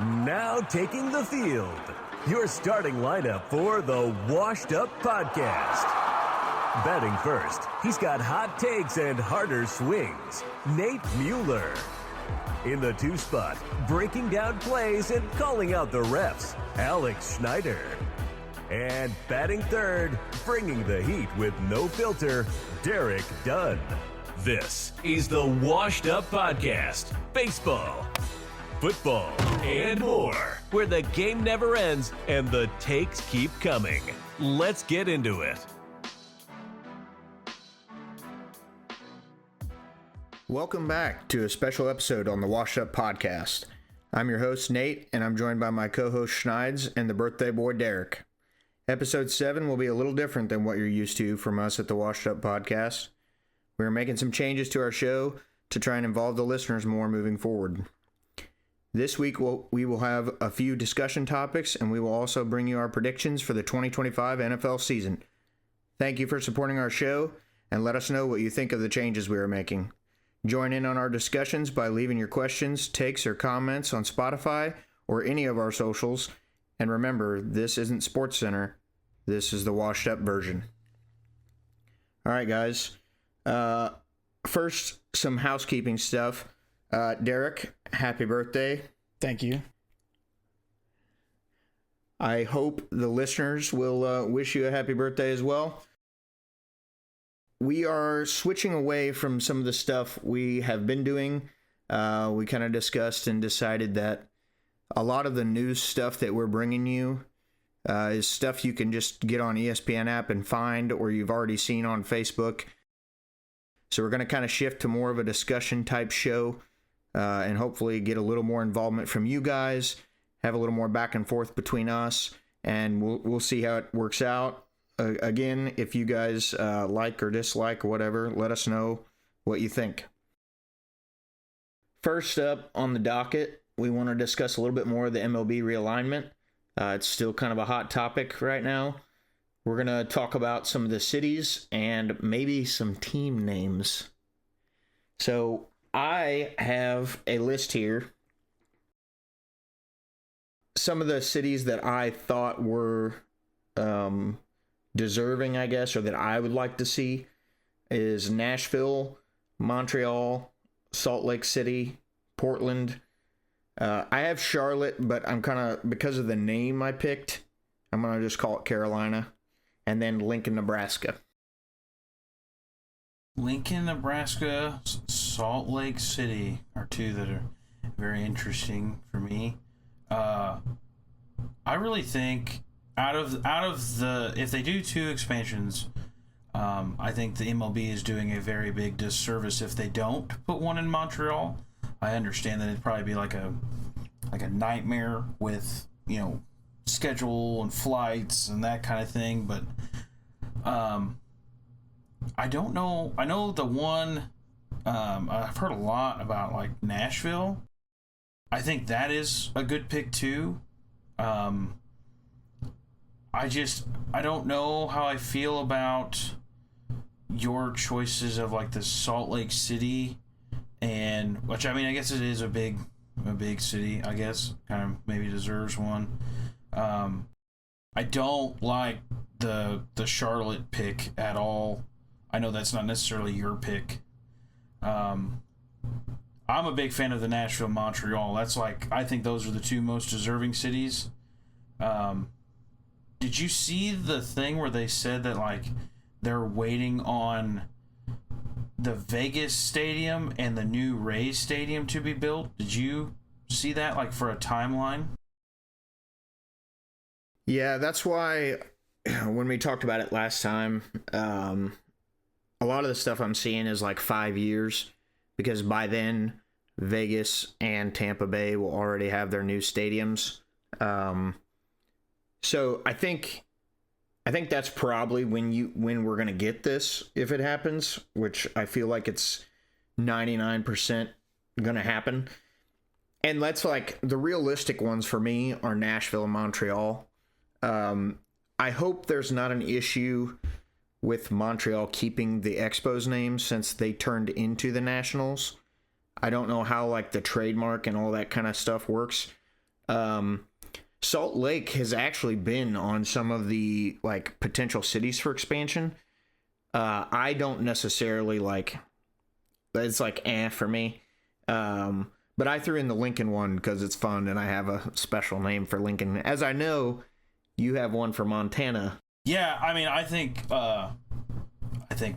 Now taking the field, your starting lineup for the Washed Up Podcast. Batting first, he's got hot takes and harder swings. Nate Mueller. In the 2 spot, breaking down plays and calling out the refs, Alex Schneider. And batting third, bringing the heat with no filter, Derek Dunn. This is the Washed Up Podcast. Baseball, football, and more, where the game never ends and the takes keep coming. Let's get into it. Welcome back to a special episode on the Washed Up Podcast. I'm your host, Nate, and I'm joined by my co-host, Schneids, and the birthday boy, Derek. Episode 7 will be a little different than what you're used to from us at the Washed Up Podcast. We're making some changes to our show to try and involve the listeners more moving forward. This week, we will have a few discussion topics, and we will also bring you our predictions for the 2025 NFL season. Thank you for supporting our show, and let us know what you think of the changes we are making. Join in on our discussions by leaving your questions, takes, or comments on Spotify or any of our socials. And remember, this isn't SportsCenter. This is the washed up version. All right, guys. First, some housekeeping stuff. Derek, happy birthday. Thank you. I hope the listeners will wish you a happy birthday as well. We are switching away from some of the stuff we have been doing. We kind of discussed and decided that a lot of the news stuff that we're bringing you is stuff you can just get on ESPN app and find, or you've already seen on Facebook. So we're going to kind of shift to more of a discussion type show and hopefully get a little more involvement from you guys, have a little more back and forth between us, and we'll see how it works out. Again, if you guys like or dislike or whatever, let us know what you think. First up on the docket, we want to discuss a little bit more of the MLB realignment. It's still kind of a hot topic right now. We're going to talk about some of the cities and maybe some team names. So I have a list here. Some of the cities that I thought were deserving, I guess, or that I would like to see is Nashville, Montreal, Salt Lake City, Portland. I have Charlotte, but I'm kind of, because of the name I picked, I'm going to just call it Carolina. And then Lincoln, Nebraska. Lincoln, Nebraska, Salt Lake City are two that are very interesting for me. I really think out of the, if they do 2 expansions, I think the MLB is doing a very big disservice if they don't put one in Montreal. I understand that it'd probably be like a nightmare with, schedule and flights and that kind of thing, but I don't know. I know the one I've heard a lot about, like Nashville. I think that is a good pick too. I don't know how I feel about your choices of like the Salt Lake City, and which, I mean, I guess it is a big city, I guess, kind of maybe deserves one. I don't like the Charlotte pick at all. I know that's not necessarily your pick. I'm a big fan of the Nashville, Montreal. That's like, I think those are the 2 most deserving cities. Did you see the thing where they said that like they're waiting on the Vegas stadium and the new Rays stadium to be built? Did you see that, like, for a timeline? Yeah, that's why when we talked about it last time, a lot of the stuff I'm seeing is like 5 years, because by then Vegas and Tampa Bay will already have their new stadiums. So I think that's probably when we're gonna get this, if it happens, which I feel like it's 99% gonna happen. And that's like the realistic ones for me are Nashville and Montreal. I hope there's not an issue with Montreal keeping the Expos name since they turned into the Nationals. I don't know how like the trademark and all that kind of stuff works. Salt Lake has actually been on some of the like potential cities for expansion. I don't necessarily like. It's like for me. But I threw in the Lincoln one because it's fun and I have a special name for Lincoln. As I know, you have one for Montana. Yeah, I mean, I think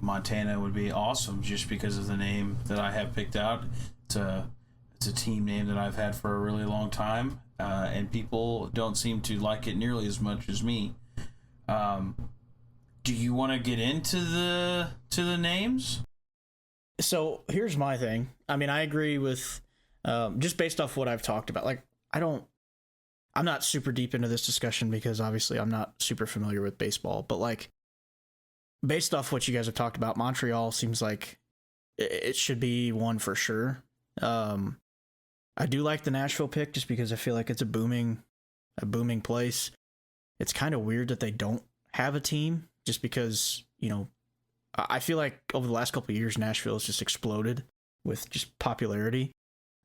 Montana would be awesome just because of the name that I have picked out. It's a team name that I've had for a really long time, and people don't seem to like it nearly as much as me. Do you want to get into the names? So here's my thing. I mean, I agree with just based off what I've talked about. Like, I'm not super deep into this discussion because obviously I'm not super familiar with baseball, but like based off what you guys have talked about, Montreal seems like it should be one for sure. I do like the Nashville pick just because I feel like it's a booming place. It's kind of weird that they don't have a team just because, you know, I feel like over the last couple of years, Nashville has just exploded with just popularity.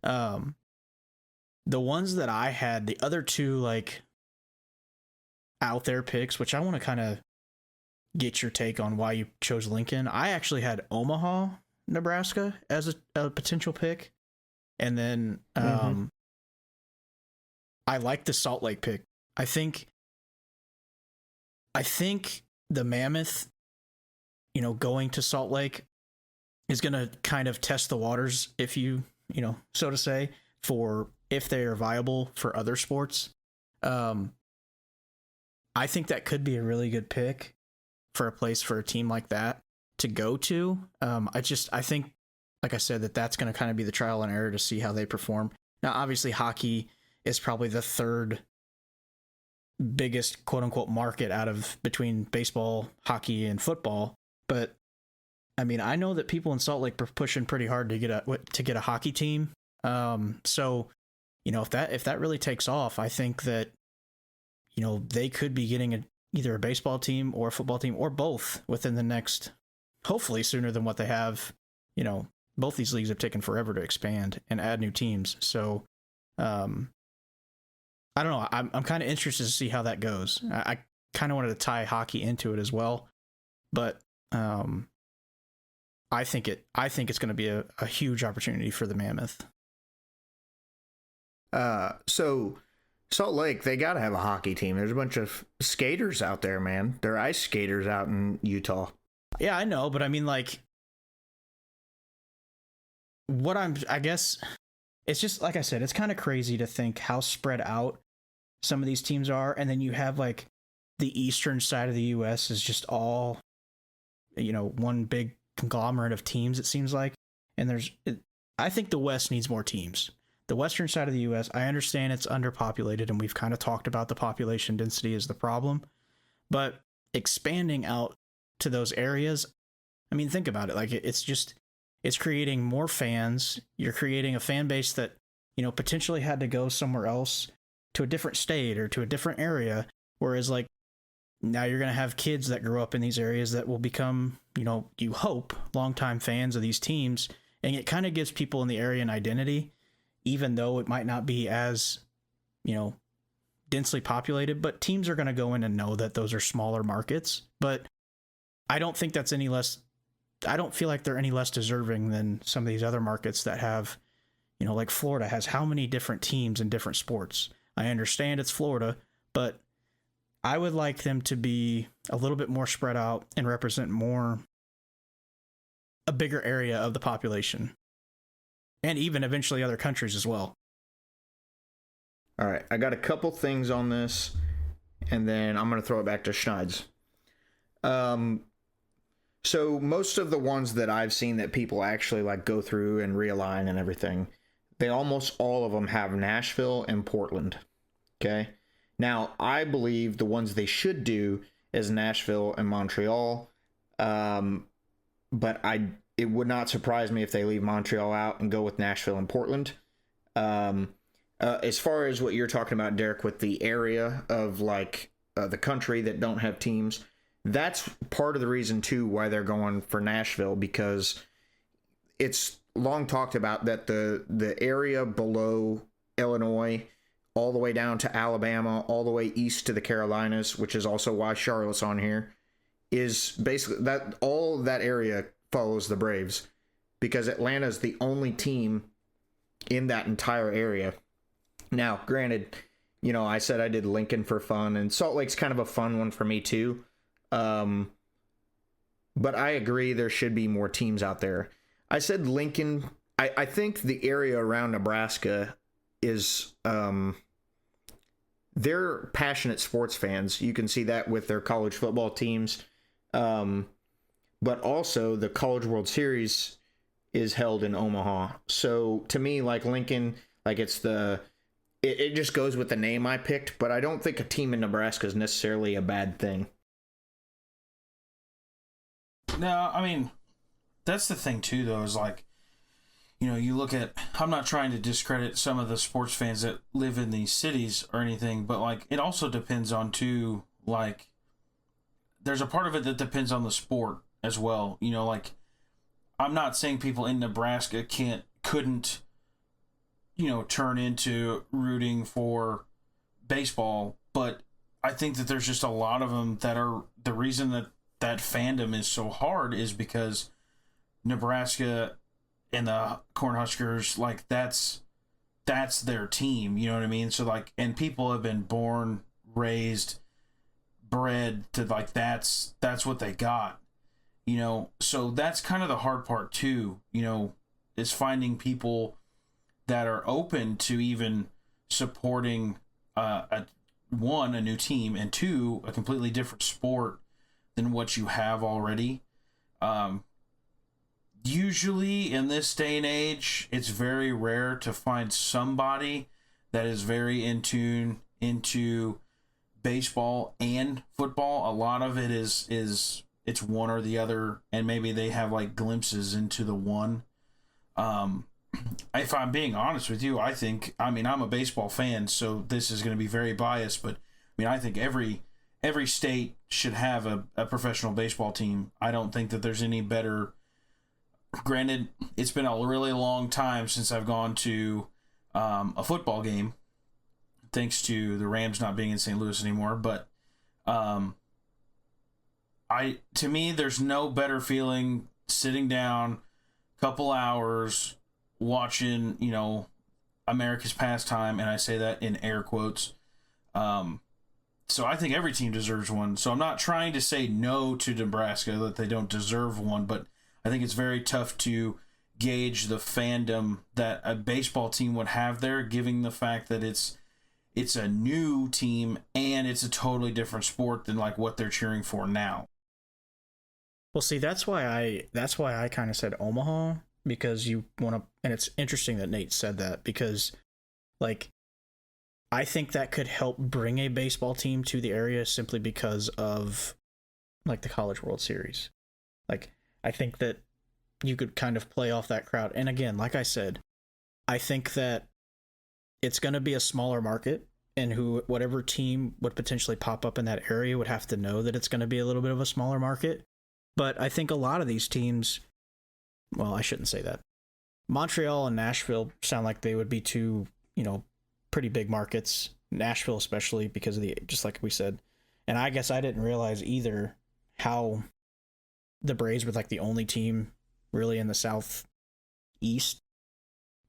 The ones that I had, the other two like out there picks, which I want to kind of get your take on why you chose Lincoln. I actually had Omaha, Nebraska as a potential pick. And then I like the Salt Lake pick. I think the Mammoth, you know, going to Salt Lake is going to kind of test the waters, if you know, so to say, for if they are viable for other sports. I think that could be a really good pick for a place for a team like that to go to. I think, like I said, that's going to kind of be the trial and error to see how they perform. Now, obviously, hockey is probably the third biggest quote unquote market out of between baseball, hockey, and football. But I mean, I know that people in Salt Lake are pushing pretty hard to get a hockey team. So, you know, if that really takes off, I think that, you know, they could be getting either a baseball team or a football team or both within the next, hopefully sooner than what they have. You know, both these leagues have taken forever to expand and add new teams. So, I don't know. I'm kind of interested to see how that goes. I kind of wanted to tie hockey into it as well, but I think it's going to be a huge opportunity for the Mammoth. So Salt Lake, they got to have a hockey team. There's a bunch of skaters out there, man. They're ice skaters out in Utah. Yeah, I know, but I mean, like, I guess it's just, like I said, it's kind of crazy to think how spread out some of these teams are. And then you have like the eastern side of the U.S. is just all, you know, one big conglomerate of teams, it seems like. And I think the West needs more teams. The western side of the U.S., I understand it's underpopulated, and we've kind of talked about the population density is the problem. But expanding out to those areas, I mean, think about it. Like, it's creating more fans. You're creating a fan base that, you know, potentially had to go somewhere else to a different state or to a different area. Whereas, like, now you're going to have kids that grow up in these areas that will become, you know, you hope, longtime fans of these teams. And it kind of gives people in the area an identity, even though it might not be as, you know, densely populated. But teams are going to go in and know that those are smaller markets. But I don't think that's any less. I don't feel like they're any less deserving than some of these other markets that have, you know, like Florida has how many different teams in different sports. I understand it's Florida, but I would like them to be a little bit more spread out and represent a bigger area of the population, and even eventually other countries as well. All right, I got a couple things on this, and then I'm going to throw it back to Schneid's. So most of the ones that I've seen that people actually like go through and realign and everything, they almost all of them have Nashville and Portland. Okay. Now, I believe the ones they should do is Nashville and Montreal. But it would not surprise me if they leave Montreal out and go with Nashville and Portland. As far as what you're talking about, Derek, with the area of like the country that don't have teams, that's part of the reason too why they're going for Nashville, because it's long talked about that the area below Illinois all the way down to Alabama, all the way east to the Carolinas, which is also why Charlotte's on here, is basically that all that area follows the Braves, because Atlanta is the only team in that entire area. Now, granted, I said I did Lincoln for fun, and Salt Lake's kind of a fun one for me too. But I agree there should be more teams out there. I said Lincoln. I think the area around Nebraska is they're passionate sports fans. You can see that with their college football teams. But also the College World Series is held in Omaha. So to me, like Lincoln, like it just goes with the name I picked, but I don't think a team in Nebraska is necessarily a bad thing. No, I mean, that's the thing too, though, is like, you look at, I'm not trying to discredit some of the sports fans that live in these cities or anything, but like, it also depends on too, like, there's a part of it that depends on the sport as well. Like, I'm not saying people in Nebraska couldn't, turn into rooting for baseball, but I think that there's just a lot of them that are, the reason that fandom is so hard is because Nebraska and the Cornhuskers, like, that's their team, you know what I mean? So like, and people have been born, raised, bred to, like, that's what they got, so that's kind of the hard part too, is finding people that are open to even supporting a new team, and two, a completely different sport than what you have already. Usually in this day and age, it's very rare to find somebody that is very in tune into baseball and football. A lot of it is it's one or the other, and maybe they have like glimpses into the one. If I'm being honest with you, I'm a baseball fan, so this is going to be very biased, but I think every state should have a professional baseball team. I don't think that there's any better. Granted, it's been a really long time since I've gone to a football game, thanks to the Rams not being in St. Louis anymore. But to me, there's no better feeling sitting down, couple hours, watching America's pastime, and I say that in air quotes. So I think every team deserves one. So I'm not trying to say no to Nebraska, that they don't deserve one, but I think it's very tough to gauge the fandom that a baseball team would have there, given the fact that it's a new team and it's a totally different sport than like what they're cheering for now. Well, see, that's why I kind of said Omaha, because you want to, and it's interesting that Nate said that, because like, I think that could help bring a baseball team to the area simply because of like the College World Series. Like, I think that you could kind of play off that crowd. And again, like I said, I think that it's going to be a smaller market, and whatever team would potentially pop up in that area would have to know that it's going to be a little bit of a smaller market. But I think a lot of these teams, well, I shouldn't say that. Montreal and Nashville sound like they would be two, pretty big markets. Nashville especially because of just like we said. And I guess I didn't realize either how the Braves were like the only team really in the Southeast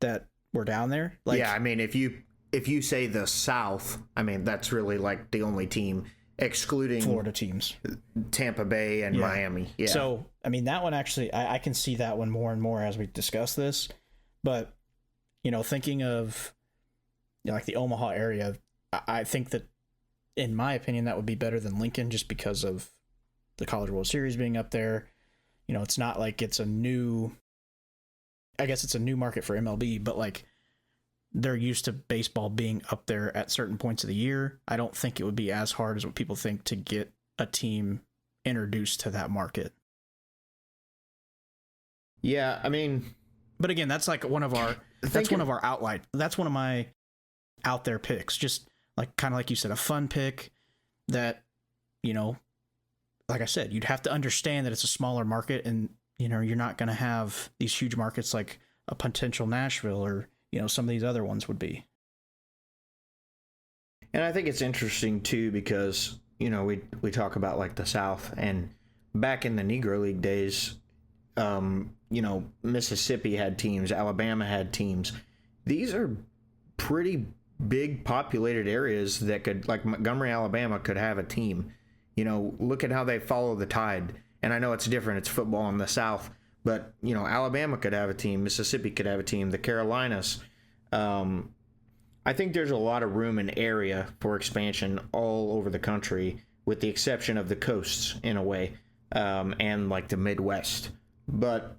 that were down there. Like, yeah, if you say the South, that's really like the only team, excluding Florida teams, Tampa Bay and Miami. Yeah. So, that one actually, I can see that one more and more as we discuss this. But, thinking of like the Omaha area, I think that, in my opinion, that would be better than Lincoln, just because of the College World Series being up there. It's not like it's a new market for MLB, but like they're used to baseball being up there at certain points of the year. I don't think it would be as hard as what people think to get a team introduced to that market. Yeah, but again, that's like one of our that's one of my out there picks. Just like kind of like you said, a fun pick that, like I said, you'd have to understand that it's a smaller market, and you're not going to have these huge markets like a potential Nashville or some of these other ones would be. And I think it's interesting too because, you know, we talk about like the South, and back in the Negro League days, you know, Mississippi had teams, Alabama had teams. These are pretty big populated areas that could, like Montgomery, Alabama could have a team. You know, look at how they follow the tide. And I know it's different, it's football in the South, but, you know, Alabama could have a team, Mississippi could have a team, the Carolinas. I think there's a lot of room and area for expansion all over the country, with the exception of the coasts in a way, and like the Midwest. But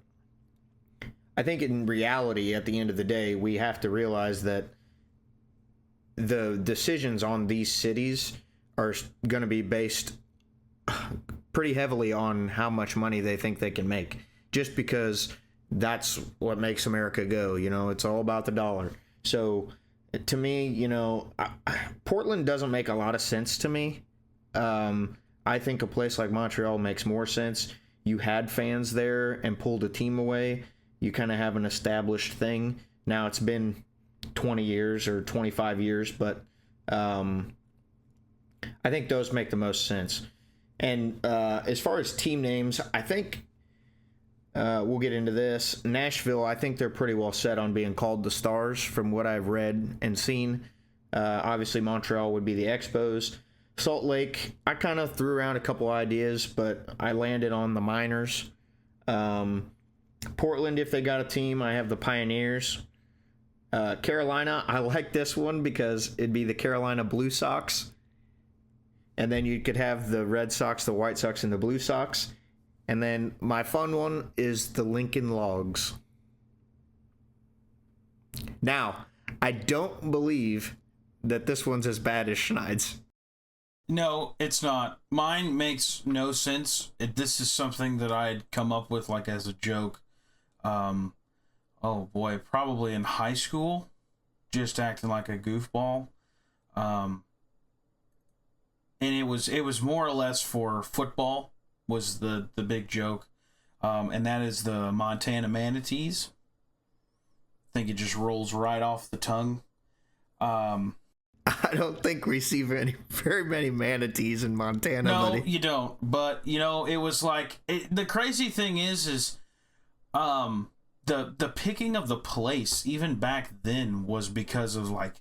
I think in reality, at the end of the day, we have to realize that the decisions on these cities are going to be based pretty heavily on how much money they think they can make, just because that's what makes America go. You know, it's all about the dollar. So to me, you know, Portland doesn't make a lot of sense to me. I think a place like Montreal makes more sense. You had fans there and pulled a team away. You kind of have an established thing. Now it's been 20 years or 25 years, but I think those make the most sense. And as far as team names, I think we'll get into this. Nashville, I think they're pretty well set on being called the Stars from what I've read and seen. Obviously, Montreal would be the Expos. Salt Lake, I kind of threw around a couple ideas, but I landed on the Miners. Portland, if they got a team, I have the Pioneers. Carolina, I like this one because it'd be the Carolina Blue Sox. And then you could have the Red Sox, the White Sox, and the Blue Sox. And then my fun one is the Lincoln Logs. Now, I don't believe that this one's as bad as Schneid's. No, it's not. Mine makes no sense. This is something that I'd come up with like as a joke. Oh boy, probably in high school, just acting like a goofball. And it was more or less for football was the big joke. And that is the Montana Manatees. I think it just rolls right off the tongue. I don't think we see very many manatees in Montana. No, buddy. You don't. But, you know, it was like... the crazy thing is the picking of the place, even back then, was because of, like...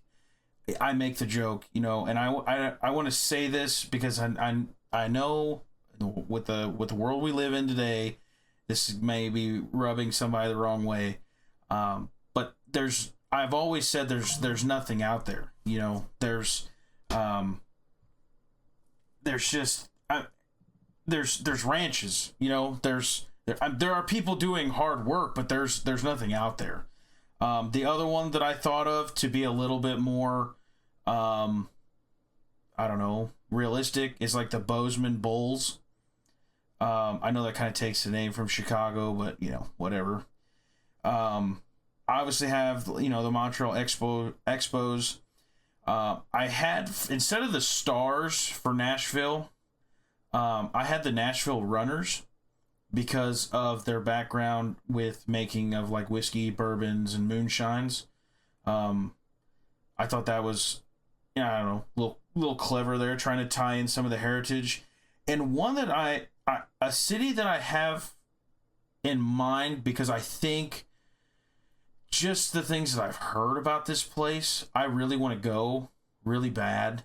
I make the joke, you know, and I want to say this because I know with the world we live in today, this may be rubbing somebody the wrong way. But I've always said there's nothing out there. You know, there's ranches. You know, there are people doing hard work, but there's nothing out there. The other one that I thought of to be a little bit more, I don't know, realistic is like the Bozeman Bulls. I know that kind of takes the name from Chicago, but you know, whatever. I obviously have, you know, the Montreal Expos. I had, instead of the Stars for Nashville, I had the Nashville Runners because of their background with making of like whiskey, bourbons, and moonshines. I thought that was, you know, I don't know, little clever there, trying to tie in some of the heritage. And one that a city that I have in mind because I think just the things that I've heard about this place, I really want to go really bad,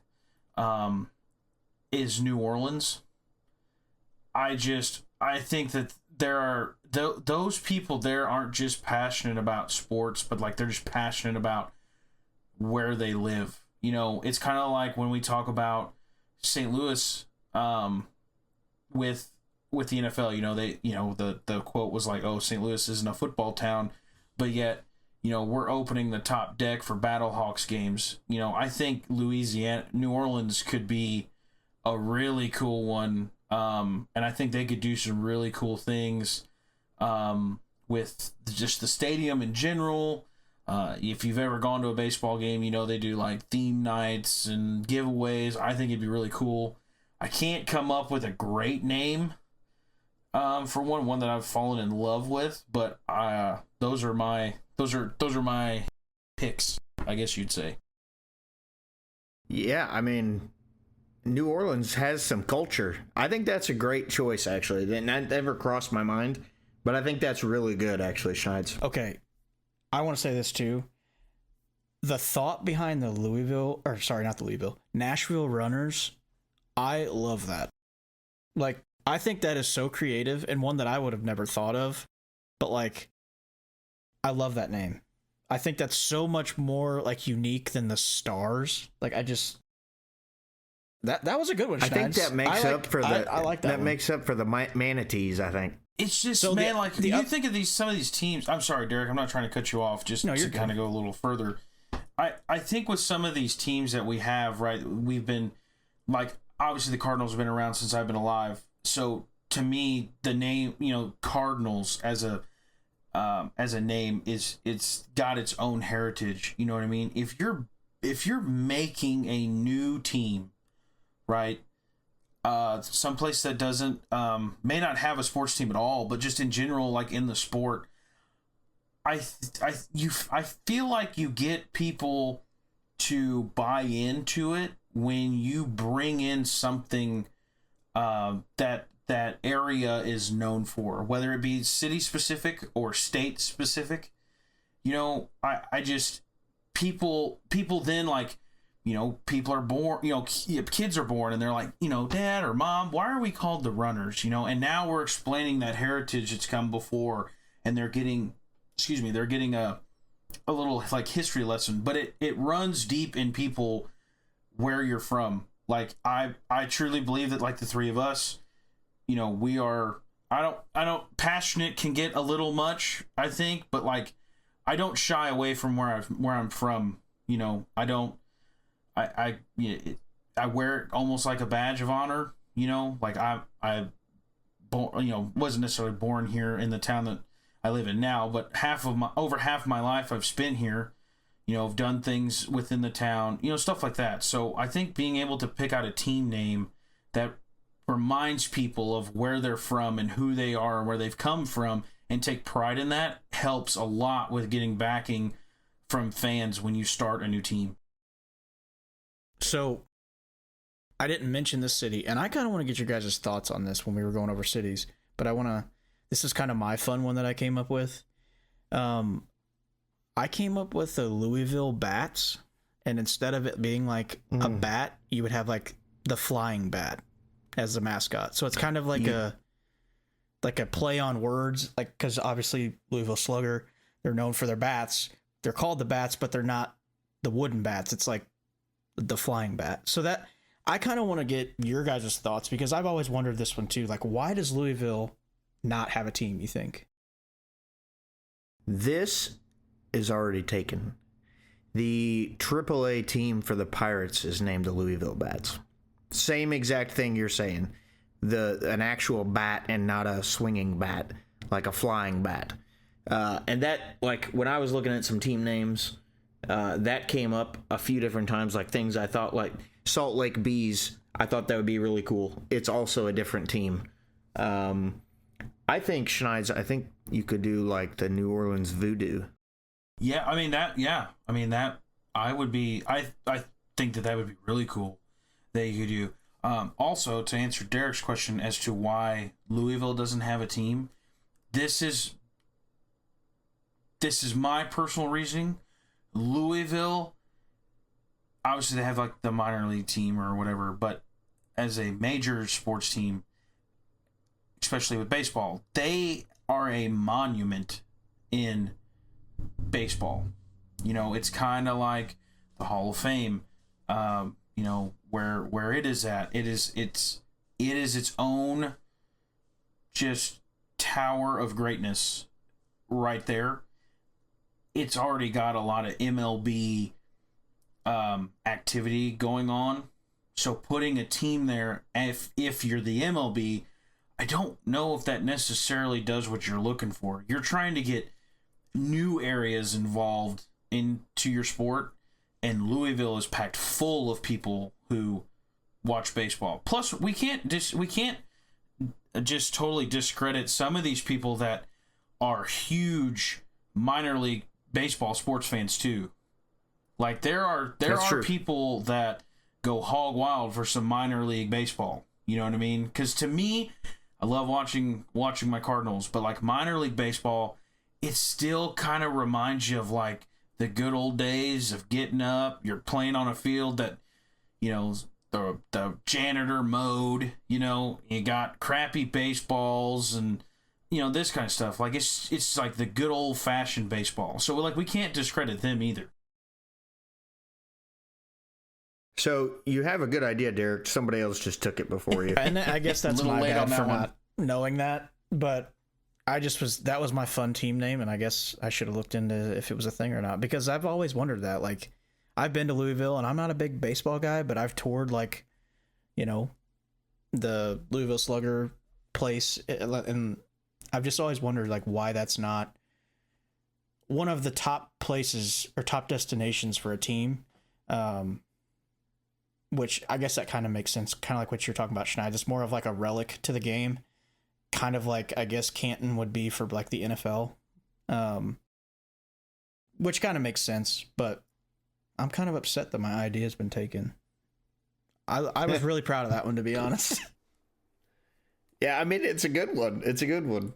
is New Orleans. I think that there are those people there aren't just passionate about sports, but like they're just passionate about where they live. You know, it's kind of like when we talk about St. Louis, with the NFL. You know, the quote was like, "Oh, St. Louis isn't a football town," but yet, you know, we're opening the top deck for Battlehawks games. You know, I think New Orleans could be a really cool one. And I think they could do some really cool things with just the stadium in general. If you've ever gone to a baseball game, you know they do like theme nights and giveaways. I think it'd be really cool. I can't come up with a great name for one that I've fallen in love with, but those are my picks, I guess you'd say. Yeah, I mean, New Orleans has some culture. I think that's a great choice, actually. That never crossed my mind, but I think that's really good, actually, Schneids. Okay, I want to say this too. The thought behind the Nashville Runners, I love that. Like, I think that is so creative and one that I would have never thought of. But like, I love that name. I think that's so much more like unique than the Stars. Like, I just that was a good one. I think that makes up for the manatees. I think it's just so man, like you think of some of these teams. I'm sorry, Derek. I'm not trying to cut you off. Just to kind of go a little further. I think with some of these teams that we have, right, we've been like, obviously the Cardinals have been around since I've been alive. So to me, the name, Cardinals as a name it's got its own heritage. You know what I mean? If you're making a new team, right, someplace that doesn't may not have a sports team at all, but just in general, like in the sport, I feel like you get people to buy into it when you bring in something that area is known for, whether it be city specific or state specific. I just people then, like, people are born, kids are born and they're like, Dad or Mom, why are we called the Runners? And now we're explaining that heritage that's come before, and they're getting a little like history lesson, but it runs deep in people where you're from. Like, I truly believe that, like, the three of us, we are, I don't passionate can get a little much, I think, but like, I don't shy away from where I'm from. I don't, I wear it almost like a badge of honor. Like I wasn't necessarily born here in the town that I live in now, but over half my life I've spent here. I've done things within the town, stuff like that. So I think being able to pick out a team name that reminds people of where they're from and who they are and where they've come from, and take pride in that, helps a lot with getting backing from fans when you start a new team. So I didn't mention this city, and I kind of want to get your guys' thoughts on this when we were going over cities, but this is kind of my fun one that I came up with. I came up with the Louisville Bats, and instead of it being like a bat, you would have like the flying bat as the mascot. So it's kind of like a play on words, like, because obviously Louisville Slugger, they're known for their bats. They're called the Bats, but they're not the wooden bats. It's like the flying bat. So that I kind of want to get your guys' thoughts, because I've always wondered this one too. Like, why does Louisville not have a team, you think? This is already taken. The AAA team for the Pirates is named the Louisville Bats. Same exact thing you're saying. An actual bat and not a swinging bat, like a flying bat. And that, like, when I was looking at some team names, that came up a few different times, like things I thought, like Salt Lake Bees, I thought that would be really cool. It's also a different team. I think, Schneids, you could do like the New Orleans Voodoo. Yeah, I think that would be really cool that you could do. Also, to answer Derek's question as to why Louisville doesn't have a team, this is my personal reasoning. Louisville, obviously they have like the minor league team or whatever, but as a major sports team, especially with baseball, they are a monument in baseball. It's kind of like the Hall of Fame, where it is at. It is its own just tower of greatness right there. It's already got a lot of MLB activity going on. So putting a team there, if you're the MLB, I don't know if that necessarily does what you're looking for. You're trying to get new areas involved into your sport, and Louisville is packed full of people who watch baseball. Plus, we can't just totally discredit some of these people that are huge minor league baseball sports fans too. Like, there are true. people that go hog wild for some minor league baseball. You know what I mean? Because to me, I love watching my Cardinals, but like minor league baseball, it still kind of reminds you of like the good old days of getting up. You're playing on a field that, you know, the janitor mode. You know, you got crappy baseballs and, you know, this kind of stuff. Like it's like the good old fashioned baseball. So like we can't discredit them either. So you have a good idea, Derek. Somebody else just took it before you. And I guess that's my late bad on that for one. not knowing that. But that was my fun team name, and I guess I should have looked into if it was a thing or not, because I've always wondered that. Like, I've been to Louisville, and I'm not a big baseball guy, but I've toured, like, you know, the Louisville Slugger place, and I've just always wondered, like, why that's not one of the top places or top destinations for a team. Which I guess that kind of makes sense, kind of like what you're talking about, Schneid. It's more of like a relic to the game, kind of like I guess Canton would be for like the NFL, which kind of makes sense. But I'm kind of upset that my idea has been taken. I was really proud of that one, to be honest. Yeah, I mean, it's a good one. It's a good one.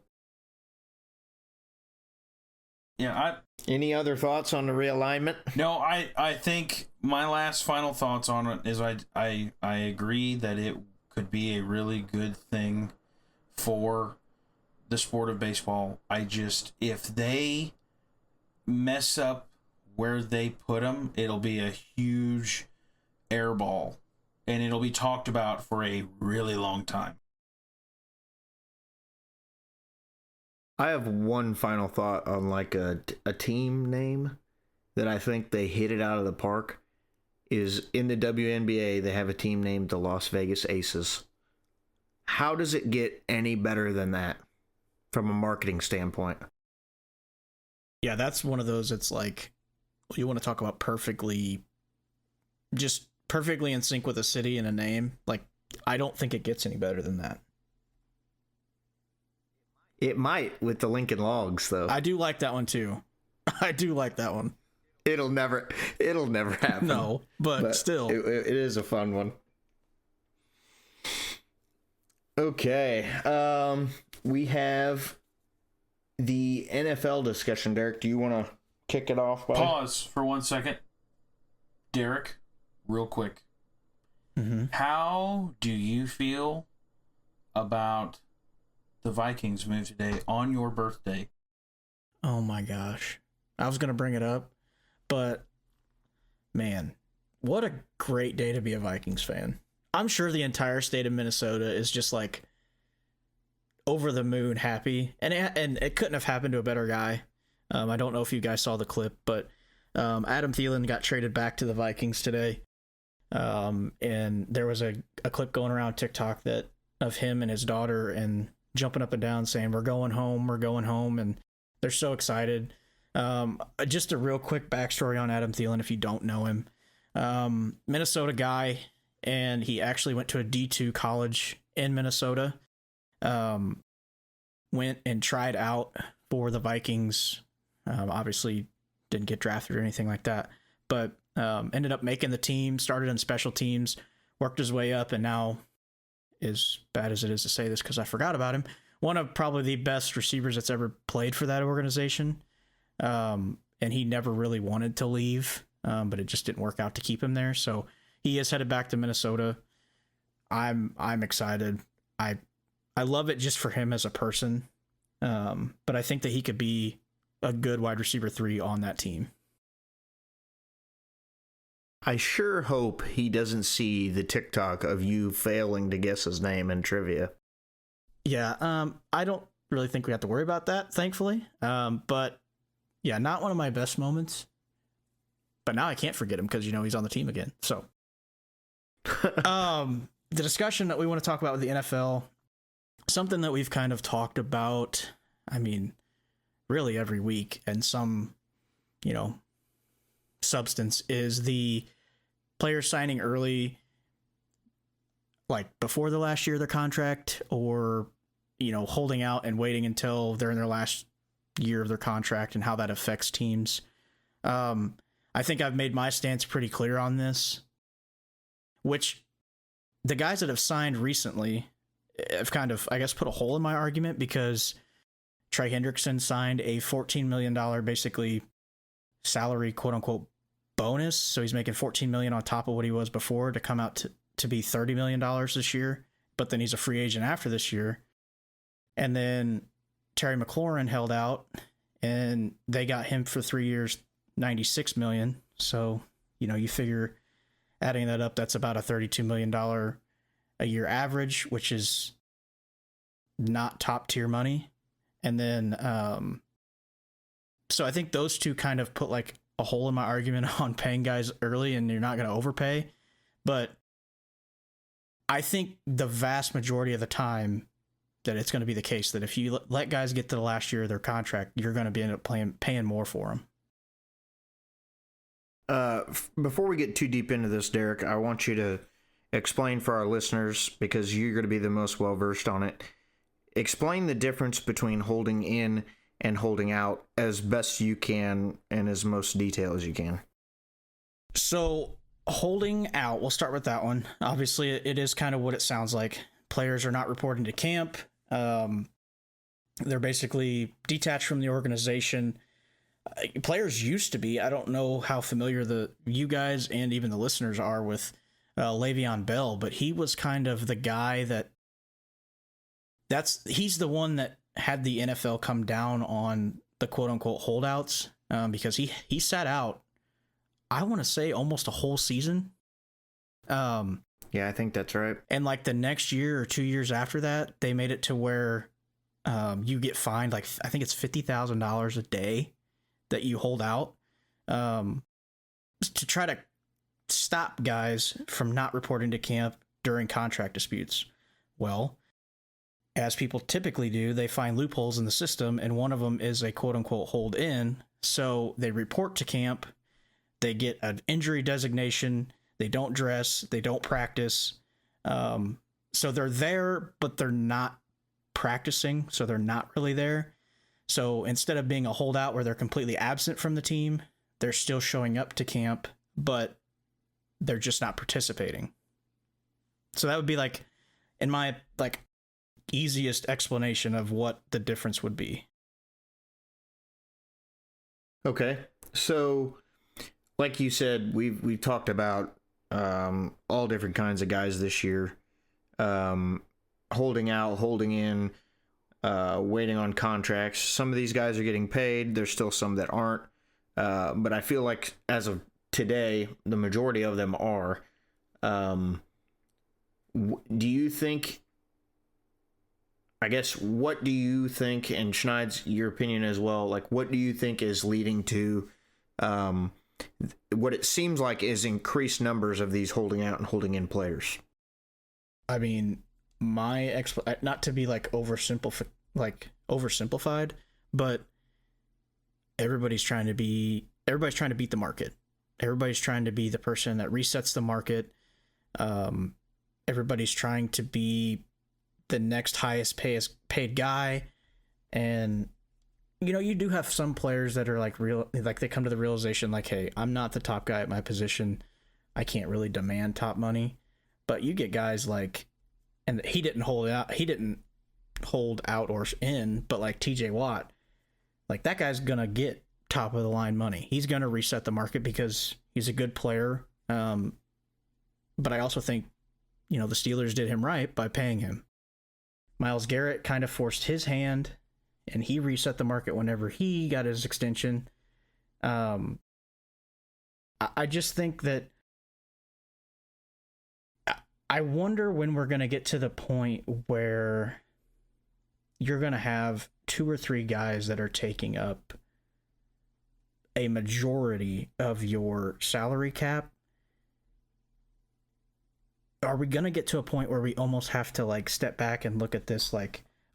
Yeah, Any other thoughts on the realignment? No, I think my last final thoughts on it is I agree that it could be a really good thing for the sport of baseball. If they mess up where they put them, it'll be a huge airball, and it'll be talked about for a really long time. I have one final thought on like a team name that I think they hit it out of the park. Is in the WNBA, they have a team named the Las Vegas Aces. How does it get any better than that from a marketing standpoint? Yeah, that's one of those. It's like, you want to talk about perfectly in sync with a city and a name. Like, I don't think it gets any better than that. It might with the Lincoln Logs, though. I do like that one too. I do like that one. It'll never happen. No, but still, it is a fun one. Okay, we have the NFL discussion. Derek, do you want to kick it off? Pause for 1 second. Derek, real quick. Mm-hmm. How do you feel about the Vikings move today on your birthday? Oh my gosh. I was going to bring it up, but man, what a great day to be a Vikings fan. I'm sure the entire state of Minnesota is just like over the moon happy, and it couldn't have happened to a better guy. I don't know if you guys saw the clip, but Adam Thielen got traded back to the Vikings today. And there was a clip going around TikTok of him and his daughter and jumping up and down saying, we're going home, and they're so excited. Just a real quick backstory on Adam Thielen if you don't know him. Minnesota guy, and he actually went to a D2 college in Minnesota. Went and tried out for the Vikings. Obviously didn't get drafted or anything like that, but ended up making the team, started in special teams, worked his way up, and now, as bad as it is to say this because I forgot about him, one of probably the best receivers that's ever played for that organization. And he never really wanted to leave, but it just didn't work out to keep him there. So he is headed back to Minnesota. I'm excited. I love it just for him as a person. But I think that he could be a good wide receiver 3 on that team. I sure hope he doesn't see the TikTok of you failing to guess his name in trivia. Yeah, I don't really think we have to worry about that, thankfully. But yeah, not one of my best moments. But now I can't forget him because, he's on the team again. So the discussion that we want to talk about with the NFL, something that we've kind of talked about, really every week, and some, substance, is the players signing early, like before the last year of their contract, or, holding out and waiting until they're in their last year of their contract, and how that affects teams. I think I've made my stance pretty clear on this. which the guys that have signed recently have kind of, I guess, put a hole in my argument, because Trey Hendrickson signed a $14 million basically salary, quote unquote, bonus. So he's making $14 million on top of what he was before to come out to be $30 million this year. But then he's a free agent after this year. And then Terry McLaurin held out, and they got him for 3 years, $96 million. So, you figure adding that up, that's about a $32 million a year average, which is not top tier money. And then, so I think those two kind of put like a hole in my argument on paying guys early and you're not going to overpay. But I think the vast majority of the time that it's going to be the case that if you let guys get to the last year of their contract, you're going to end up paying more for them. Before we get too deep into this, Derek, I want you to explain for our listeners, because you're going to be the most well-versed on it. Explain the difference between holding in and holding out as best you can and as most detail as you can. So holding out, we'll start with that one. Obviously, it is kind of what it sounds like. Players are not reporting to camp. They're basically detached from the organization. Players used to be. I don't know how familiar you guys and even the listeners are with Le'Veon Bell, but he was kind of the guy he's the one that had the NFL come down on the quote unquote holdouts, because he sat out, I want to say, almost a whole season. Yeah, I think that's right. And like the next year or 2 years after that, they made it to where you get fined, like I think it's $50,000 a day that you hold out, to try to stop guys from not reporting to camp during contract disputes. Well, as people typically do, they find loopholes in the system, and one of them is a quote-unquote hold-in. So they report to camp, they get an injury designation, they don't dress, they don't practice. So they're there, but they're not practicing, so they're not really there. So instead of being a holdout where they're completely absent from the team, they're still showing up to camp, but they're just not participating. So that would be like, in my easiest explanation of what the difference would be. Okay, so like you said, we've talked about all different kinds of guys this year, holding out, holding in, waiting on contracts. Some of these guys are getting paid. There's still some that aren't, but I feel like as of today, the majority of them are. Do you think? I guess, what do you think, and Schneid's, your opinion as well, like what do you think is leading to what it seems like is increased numbers of these holding out and holding in players? I mean, not to be oversimplified, but everybody's trying to beat the market. Everybody's trying to be the person that resets the market. Everybody's trying to be the next highest paid guy. And you do have some players that are they come to the realization hey, I'm not the top guy at my position, I can't really demand top money. But you get guys and he didn't hold out or in, but TJ Watt, that guy's gonna get top of the line money. He's gonna reset the market because he's a good player. But I also think the Steelers did him right by paying him. Myles Garrett kind of forced his hand, and he reset the market whenever he got his extension. I just think that I wonder when we're going to get to the point where you're going to have 2 or 3 guys that are taking up a majority of your salary cap. Are we going to get to a point where we almost have to step back and look at this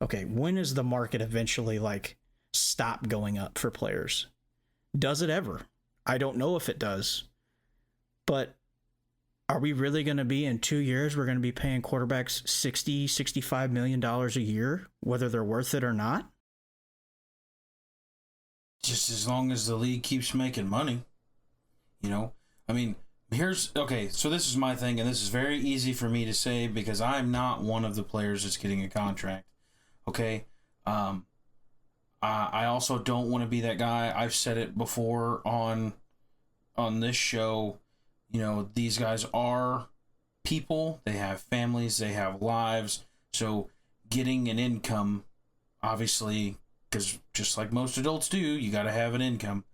okay, when is the market eventually stop going up for players? Does it ever? I don't know if it does. But are we really going to be in 2 years, we're going to be paying quarterbacks $60-65 million a year, whether they're worth it or not? Just as long as the league keeps making money. I mean, Okay, so this is my thing, and this is very easy for me to say because I'm not one of the players that's getting a contract. Okay, I also don't want to be that guy. I've said it before on this show. You know, these guys are people. They have families. They have lives. So getting an income, obviously, because just like most adults do, you got to have an income.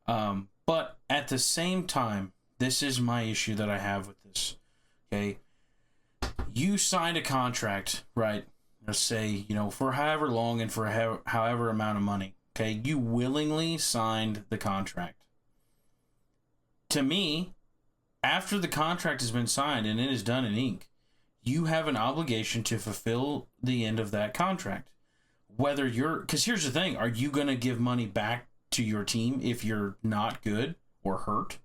But at the same time, this is my issue that I have with this. Okay, you signed a contract, right? Let's say, you know, for however long and for however amount of money. Okay, you willingly signed the contract. To me, after the contract has been signed and it is done in ink, you have an obligation to fulfill the end of that contract. Because here's the thing, are you going to give money back to your team if you're not good or hurt?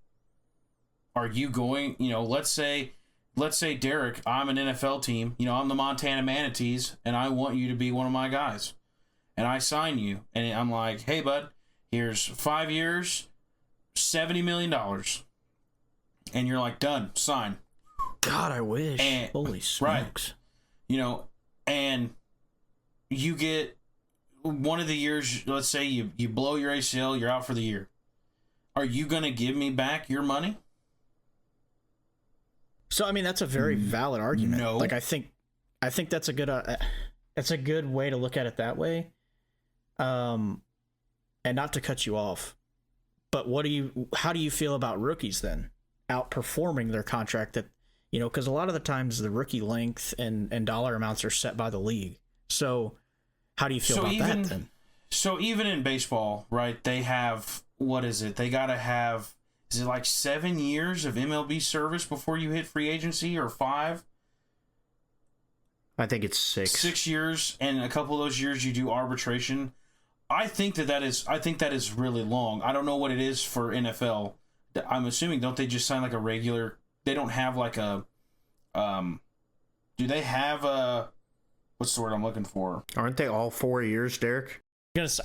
Are you going, you know, let's say, Derek, I'm an NFL team, you know, I'm the Montana Manatees, and I want you to be one of my guys. And I sign you, and I'm like, hey, bud, here's 5 years, $70 million. And you're like, done, sign. God, I wish. And, holy smokes. Right. You know, and you get one of the years, let's say you blow your ACL, you're out for the year. Are you going to give me back your money? So I mean, that's a very valid argument. No. Like I think that's a good way to look at it that way. And not to cut you off, but how do you feel about rookies then outperforming their contract? That, you know, because a lot of the times the rookie length and dollar amounts are set by the league. So how do you feel about that then? So even in baseball, right? They have, what is it? They got to have, is it like 7 years of MLB service before you hit free agency, or 5? I think it's 6. 6 years, and a couple of those years you do arbitration. I think that is really long. I don't know what it is for NFL. I'm assuming, don't they just sign like a regular? They don't have like a. Do they have a? What's the word I'm looking for? Aren't they all 4 years, Derek?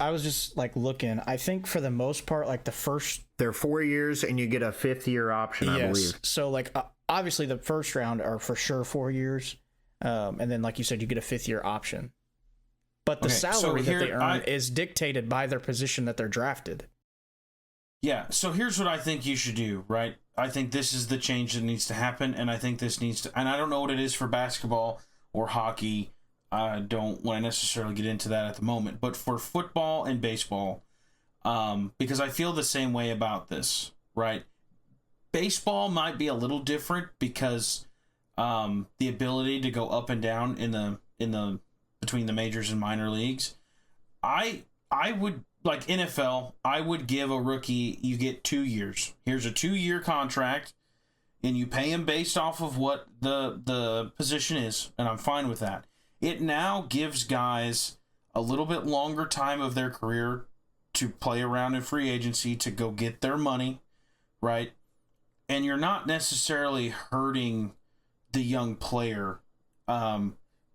I was just like looking. I think for the most part, like the first, they're 4 years, and you get a 5th-year option, I believe. So like obviously the first round are for sure 4 years, and then like you said, you get a 5th-year option. But the salary that they earn is dictated by their position that they're drafted. Yeah. So here's what I think you should do. Right. I think this is the change that needs to happen, and I think this needs to. And I don't know what it is for basketball or hockey. I don't want to necessarily get into that at the moment, but for football and baseball, because I feel the same way about this, right? Baseball might be a little different because the ability to go up and down in the between the majors and minor leagues. I would, like NFL, I would give a rookie, you get 2 years. Here's a 2-year contract, and you pay him based off of what the position is, and I'm fine with that. It now gives guys a little bit longer time of their career to play around in free agency, to go get their money, right? And you're not necessarily hurting the young player,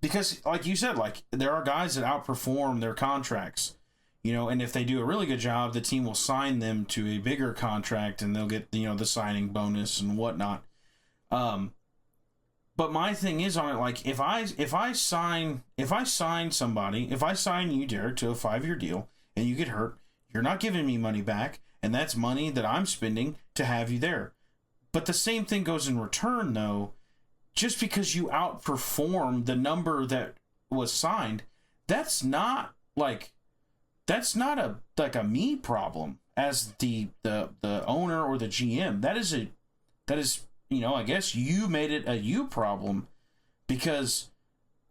because, like you said, like there are guys that outperform their contracts, you know, and if they do a really good job, the team will sign them to a bigger contract, and they'll get, you know, the signing bonus and whatnot. But my thing is on it, like if I sign somebody, if I sign you, Derek, to a 5-year deal, and you get hurt, you're not giving me money back, and that's money that I'm spending to have you there. But the same thing goes in return, though. Just because you outperform the number that was signed, that's not a me problem as the owner or the GM. That is. You know, I guess you made it a you problem, because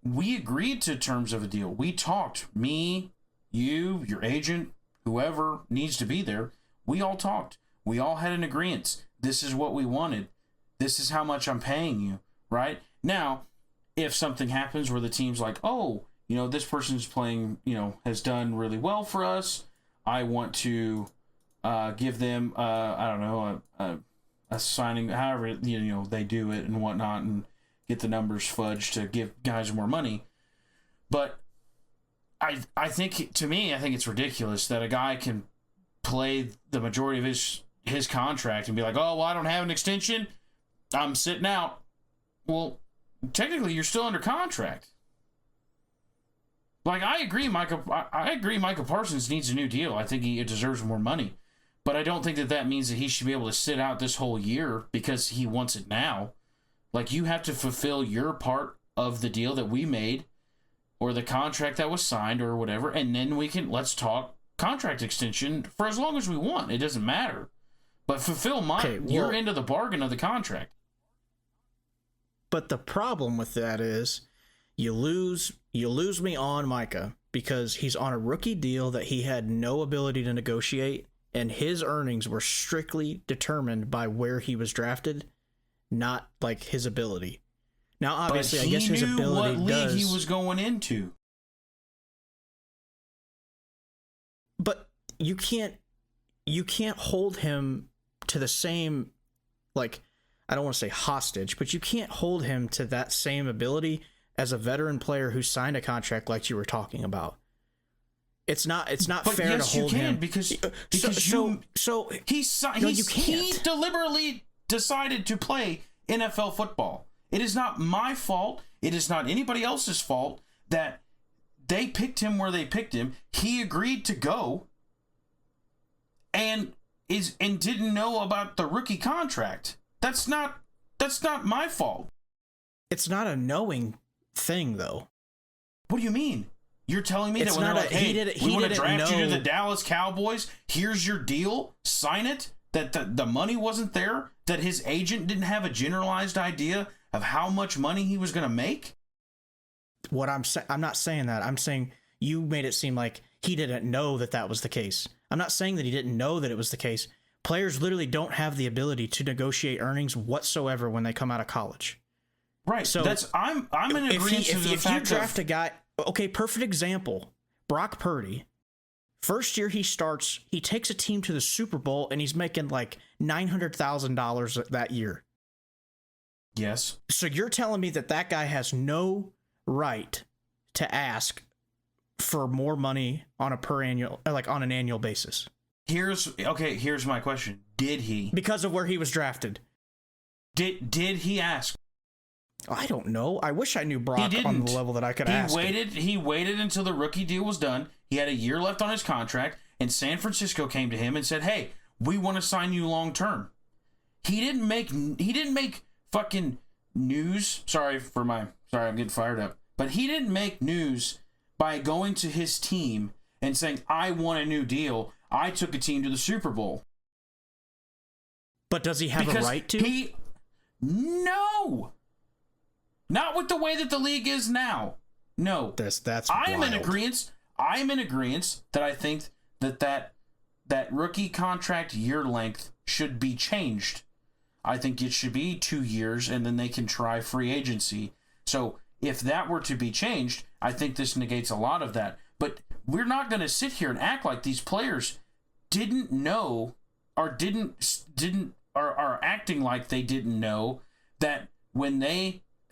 we agreed to terms of a deal. We talked, me, you, your agent, whoever needs to be there. We all talked. We all had an agreement. This is what we wanted. This is how much I'm paying you, right? Now, if something happens where the team's like, oh, you know, this person's playing, you know, has done really well for us, I want to give them, I don't know, a signing, however, you know, they do it and whatnot, and get the numbers fudged to give guys more money. But I think, to me, I think it's ridiculous that a guy can play the majority of his contract and be like, oh, well, I don't have an extension. I'm sitting out. Well, technically, you're still under contract. Like, I agree, Micah Parsons needs a new deal. I think he deserves more money. But I don't think that means that he should be able to sit out this whole year because he wants it now. Like, you have to fulfill your part of the deal that we made or the contract that was signed or whatever, and then let's talk contract extension for as long as we want. It doesn't matter. But fulfill your end of the bargain of the contract. But the problem with that is you lose me on Micah because he's on a rookie deal that he had no ability to negotiate, and his earnings were strictly determined by where he was drafted, not like his ability. Now, obviously, I guess his ability what league he was going into. But you can't hold him to the same, like, I don't want to say hostage, but you can't hold him to that same ability as a veteran player who signed a contract like you were talking about. It's not fair to hold him because he deliberately decided to play NFL football. It is not my fault. It is not anybody else's fault that they picked him where they picked him. He agreed to go and didn't know about the rookie contract. That's not my fault. It's not a knowing thing, though. What do you mean? You're telling me that when they're like, hey, we want to draft you to the Dallas Cowboys, here's your deal, sign it, that the money wasn't there, that his agent didn't have a generalized idea of how much money he was going to make? What I'm not saying that. I'm saying you made it seem like he didn't know that was the case. I'm not saying that he didn't know that it was the case. Players literally don't have the ability to negotiate earnings whatsoever when they come out of college. Right. So I'm in agreement with the fact if you draft a guy, okay, perfect example, Brock Purdy. First year he starts, he takes a team to the Super Bowl and he's making like $900,000 that year. Yes. So you're telling me that guy has no right to ask for more money on on an annual basis. Here's my question. Did he? Because of where he was drafted. Did he ask? I don't know. I wish I knew Brock on the level that I could ask. He waited until the rookie deal was done. He had a year left on his contract, and San Francisco came to him and said, "Hey, we want to sign you long term." He didn't make fucking news. Sorry, I'm getting fired up. But he didn't make news by going to his team and saying, "I want a new deal. I took a team to the Super Bowl." But does he have a right to? No. Not with the way that the league is now. No. That's I'm wild. in agreement. I'm in agreement that I think that rookie contract year length should be changed. I think it should be 2 years and then they can try free agency. So if that were to be changed, I think this negates a lot of that. But we're not going to sit here and act like these players didn't know or are acting like they didn't know that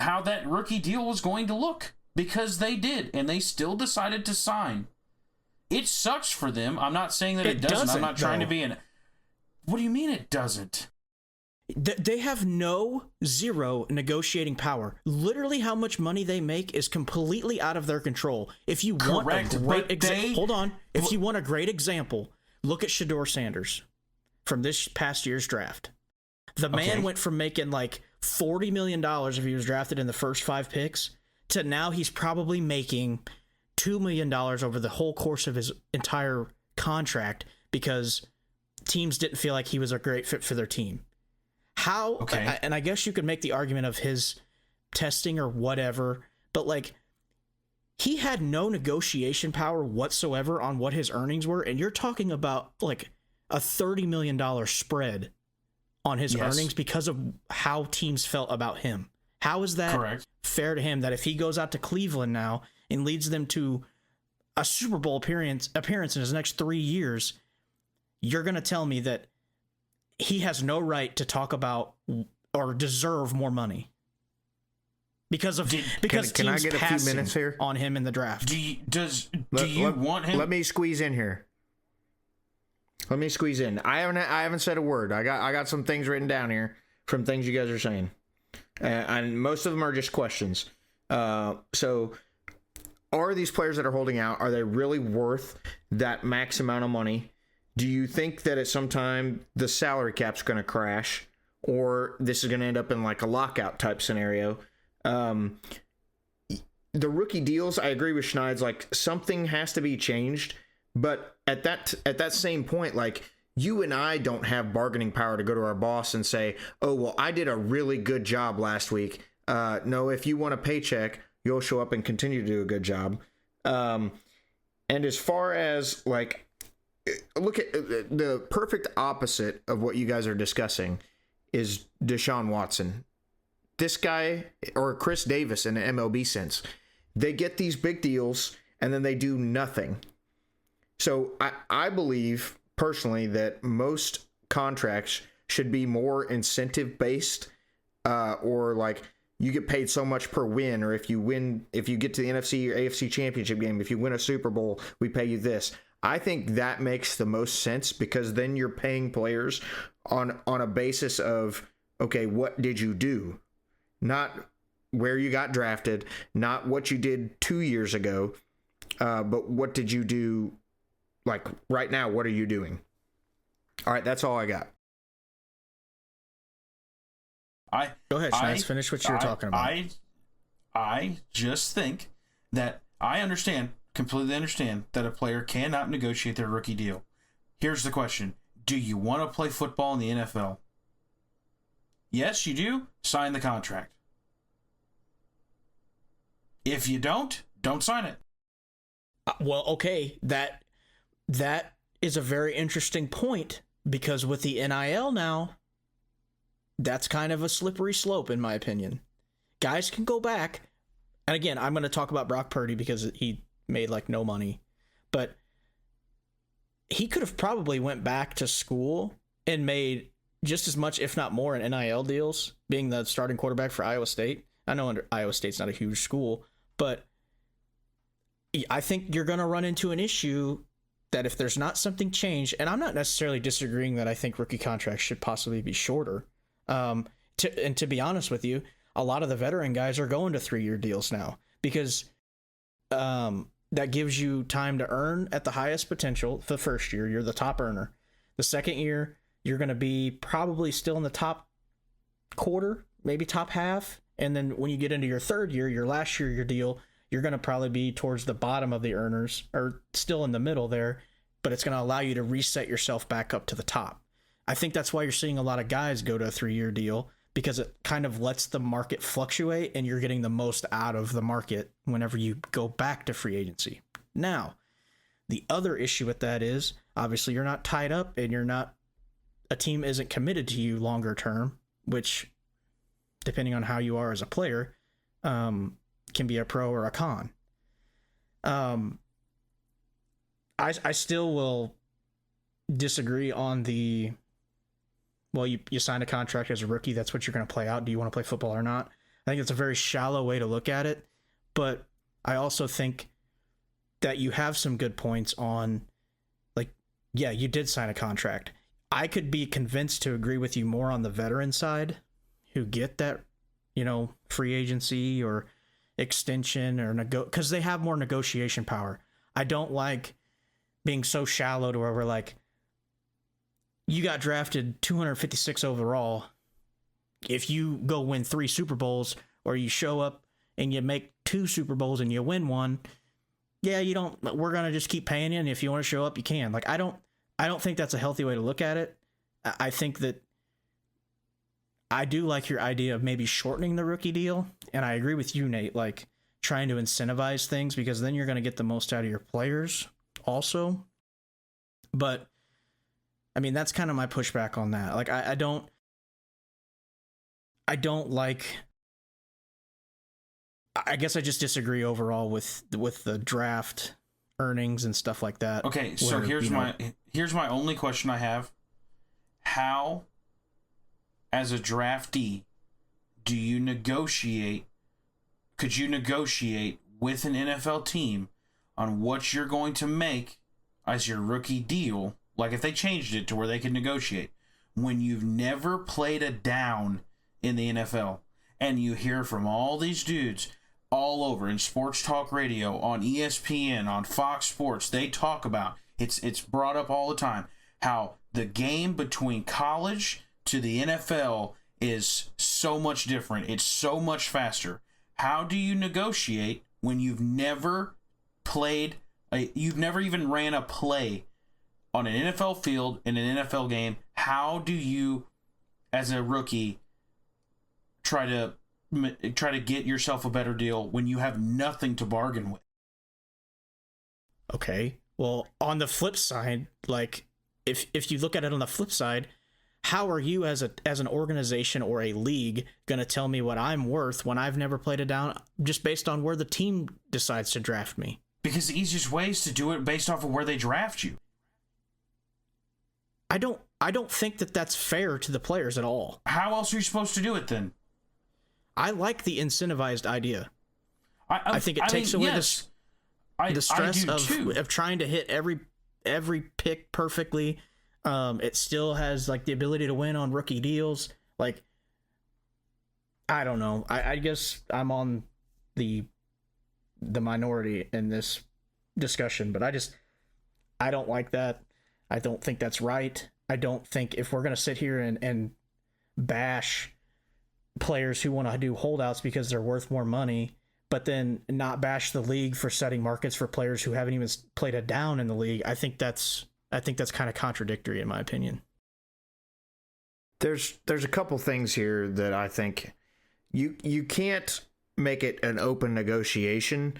how that rookie deal was going to look, because they did, and they still decided to sign. It sucks for them. I'm not saying that it doesn't. I'm not trying to be What do you mean it doesn't? They have zero negotiating power. Literally how much money they make is completely out of their control. If you want a great example, if you want a great example, look at Shedeur Sanders from this past year's draft. The man went from making like $40 million if he was drafted in the first 5 picks to now he's probably making $2 million over the whole course of his entire contract because teams didn't feel like he was a great fit for their team. And I guess you could make the argument of his testing or whatever, but like he had no negotiation power whatsoever on what his earnings were, and you're talking about like a $30 million spread on his earnings because of how teams felt about him. How is that fair to him that if he goes out to Cleveland now and leads them to a Super Bowl appearance in his next 3 years, you're going to tell me that he has no right to talk about or deserve more money because teams can I get a few minutes here on him in the draft? Do you want him? Let me squeeze in here. I haven't said a word. I got some things written down here, from things you guys are saying. And most of them are just questions. So are these players that are holding out, are they really worth that max amount of money? Do you think that at some time the salary cap's going to crash, or this is going to end up in like a lockout type scenario? The rookie deals, I agree with Schneids, like something has to be changed. But at that same point, like you and I don't have bargaining power to go to our boss and say, oh, well, I did a really good job last week. No, if you want a paycheck, you'll show up and continue to do a good job. And as far as like, look at the perfect opposite of what you guys are discussing is Deshaun Watson. This guy, or Chris Davis in the MLB sense, they get these big deals and then they do nothing. So I believe personally that most contracts should be more incentive based, or like you get paid so much per win, or if you get to the NFC or AFC championship game, if you win a Super Bowl, we pay you this. I think that makes the most sense, because then you're paying players on a basis of, okay, what did you do? Not where you got drafted, not what you did 2 years ago, but what did you do, like right now, what are you doing? All right, that's all I got. Go ahead, Schneids, finish what you were talking about. I just think that completely understand that a player cannot negotiate their rookie deal. Here's the question. Do you want to play football in the NFL? Yes, you do. Sign the contract. If you don't sign it. Well, okay, that is a very interesting point, because with the NIL now, that's kind of a slippery slope, in my opinion. Guys can go back, and again, I'm going to talk about Brock Purdy because he made like no money, but he could have probably went back to school and made just as much, if not more, in NIL deals, being the starting quarterback for Iowa State. I know Iowa State's not a huge school, but I think you're going to run into an issue that if there's not something changed, and I'm not necessarily disagreeing that I think rookie contracts should possibly be shorter. To be honest with you, a lot of the veteran guys are going to 3-year deals now, because that gives you time to earn at the highest potential. The first year, you're the top earner. The second year, you're going to be probably still in the top quarter, maybe top half. And then when you get into your third year, your last year, your deal, you're going to probably be towards the bottom of the earners, or still in the middle there, but it's going to allow you to reset yourself back up to the top. I think that's why you're seeing a lot of guys go to a 3-year deal, because it kind of lets the market fluctuate and you're getting the most out of the market whenever you go back to free agency. Now, the other issue with that is, obviously you're not tied up, and a team isn't committed to you longer term, which, depending on how you are as a player, can be a pro or a con. I still will disagree on the, well, you sign a contract as a rookie, that's what you're going to play out. Do you want to play football or not? I think it's a very shallow way to look at it, but I also think that you have some good points on, like, yeah, you did sign a contract. I could be convinced to agree with you more on the veteran side, who get that, free agency or extension or because they have more negotiation power. I don't like being so shallow to where we're like, you got drafted 256 overall. If you go win 3 Super Bowls, or you show up and you make 2 Super Bowls and you win one, yeah, we're going to just keep paying you. And if you want to show up, you can. Like, I don't think that's a healthy way to look at it. I think that I do like your idea of maybe shortening the rookie deal. And I agree with you, Nate, like trying to incentivize things, because then you're going to get the most out of your players also. But I mean, that's kind of my pushback on that. Like, I don't like, I guess I just disagree overall with the draft earnings and stuff like that. Okay, so here's my only question I have. How, as a draftee, could you negotiate with an NFL team on what you're going to make as your rookie deal? Like, if they changed it to where they could negotiate, when you've never played a down in the NFL and you hear from all these dudes all over in sports talk radio, on ESPN, on Fox Sports, they talk about, it's brought up all the time, how the game between college to the NFL is so much different. It's so much faster. How do you negotiate when you've never you've never even ran a play on an NFL field in an NFL game? How do you, as a rookie, try to get yourself a better deal when you have nothing to bargain with? Okay. Well, on the flip side, like if you look at it on the flip side, how are you as an organization or a league going to tell me what I'm worth when I've never played a down just based on where the team decides to draft me? Because the easiest way is to do it based off of where they draft you. I don't think that that's fair to the players at all. How else are you supposed to do it then? I like the incentivized idea. I think it takes away the stress of trying to hit every pick perfectly. It still has like the ability to win on rookie deals. Like, I don't know. I guess I'm on the minority in this discussion, but I don't like that. I don't think that's right. I don't think if we're going to sit here and bash players who want to do holdouts because they're worth more money, but then not bash the league for setting markets for players who haven't even played a down in the league, I think that's kind of contradictory in my opinion. There's a couple things here that I think you can't make it an open negotiation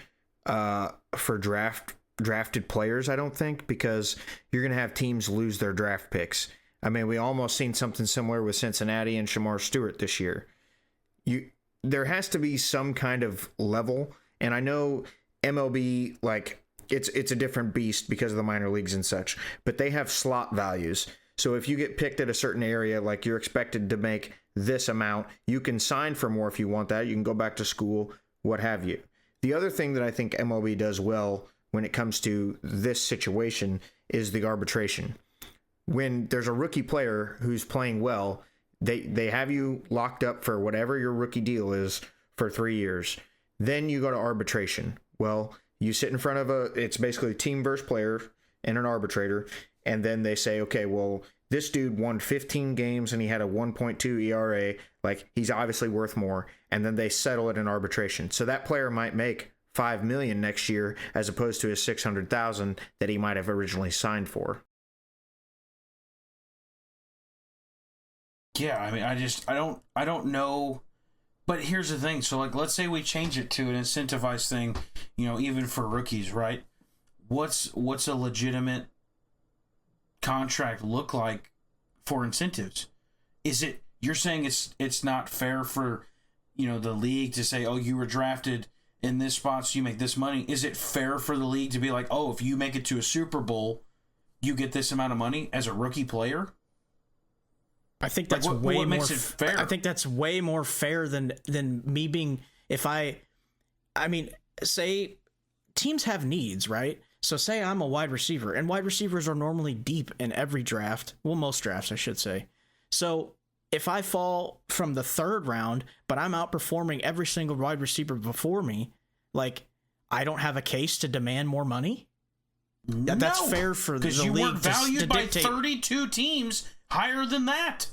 for drafted players, I don't think, because you're going to have teams lose their draft picks. I mean, we almost seen something similar with Cincinnati and Shamar Stewart this year. There has to be some kind of level, and I know MLB, like, it's a different beast because of the minor leagues and such, but they have slot values. So if you get picked at a certain area, like you're expected to make this amount, you can sign for more if you want that. You can go back to school, what have you. The other thing that I think MLB does well when it comes to this situation is the arbitration. When there's a rookie player who's playing well, they have you locked up for whatever your rookie deal is for 3 years. Then you go to arbitration. Well, you sit in front of it's basically team versus player and an arbitrator, and then they say, okay, well, this dude won 15 games and he had a 1.2 ERA. Like, he's obviously worth more. And then they settle it in arbitration. So that player might make $5 million next year as opposed to his $600,000 that he might have originally signed for. Yeah, I mean, I don't know. But here's the thing. So, like, let's say we change it to an incentivized thing, even for rookies, right? What's a legitimate contract look like for incentives? Is it, you're saying it's not fair for, the league to say, oh, you were drafted in this spot, so you make this money? Is it fair for the league to be like, oh, if you make it to a Super Bowl, you get this amount of money as a rookie player? I think that's what makes it fair? I think that's way more fair than me being, say teams have needs, right? So say I'm a wide receiver, and wide receivers are normally deep in every draft. Well, most drafts, I should say. So if I fall from the third round, but I'm outperforming every single wide receiver before me, like, I don't have a case to demand more money? No, that's fair for the league to dictate. Because you weren't valued by 32 teams higher than that.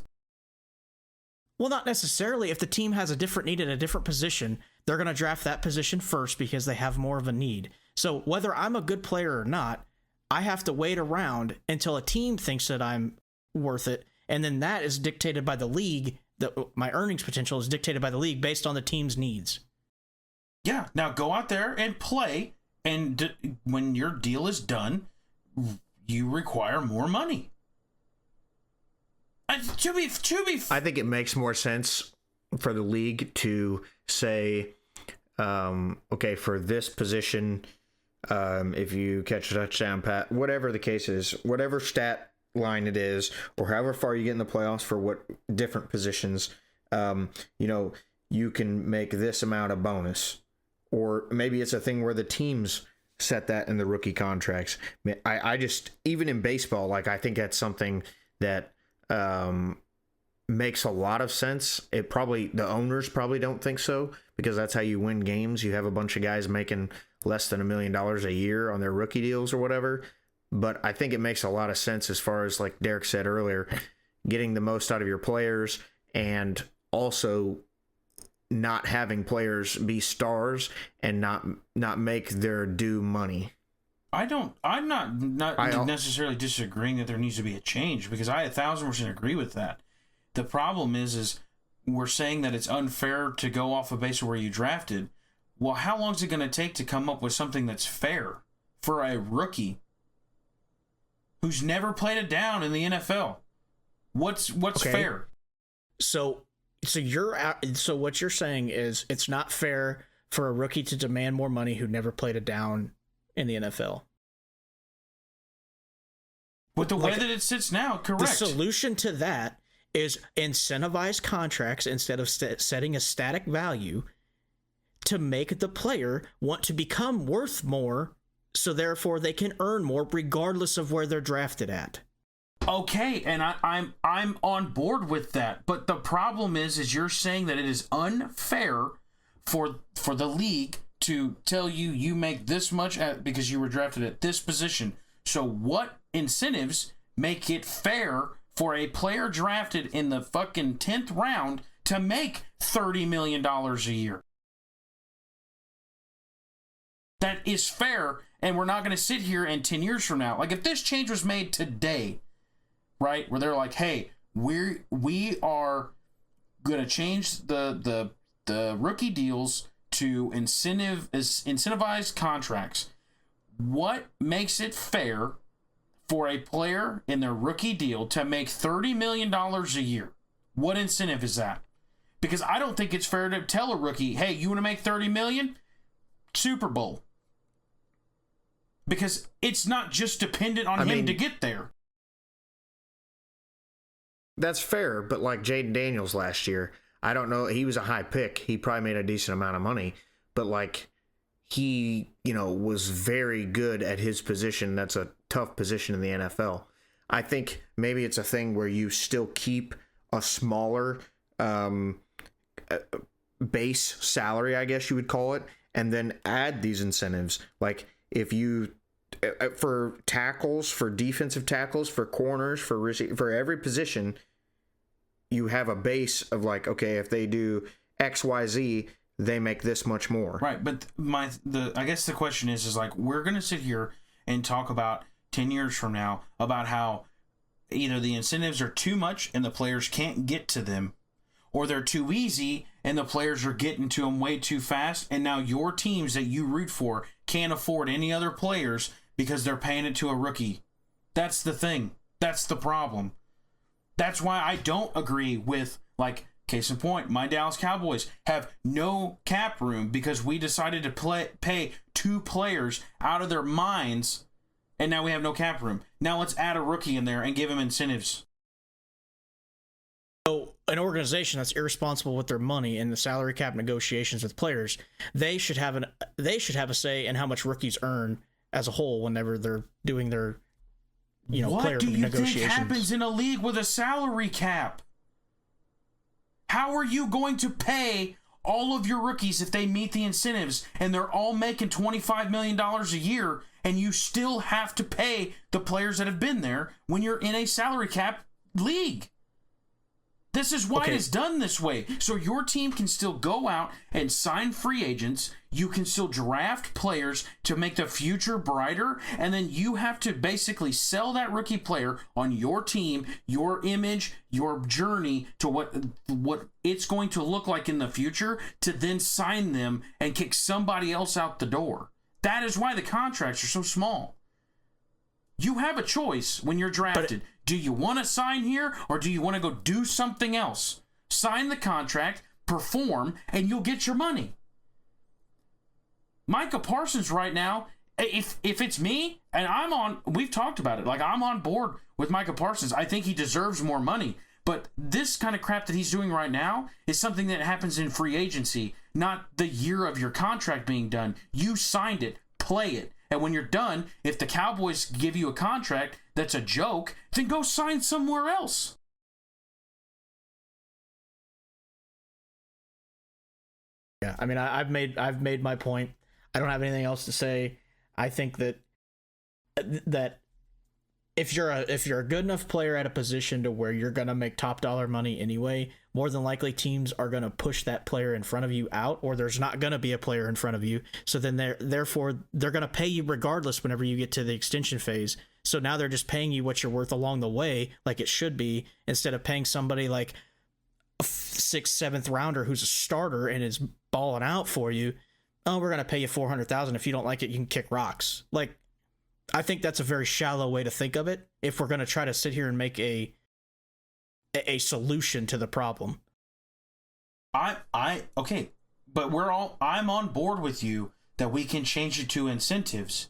Well, not necessarily. If the team has a different need at a different position, they're going to draft that position first because they have more of a need. So whether I'm a good player or not, I have to wait around until a team thinks that I'm worth it. And then that is dictated by the league. My earnings potential is dictated by the league based on the team's needs. Yeah. Now go out there and play. And when your deal is done, you require more money. I think it makes more sense for the league to say, okay, for this position, if you catch a touchdown, whatever the case is, whatever stat line it is, or however far you get in the playoffs for what different positions, you can make this amount of bonus. Or maybe it's a thing where the teams set that in the rookie contracts. I just, even in baseball, like, I think that's something that makes a lot of sense. The owners probably don't think so, because that's how you win games. You have a bunch of guys making less than $1 million a year on their rookie deals or whatever. But I think it makes a lot of sense as far as, like Derek said earlier, getting the most out of your players, and also not having players be stars and not make their due money. I'm not necessarily disagreeing that there needs to be a change, because I 1,000% agree with that. The problem is we're saying that it's unfair to go off a base of where you drafted. Well, how long is it going to take to come up with something that's fair for a rookie who's never played it down in the NFL? What's okay. Fair? So what you're saying is it's not fair for a rookie to demand more money who never played it down in the NFL. With the way that it sits now, correct. The solution to that is incentivize contracts instead of setting a static value to make the player want to become worth more, so therefore they can earn more regardless of where they're drafted at. Okay, and I'm on board with that, but the problem is you're saying that it is unfair for the league to tell you make this much because you were drafted at this position. So what incentives make it fair for a player drafted in the fucking 10th round to make $30 million a year? That is fair, and we're not going to sit here and 10 years from now. Like, if this change was made today, right, where they're like, hey, we are going to change the rookie deals to incentivized contracts. What makes it fair for a player in their rookie deal to make $30 million a year? What incentive is that? Because I don't think it's fair to tell a rookie, hey, you want to make $30 million? Super Bowl. Because it's not just dependent on him to get there. That's fair, but like Jaden Daniels last year, I don't know, he was a high pick. He probably made a decent amount of money, but like he, was very good at his position. That's a tough position in the NFL. I think maybe it's a thing where you still keep a smaller base salary, I guess you would call it, and then add these incentives. Like if you, for tackles, for defensive tackles, for corners, for every position, you have a base of like, okay, if they do X, Y, Z, they make this much more. Right, but I guess the question is like, we're going to sit here and talk about 10 years from now about how either the incentives are too much and the players can't get to them, or they're too easy and the players are getting to them way too fast, and now your teams that you root for can't afford any other players because they're paying it to a rookie. That's the thing. That's the problem. That's why I don't agree with, like, case in point, my Dallas Cowboys have no cap room because we decided to pay two players out of their minds, and now we have no cap room. Now let's add a rookie in there and give him incentives. So an organization that's irresponsible with their money in the salary cap negotiations with players, they should have a say in how much rookies earn as a whole whenever they're doing their player negotiations. What do you think happens in a league with a salary cap? How are you going to pay all of your rookies if they meet the incentives and they're all making $25 million a year, and you still have to pay the players that have been there when you're in a salary cap league? This is why it's done this way. So your team can still go out and sign free agents. You can still draft players to make the future brighter. And then you have to basically sell that rookie player on your team, your image, your journey to what it's going to look like in the future, to then sign them and kick somebody else out the door. That is why the contracts are so small. You have a choice when you're drafted. Do you want to sign here, or do you want to go do something else? Sign the contract, perform, and you'll get your money. Micah Parsons right now, if it's me, and we've talked about it, like I'm on board with Micah Parsons. I think he deserves more money. But this kind of crap that he's doing right now is something that happens in free agency, not the year of your contract being done. You signed it, play it. And when you're done, if the Cowboys give you a contract that's a joke, then go sign somewhere else. Yeah, I mean, I've made my point. I don't have anything else to say. I think that if you're a good enough player at a position to where you're gonna make top dollar money anyway, more than likely teams are gonna push that player in front of you out, or there's not gonna be a player in front of you. So then they're gonna pay you regardless whenever you get to the extension phase. So now they're just paying you what you're worth along the way, like it should be, instead of paying somebody like a 6th, 7th rounder who's a starter and is balling out for you. Oh, we're gonna pay you $400,000. If you don't like it, you can kick rocks. Like, I think that's a very shallow way to think of it if we're going to try to sit here and make a solution to the problem. Okay, but I'm on board with you that we can change it to incentives.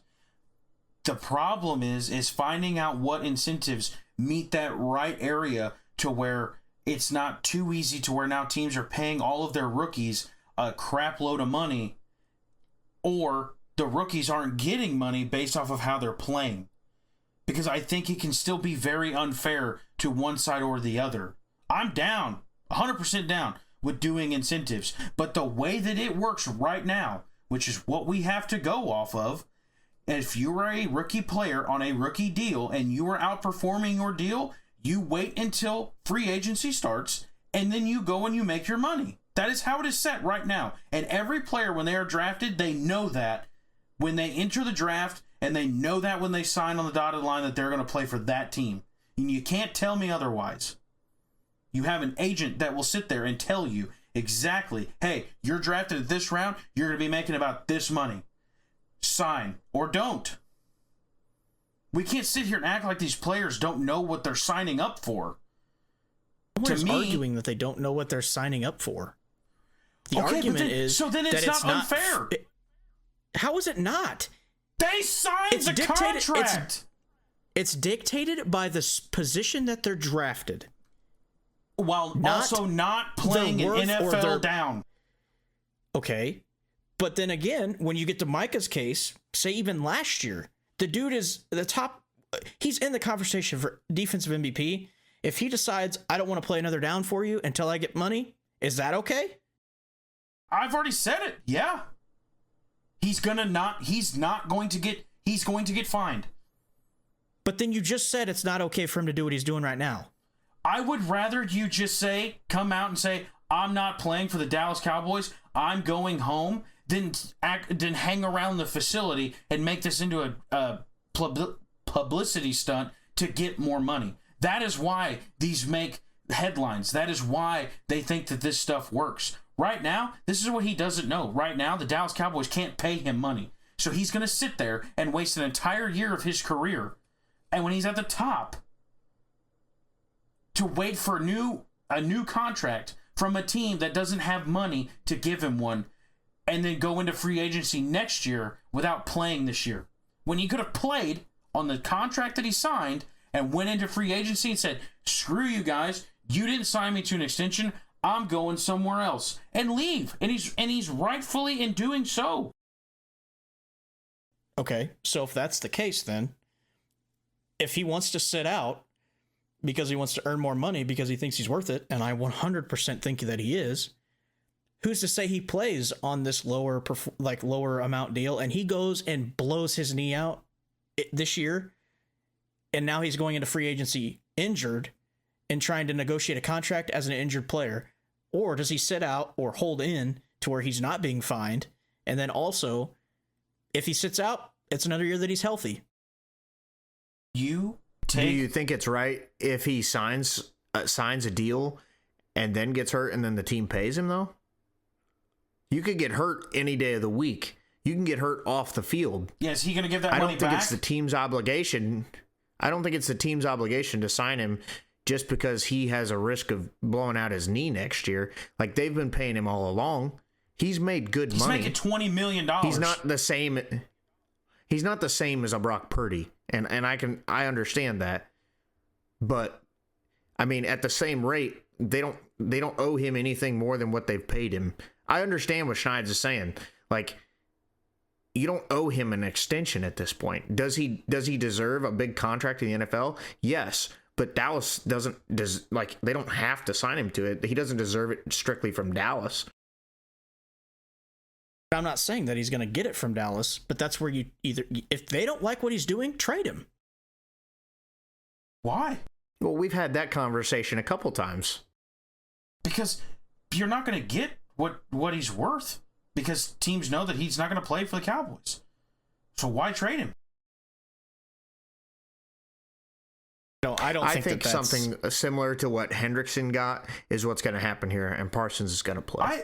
The problem is finding out what incentives meet that right area to where it's not too easy to where now teams are paying all of their rookies a crap load of money, or the rookies aren't getting money based off of how they're playing. Because I think it can still be very unfair to one side or the other. I'm down, 100% down with doing incentives. But the way that it works right now, which is what we have to go off of, if you are a rookie player on a rookie deal and you are outperforming your deal, you wait until free agency starts and then you go and you make your money. That is how it is set right now. And every player, when they are drafted, they know that when they enter the draft, and they know that when they sign on the dotted line that they're going to play for that team. And you can't tell me otherwise. You have an agent that will sit there and tell you exactly, hey, you're drafted at this round, you're going to be making about this money. Sign or don't. We can't sit here and act like these players don't know what they're signing up for. Nobody's arguing that they don't know what they're signing up for. The argument is so then it's not unfair. How is it not? They signed the contract. It's dictated by the position that they're drafted, while also not playing an NFL down. Okay, but then again, when you get to Micah's case, say even last year, the dude is the top. He's in the conversation for defensive MVP. If he decides, I don't want to play another down for you until I get money, is that okay? I've already said it. Yeah. He's going to get fined. But then you just said it's not okay for him to do what he's doing right now. I would rather you just come out and say, I'm not playing for the Dallas Cowboys, I'm going home, than hang around the facility and make this into a publicity stunt to get more money. That is why these make headlines. That is why they think that this stuff works. Right now, this is what he doesn't know. Right now, the Dallas Cowboys can't pay him money. So he's going to sit there and waste an entire year of his career. And when he's at the top, to wait for a new contract from a team that doesn't have money to give him one, and then go into free agency next year without playing this year. When he could have played on the contract that he signed and went into free agency and said, screw you guys, you didn't sign me to an extension, I'm going somewhere else, and leave. And he's rightfully in doing so. Okay, so if that's the case, then if he wants to sit out because he wants to earn more money because he thinks he's worth it, and I 100% think that he is, who's to say he plays on this lower amount deal and he goes and blows his knee out this year, and now he's going into free agency injured and trying to negotiate a contract as an injured player? Or does he sit out or hold in to where he's not being fined? And then also, if he sits out, it's another year that he's healthy. Do you think it's right if he signs a deal and then gets hurt and then the team pays him, though? You could get hurt any day of the week. You can get hurt off the field. Yeah, is he going to give that money back? I don't think it's the team's obligation. I don't think it's the team's obligation to sign him just because he has a risk of blowing out his knee next year. Like, they've been paying him all along. He's made good money. He's making $20 million. He's not the same. He's not the same as a Brock Purdy, and I understand that. But I mean, at the same rate, they don't owe him anything more than what they've paid him. I understand what Schneids is saying. Like, you don't owe him an extension at this point. Does he deserve a big contract in the NFL? Yes. But Dallas they don't have to sign him to it. He doesn't deserve it strictly from Dallas. I'm not saying that he's going to get it from Dallas, but that's where you either, if they don't like what he's doing, trade him. Why? Well, we've had that conversation a couple times. Because you're not going to get what he's worth, because teams know that he's not going to play for the Cowboys. So why trade him? No, I don't think that's something similar to what Hendrickson got is what's going to happen here, and Parsons is going to play.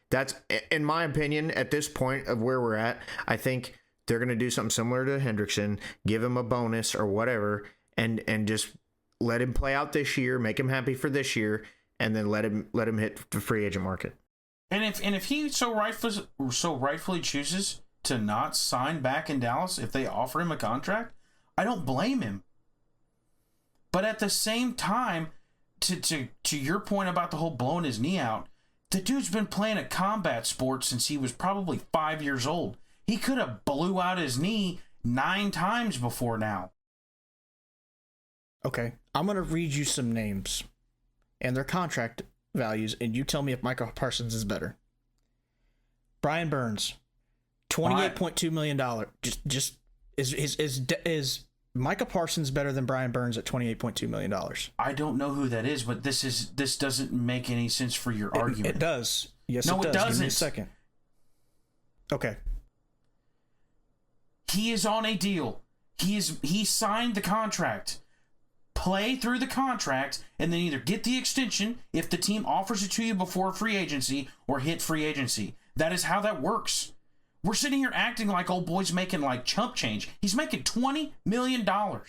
That's, in my opinion, at this point of where we're at, I think they're going to do something similar to Hendrickson, give him a bonus or whatever, and just let him play out this year, make him happy for this year, and then let him hit the free agent market. And if he so rightfully chooses to not sign back in Dallas, if they offer him a contract, I don't blame him. But at the same time, to your point about the whole blowing his knee out, the dude's been playing a combat sport since he was probably 5 years old. He could have blew out his knee 9 times before now. Okay, I'm going to read you some names and their contract values, and you tell me if Micah Parsons is better. Brian Burns, $28.2 million. Just is Micah Parsons better than Brian Burns at $28.2 million? I don't know who that is, but this doesn't make any sense for your argument. It does. Yes, no, it does. doesn't. Give me a second. Okay. He is on a deal. He signed the contract. Play through the contract, and then either get the extension if the team offers it to you before free agency, or hit free agency. That is how that works. We're sitting here acting like old boy's making like chump change. He's making $20 million. Can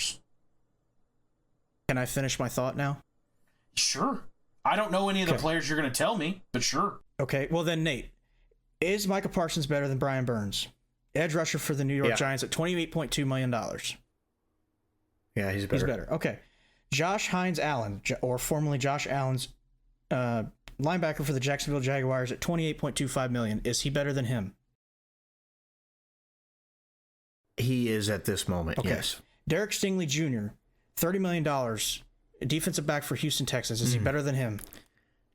I finish my thought now? Sure. I don't know any of the players you're going to tell me, but sure. Okay, well then, Nate, is Micah Parsons better than Brian Burns? Edge rusher for the New York Giants at $28.2 million. Yeah, he's better. He's better. Okay. Josh Hines Allen, or formerly Josh Allen's linebacker for the Jacksonville Jaguars at $28.25 million. Is he better than him? He is at this moment, okay. Yes. Derek Stingley Jr., $30 million, defensive back for Houston Texans. Is he better than him?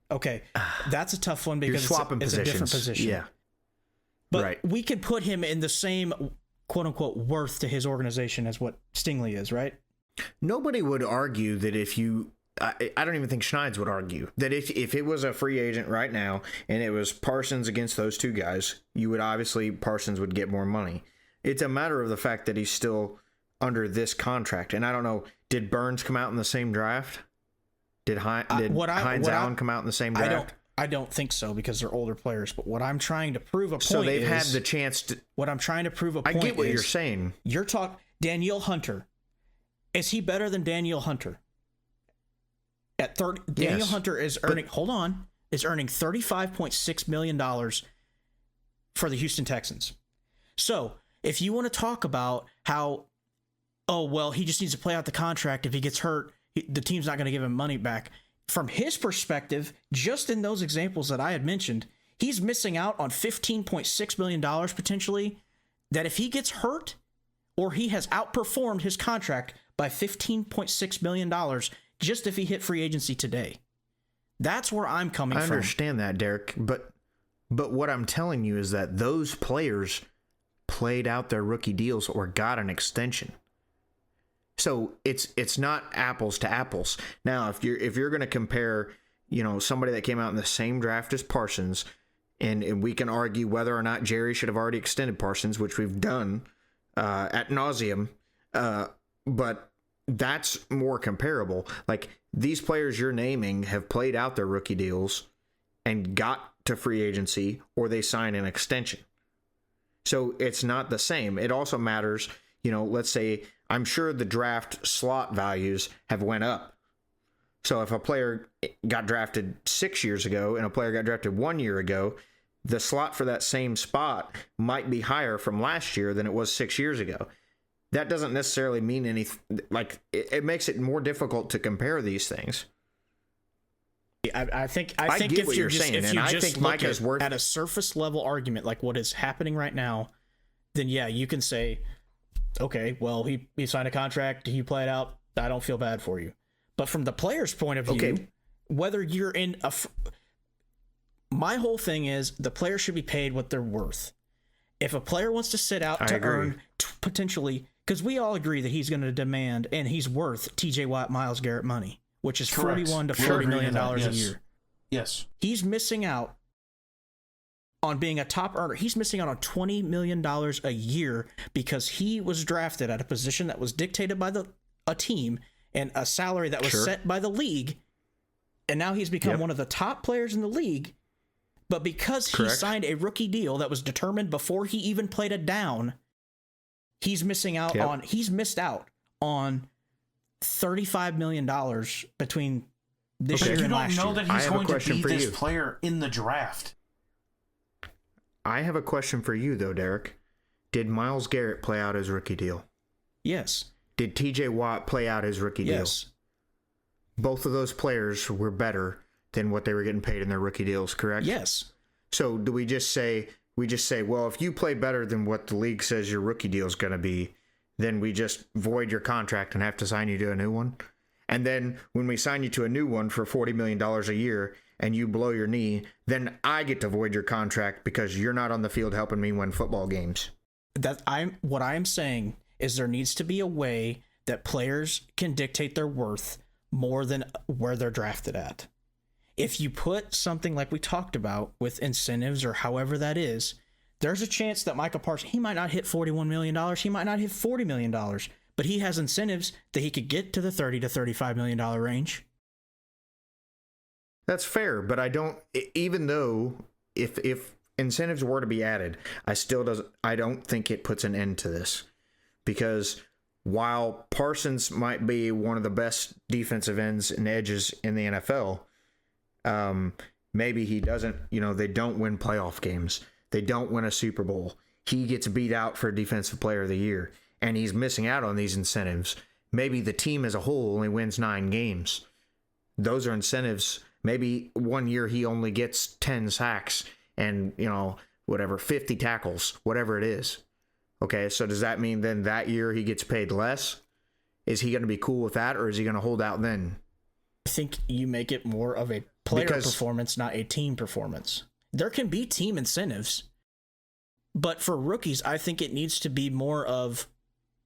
Okay, that's a tough one because it's a different position. Yeah. But we could put him in the same quote-unquote worth to his organization as what Stingley is, right? Nobody would argue that if you... I don't even think Schneids would argue that if it was a free agent right now and it was Parsons against those two guys, you would obviously... Parsons would get more money. It's a matter of the fact that he's still under this contract. And I don't know, did Burns come out in the same draft? Did Hines Allen come out in the same draft? I don't think so because they're older players. But what I'm trying to prove a point is... So they've had the chance to... What I'm trying to prove a point is... I get what you're saying. You're talking... Danielle Hunter. Is he better than Danielle Hunter? At 30... Yes. Danielle Hunter is earning... Hold on. Is earning $35.6 million for the Houston Texans. So, if you want to talk about how... Oh, well, he just needs to play out the contract. If he gets hurt, the team's not going to give him money back. From his perspective, just in those examples that I had mentioned, he's missing out on $15.6 million potentially, that if he gets hurt or he has outperformed his contract by $15.6 million just if he hit free agency today. That's where I'm coming from. I understand that, Derek, but what I'm telling you is that those players played out their rookie deals or got an extension. So it's not apples to apples. Now, if you're going to compare, somebody that came out in the same draft as Parsons, and we can argue whether or not Jerry should have already extended Parsons, which we've done ad nauseum, but that's more comparable. Like, these players you're naming have played out their rookie deals and got to free agency, or they sign an extension. So it's not the same. It also matters, let's say, I'm sure the draft slot values have went up. So if a player got drafted 6 years ago and a player got drafted 1 year ago, the slot for that same spot might be higher from last year than it was 6 years ago. That doesn't necessarily mean anything. Like, it makes it more difficult to compare these things. I think if you're just Micah's worth at a surface level argument like what is happening right now, then yeah, you can say, okay, well, he signed a contract, he played out, I don't feel bad for you. But from the player's point of view, whether you're in my whole thing is the player should be paid what they're worth. If a player wants to sit out to earn potentially, because we all agree that he's going to demand and he's worth TJ Watt, Myles Garrett money, which is $41 to $40 million a year. Yes. He's missing out on being a top earner. He's missing out on $20 million a year because he was drafted at a position that was dictated by a team and a salary that was set by the league. And now he's become one of the top players in the league. But because he signed a rookie deal that was determined before he even played a down, he's missing out he's missed out on $35 million between this year and last year. You don't know that he's going to be this player in the draft. I have a question for you, though, Derek. Did Myles Garrett play out his rookie deal? Yes. Did TJ Watt play out his rookie deal? Yes. Both of those players were better than what they were getting paid in their rookie deals, correct? Yes. So do we just say, well, if you play better than what the league says your rookie deal is going to be, then we just void your contract and have to sign you to a new one? And then when we sign you to a new one for $40 million a year and you blow your knee, then I get to void your contract because you're not on the field helping me win football games. What I'm saying is there needs to be a way that players can dictate their worth more than where they're drafted at. If you put something like we talked about with incentives or however that is, there's a chance that Micah Parsons, he might not hit $41 million, he might not hit $40 million, but he has incentives that he could get to the $30 to $35 million range. That's fair, but I don't, even though if incentives were to be added, I don't think it puts an end to this. Because while Parsons might be one of the best defensive ends and edges in the NFL, maybe he doesn't, they don't win playoff games. They don't win a Super Bowl. He gets beat out for Defensive Player of the Year, and he's missing out on these incentives. Maybe the team as a whole only wins 9 games. Those are incentives. Maybe one year he only gets 10 sacks and, 50 tackles, whatever it is. Okay, so does that mean then that year he gets paid less? Is he going to be cool with that, or is he going to hold out then? I think you make it more of a player performance, not a team performance. There can be team incentives, but for rookies, I think it needs to be more of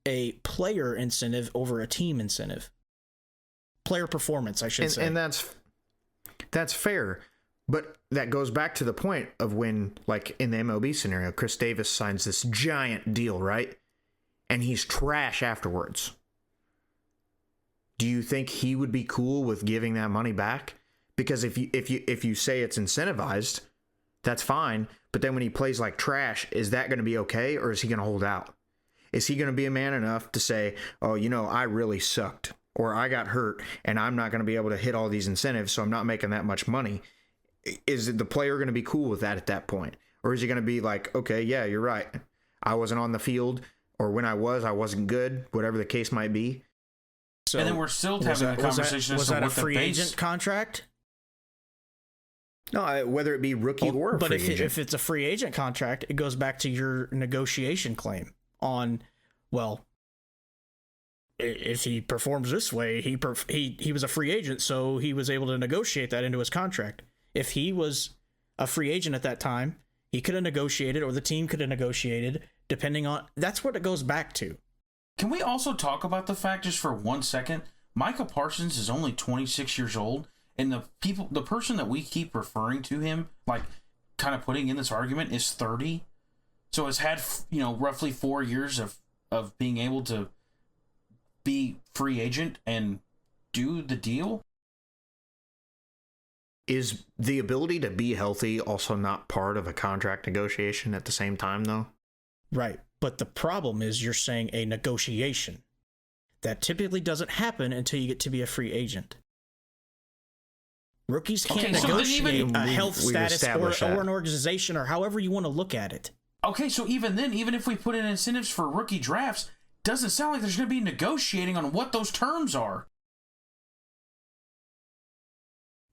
a player incentive over a team incentive. Player performance, I should say. And that's fair, but that goes back to the point of when, like in the MLB scenario, Chris Davis signs this giant deal, right? And he's trash afterwards. Do you think he would be cool with giving that money back? Because if you say it's incentivized, that's fine. But then when he plays like trash, is that going to be okay, or is he going to hold out? Is he going to be a man enough to say, oh, I really sucked, or I got hurt, and I'm not going to be able to hit all these incentives, so I'm not making that much money? Is the player going to be cool with that at that point? Or is he going to be like, okay, yeah, you're right. I wasn't on the field, or when I wasn't good, whatever the case might be. So, and then we're still having a conversation. Was that a free agent contract? No, whether it be rookie or a free agent. But if it's a free agent contract, it goes back to your negotiation claim on, well, if he performs this way, he was a free agent, so he was able to negotiate that into his contract. If he was a free agent at that time, he could have negotiated, or the team could have negotiated, depending on. That's what it goes back to. Can we also talk about the fact, just for 1 second, Micah Parsons is only 26 years old, and the person that we keep referring to him, like kind of putting in this argument, is 30. So has had, roughly 4 years of being able to be free agent and do the deal. Is the ability to be healthy also not part of a contract negotiation at the same time, though? Right. But the problem is you're saying a negotiation. That typically doesn't happen until you get to be a free agent. Rookies can't negotiate a health status or an organization, or however you want to look at it. Okay, so even then, even if we put in incentives for rookie drafts, doesn't sound like there's going to be negotiating on what those terms are.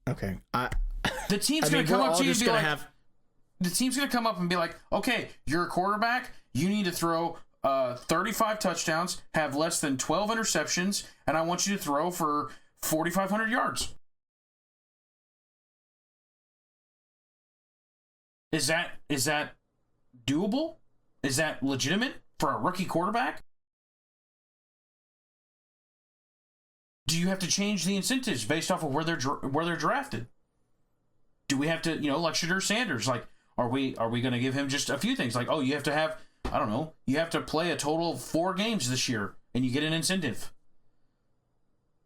Okay. The team's going to come up to you and be like, the team's going to come up and be like, okay, you're a quarterback. You need to throw 35 touchdowns, have less than 12 interceptions, and I want you to throw for 4,500 yards. Is that doable Is that legitimate for a rookie quarterback? Do you have to change the incentives based off of where they're drafted? Do we have to, like Shadur Sanders, like, are we going to give him just a few things? Like, oh, you have to have, I don't know, you have to play a total of 4 games this year and you get an incentive.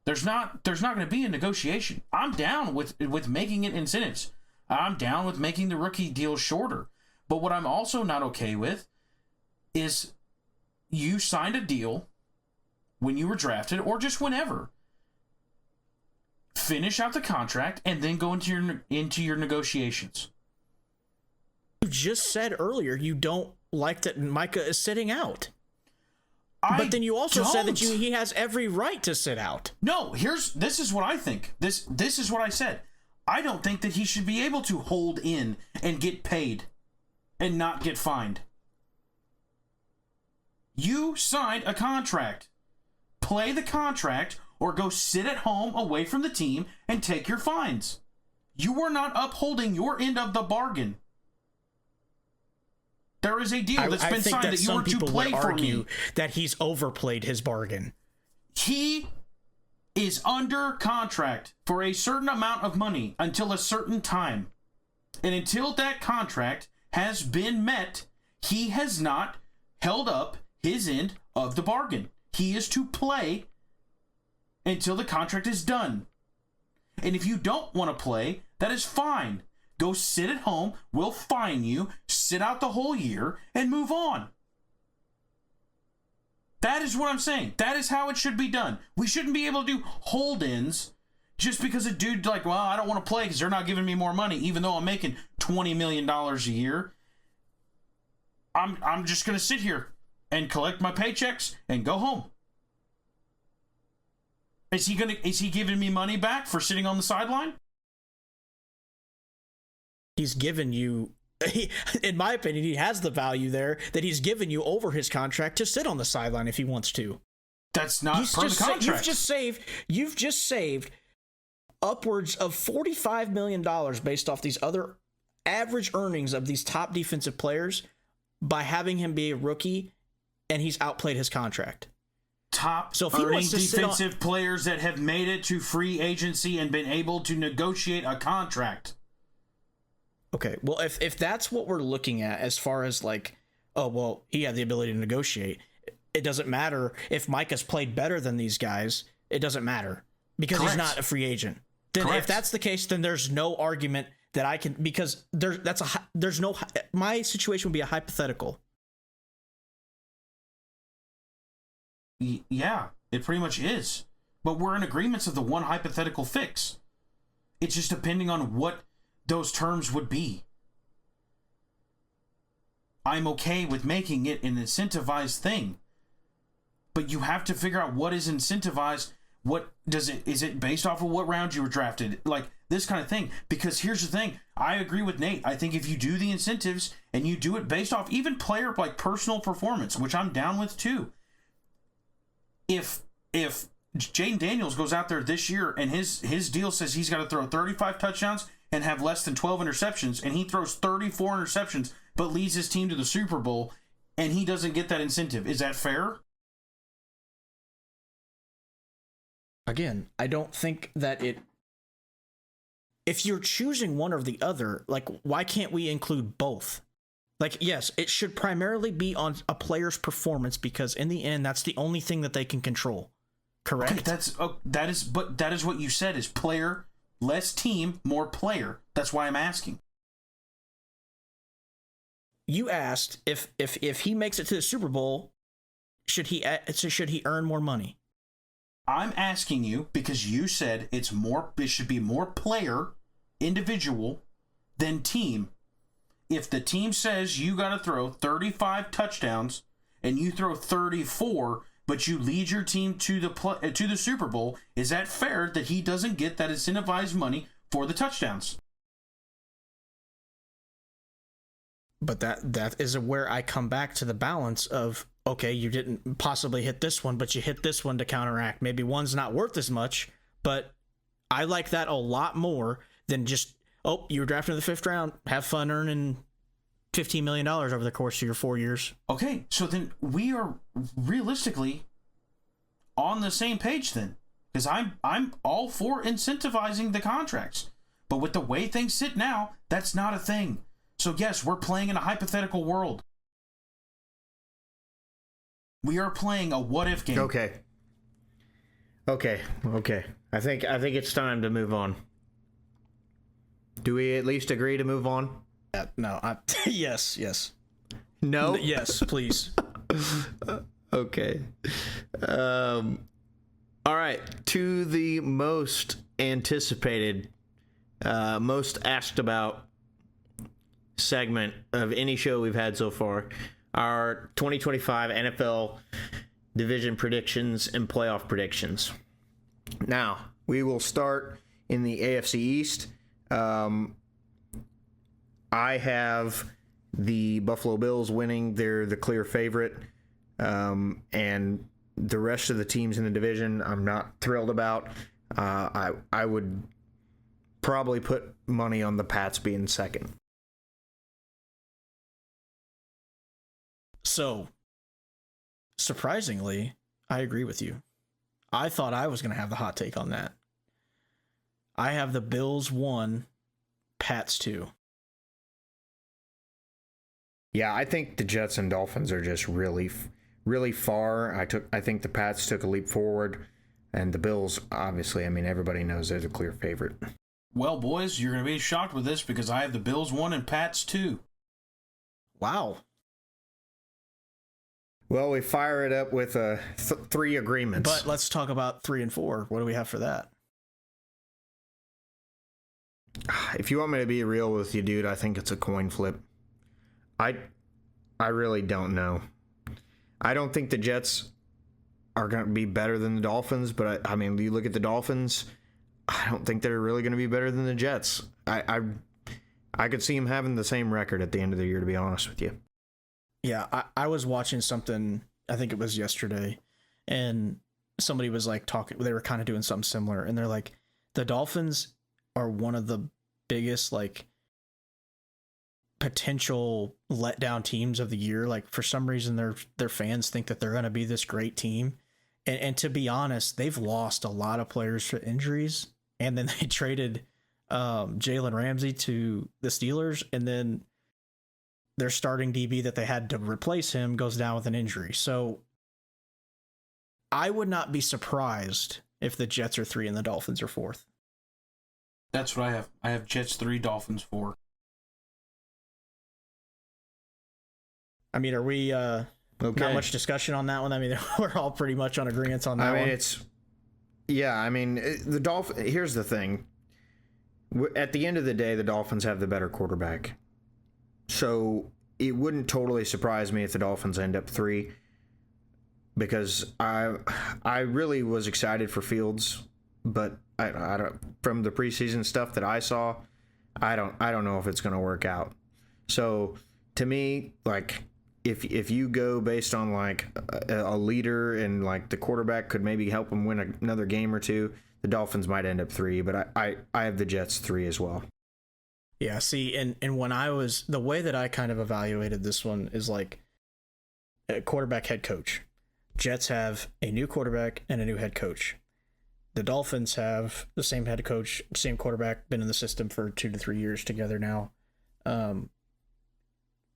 There's not going to be a negotiation. I'm down with making it incentives. I'm down with making the rookie deal shorter. But what I'm also not okay with is you signed a deal when you were drafted or just whenever. Finish out the contract and then go into your negotiations. You just said earlier you don't like that Micah is sitting out. But then you also said that he has every right to sit out. No, this is what I think. This is what I said. I don't think that he should be able to hold in and get paid and not get fined. You signed a contract. Play the contract or go sit at home away from the team and take your fines. You are not upholding your end of the bargain. There is a deal that's been signed that you were to play for me. That he's overplayed his bargain. He is under contract for a certain amount of money until a certain time. And until that contract has been met, he has not held up his end of the bargain. He is to play until the contract is done. And if you don't want to play, that is fine. Go sit at home, we'll fine you, sit out the whole year, and move on. That is what I'm saying. That is how it should be done. We shouldn't be able to do hold-ins just because a dude like, well, I don't want to play because they're not giving me more money, even though I'm making $20 million a year. I'm just going to sit here and collect my paychecks and go home. Is he giving me money back for sitting on the sideline? He's given you, in my opinion, he has the value there that he's given you over his contract to sit on the sideline if he wants to. That's not part of the contract. You've just saved upwards of $45 million based off these other average earnings of these top defensive players by having him be a rookie, and he's outplayed his contract. Top earning defensive players that have made it to free agency and been able to negotiate a contract. Okay, well, if that's what we're looking at as far as like, oh, well, he had the ability to negotiate, it doesn't matter if Micah's played better than these guys. It doesn't matter because He's not a free agent. Then if that's the case, then there's no argument that I can, because my situation would be a hypothetical. Yeah, it pretty much is. But we're in agreements of the one hypothetical fix. It's just depending on what those terms would be. I'm okay with making it an incentivized thing. But you have to figure out what is incentivized. Is it based off of what round you were drafted? Like this kind of thing. Because here's the thing. I agree with Nate. I think if you do the incentives and you do it based off even player like personal performance, which I'm down with too. If Jaden Daniels goes out there this year and his deal says he's got to throw 35 touchdowns and have less than 12 interceptions, and he throws 34 interceptions but leads his team to the Super Bowl, and he doesn't get that incentive, is that fair? Again, I don't think that if you're choosing one or the other, like, why can't we include both? Like, yes, it should primarily be on a player's performance because in the end, that's the only thing that they can control. Correct? Okay, that is what you said is player, less team, more player. That's why I'm asking. You asked if he makes it to the Super Bowl, should he earn more money? I'm asking you because you said it should be more player, individual, than team. If the team says you got to throw 35 touchdowns and you throw 34, but you lead your team to the Super Bowl, is that fair that he doesn't get that incentivized money for the touchdowns? But that is where I come back to the balance of, okay, you didn't possibly hit this one, but you hit this one to counteract. Maybe one's not worth as much, but I like that a lot more than just, oh, you were drafted in the 5th round. Have fun earning $15 million over the course of your 4 years. Okay, so then we are realistically on the same page then, because I'm all for incentivizing the contracts, but with the way things sit now, that's not a thing. So yes, we're playing in a hypothetical world. We are playing a what if game. Okay. I think it's time to move on. Do we at least agree to move on? Yes. No? Yes, please. Okay. All right. To the most anticipated, most asked about segment of any show we've had so far, our 2025 NFL division predictions and playoff predictions. Now, we will start in the AFC East. I have the Buffalo Bills winning. They're the clear favorite. And the rest of the teams in the division, I'm not thrilled about. I would probably put money on the Pats being second. So, surprisingly, I agree with you. I thought I was going to have the hot take on that. I have the Bills 1, Pats 2. Yeah, I think the Jets and Dolphins are just really far. I think the Pats took a leap forward, and the Bills, obviously, I mean, everybody knows they're the clear favorite. Well, boys, you're going to be shocked with this because I have the Bills 1 and Pats 2. Wow. Well, we fire it up with 3 agreements. But let's talk about 3 and 4. What do we have for that? If you want me to be real with you, dude, I think it's a coin flip. I really don't know. I don't think the Jets are going to be better than the Dolphins, but I mean, you look at the Dolphins, I don't think they're really going to be better than the Jets. I could see them having the same record at the end of the year, to be honest with you. Yeah, I was watching something, I think it was yesterday, and somebody was like talking, they were kind of doing something similar, and they're like, the Dolphins are one of the biggest, like, potential letdown teams of the year. Like, for some reason, their fans think that they're going to be this great team. And to be honest, they've lost a lot of players for injuries. And then they traded Jalen Ramsey to the Steelers. And then their starting DB that they had to replace him goes down with an injury. So I would not be surprised if the Jets are 3 and the Dolphins are 4th. That's what I have. I have Jets 3, Dolphins 4. I mean, are we not much discussion on that one? I mean, we're all pretty much on agreement on that one. The Dolphins, here's the thing. At the end of the day, the Dolphins have the better quarterback. So it wouldn't totally surprise me if the Dolphins end up 3, because I really was excited for Fields, but I don't, from the preseason stuff that I saw, I don't know if it's going to work out. So to me, like, if you go based on like a leader and like the quarterback could maybe help them win another game or two, the Dolphins might end up 3, but I have the Jets 3 as well. Yeah, see, and when the way that I kind of evaluated this one is like a quarterback, head coach. Jets have a new quarterback and a new head coach. The Dolphins have the same head coach, same quarterback, been in the system for 2 to 3 years together now. A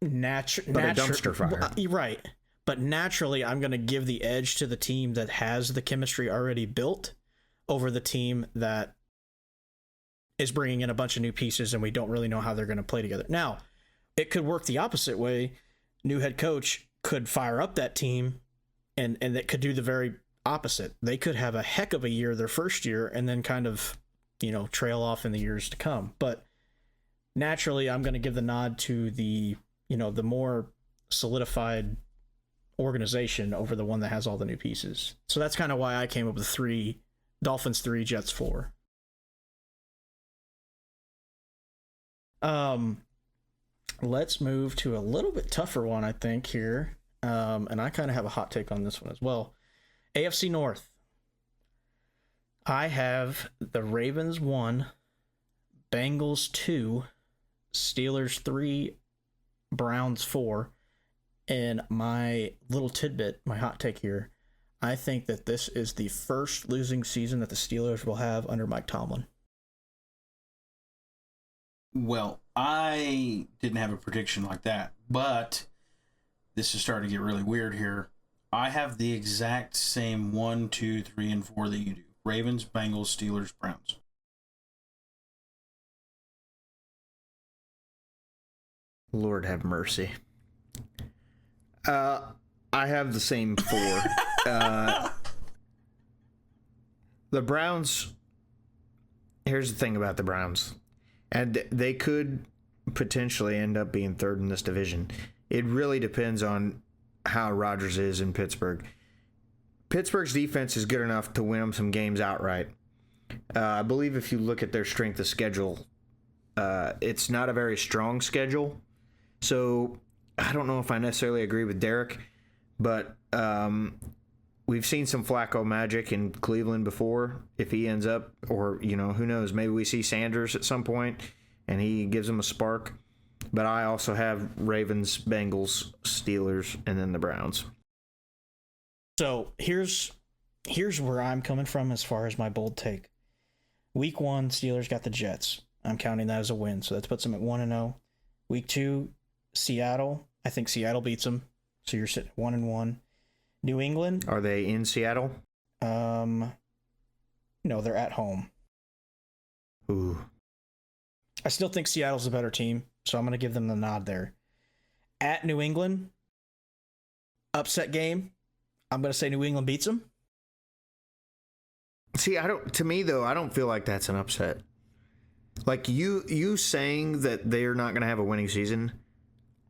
dumpster fire. Right. But naturally, I'm going to give the edge to the team that has the chemistry already built over the team that is bringing in a bunch of new pieces and we don't really know how they're going to play together. Now, it could work the opposite way. New head coach could fire up that team and that could do the very opposite. They could have a heck of a year their first year and then kind of, trail off in the years to come. But naturally, I'm going to give the nod to the more solidified organization over the one that has all the new pieces. So that's kind of why I came up with 3, Dolphins 3, Jets 4. Let's move to a little bit tougher one, I think, here. And I kind of have a hot take on this one as well. AFC North. I have the Ravens 1, Bengals 2, Steelers 3, Browns 4. And my little tidbit, my hot take here, I think that this is the first losing season that the Steelers will have under Mike Tomlin. Well, I didn't have a prediction like that, but this is starting to get really weird here. I have the exact same 1, 2, 3, and 4 that you do. Ravens, Bengals, Steelers, Browns. Lord have mercy. I have the same 4. The Browns, here's the thing about the Browns, and they could potentially end up being third in this division. It really depends on how Rodgers is in Pittsburgh. Pittsburgh's defense is good enough to win them some games outright. I believe if you look at their strength of schedule, it's not a very strong schedule. So I don't know if I necessarily agree with Derek, but we've seen some Flacco magic in Cleveland before. If he ends up, or, who knows, maybe we see Sanders at some point and he gives them a spark. But I also have Ravens, Bengals, Steelers, and then the Browns. So here's where I'm coming from as far as my bold take. Week 1, Steelers got the Jets. I'm counting that as a win, so that puts them at 1-0. Week 2, Seattle. I think Seattle beats them, so you're sitting 1-1. New England. Are they in Seattle? No, they're at home. Ooh. I still think Seattle's a better team, so I'm going to give them the nod there. At New England, upset game. I'm going to say New England beats them. See, to me though, I don't feel like that's an upset. Like you saying that they're not going to have a winning season,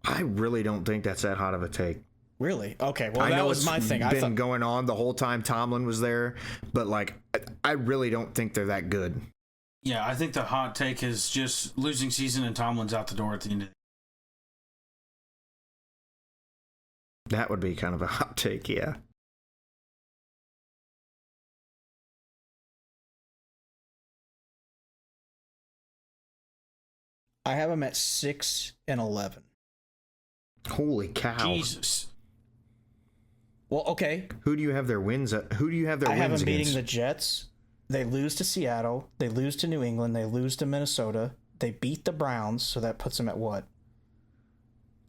I really don't think that's that hot of a take. Really? Okay, well, that was my thing. It's been going on the whole time Tomlin was there, but I really don't think they're that good. Yeah, I think the hot take is just losing season and Tomlin's out the door at the end of the That would be kind of a hot take, yeah. I have them at 6-11. Holy cow. Jesus. Well, okay. Who do you have their wins at? Who do you have their I wins have them against? beating the Jets. They lose to Seattle. They lose to New England. They lose to Minnesota. They beat the Browns, so that puts them at what?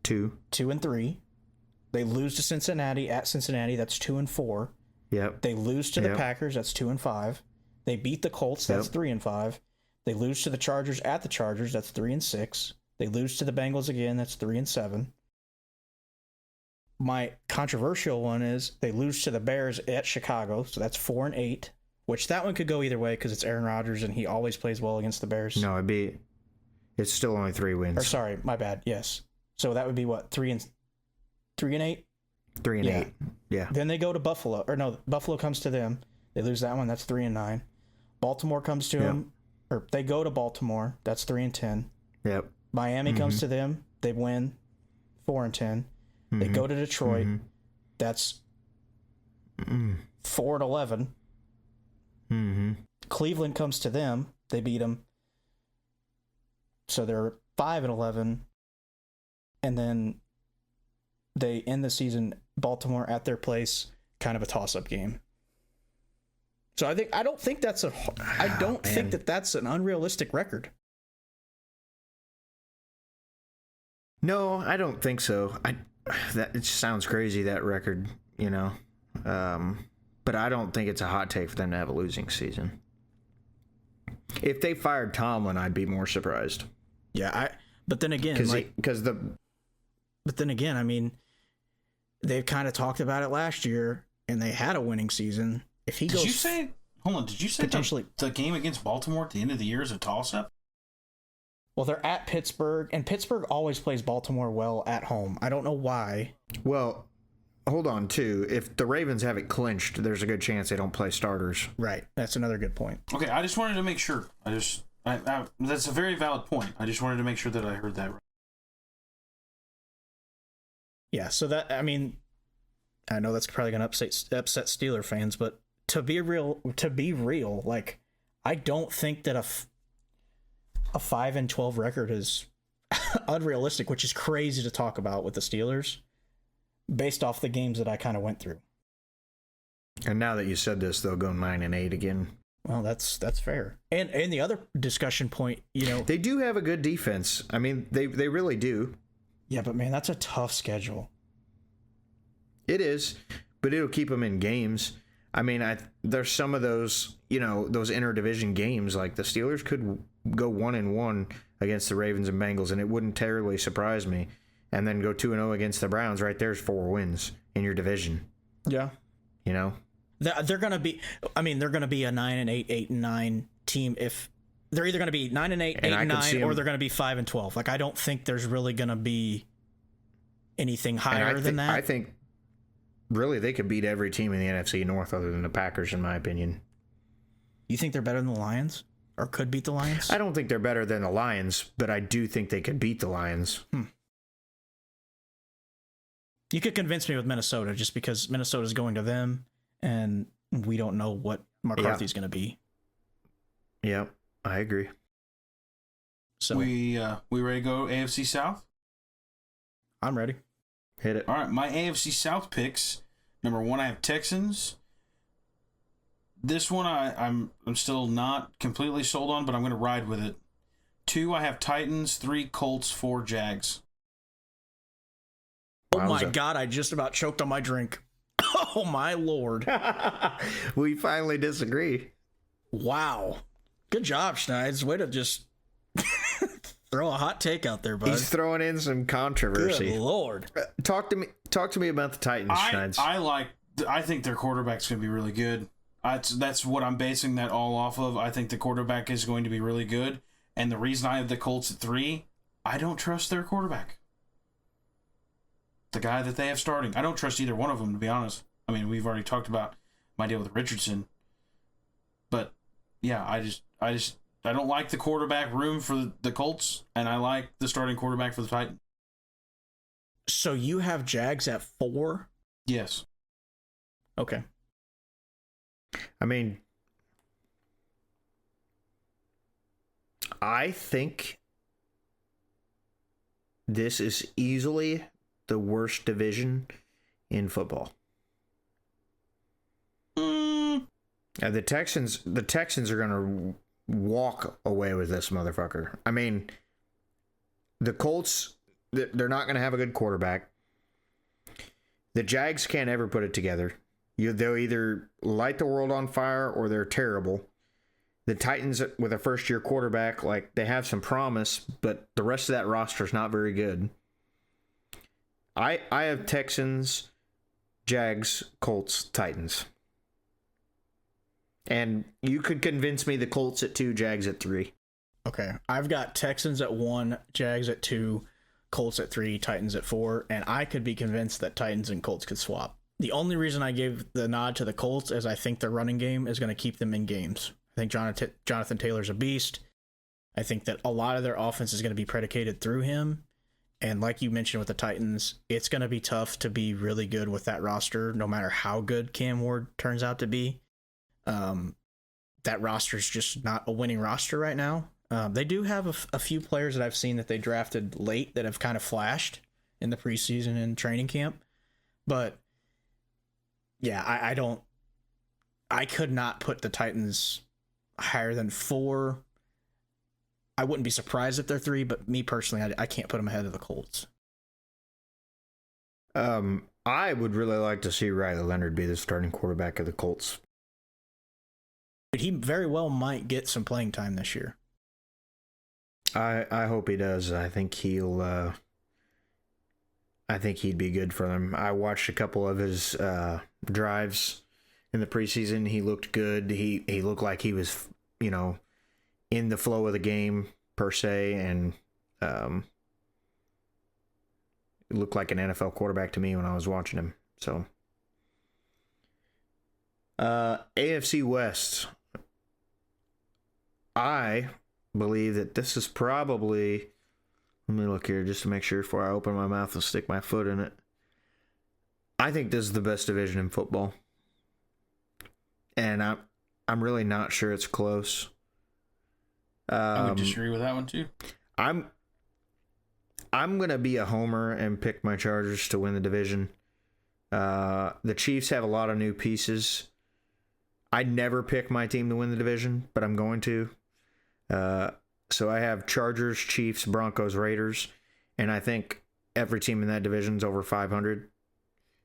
2. 2-3. They lose to Cincinnati at Cincinnati. That's 2-4. Yep. They lose to the Packers. That's 2-5. They beat the Colts. That's 3-5. They lose to the Chargers at the Chargers. That's 3-6. They lose to the Bengals again. That's 3-7. My controversial one is they lose to the Bears at Chicago. So that's 4-8, which that one could go either way because it's Aaron Rodgers and he always plays well against the Bears. No, it's still only 3 wins. Or sorry, my bad. Yes. So that would be what? 3-8? 3-8. Yeah. Then they go to Buffalo. Or no, Buffalo comes to them. They lose that one. That's 3-9. Baltimore comes to them. Or they go to Baltimore. That's 3-10. Yep. Miami comes to them. They win 4-10. They go to Detroit. That's 4-11. Cleveland comes to them. They beat them. So they're 5-11. And then they end the season Baltimore at their place, kind of a toss-up game. So I don't think that's that's an unrealistic record. No, I don't think so. That it sounds crazy, that record, but I don't think it's a hot take for them to have a losing season. If they fired Tomlin, I'd be more surprised. Yeah, but then again, I mean, they've kind of talked about it last year, and they had a winning season. If he goes, did you say potentially the game against Baltimore at the end of the year is a toss-up? Well, they're at Pittsburgh, and Pittsburgh always plays Baltimore well at home. I don't know why. Well, hold on, too. If the Ravens have it clinched, there's a good chance they don't play starters. Right. That's another good point. Okay, I just wanted to make sure. That's a very valid point. I just wanted to make sure that I heard that right. Yeah, so that, I mean, I know that's probably going to upset Steeler fans, but to be real, like, I don't think that a 5-12 record is unrealistic, which is crazy to talk about with the Steelers based off the games that I kind of went through. And now that you said this, they'll go 9-8 again. Well, that's fair. And the other discussion point, they do have a good defense. I mean, they really do. Yeah, but man, that's a tough schedule. It is, but it'll keep them in games. I mean, there's some of those, those interdivision games, like the Steelers could go 1-1 against the Ravens and Bengals, and it wouldn't terribly surprise me. And then go 2-0 against the Browns. Right there's 4 wins in your division. Yeah. They're going to be, they're going to be a 9-8, 8-9 team. If they're either going to be 9-8, 8-9, or they're going to be 5-12. Like, I don't think there's really going to be anything higher than that. I think really they could beat every team in the NFC North other than the Packers, in my opinion. You think they're better than the Lions, or could beat the Lions? I don't think they're better than the Lions, but I do think they could beat the Lions. You could convince me with Minnesota, just because Minnesota's going to them, and we don't know what McCarthy's going to be. Yeah, I agree. So we ready to go AFC South? I'm ready. Hit it. All right, my AFC South picks. Number 1, I have Texans. This one I'm still not completely sold on, but I'm going to ride with it. 2, I have Titans. 3, Colts. 4, Jags. Oh my God, I just about choked on my drink. Oh my Lord. We finally disagree. Wow. Good job, Schneid's. Way to just throw a hot take out there, bud. He's throwing in some controversy. Good Lord. Talk to me about the Titans, Schneid's. I think their quarterback's going to be really good. That's what I'm basing that all off of. I think the quarterback is going to be really good. And the reason I have the Colts at 3, I don't trust their quarterback. The guy that they have starting. I don't trust either one of them, to be honest. I mean, we've already talked about my deal with Richardson. But, yeah, I don't like the quarterback room for the Colts, and I like the starting quarterback for the Titans. So you have Jags at 4? Yes. Okay. I mean, I think this is easily the worst division in football. The Texans are going to walk away with this motherfucker. I mean, the Colts, they're not going to have a good quarterback. The Jags can't ever put it together. They'll either light the world on fire or they're terrible. The Titans, with a first-year quarterback, like, they have some promise, but the rest of that roster is not very good. I have Texans, Jags, Colts, Titans. And you could convince me the Colts at 2, Jags at 3. Okay. I've got Texans at 1, Jags at 2, Colts at 3, Titans at 4, and I could be convinced that Titans and Colts could swap. The only reason I gave the nod to the Colts is I think their running game is going to keep them in games. I think Jonathan Taylor's a beast. I think that a lot of their offense is going to be predicated through him. And like you mentioned with the Titans, it's going to be tough to be really good with that roster, no matter how good Cam Ward turns out to be. That roster is just not a winning roster right now. They do have a few players that I've seen that they drafted late that have kind of flashed in the preseason and training camp. But yeah, I could not put the Titans higher than 4. I wouldn't be surprised if they're 3, but me personally, I can't put them ahead of the Colts. I would really like to see Riley Leonard be the starting quarterback of the Colts. But he very well might get some playing time this year. I hope he does. I think he'd be good for them. I watched a couple of his drives in the preseason. He looked good. He looked like he was, in the flow of the game per se, and it looked like an NFL quarterback to me when I was watching him. So, AFC West. I believe that this is probably, let me look here just to make sure before I open my mouth and stick my foot in it. I think this is the best division in football. And I'm really not sure it's close. I would disagree with that one too. I'm going to be a homer and pick my Chargers to win the division. The Chiefs have a lot of new pieces. I'd never pick my team to win the division, but I'm going to. So I have Chargers, Chiefs, Broncos, Raiders, and I think every team in that division is over 500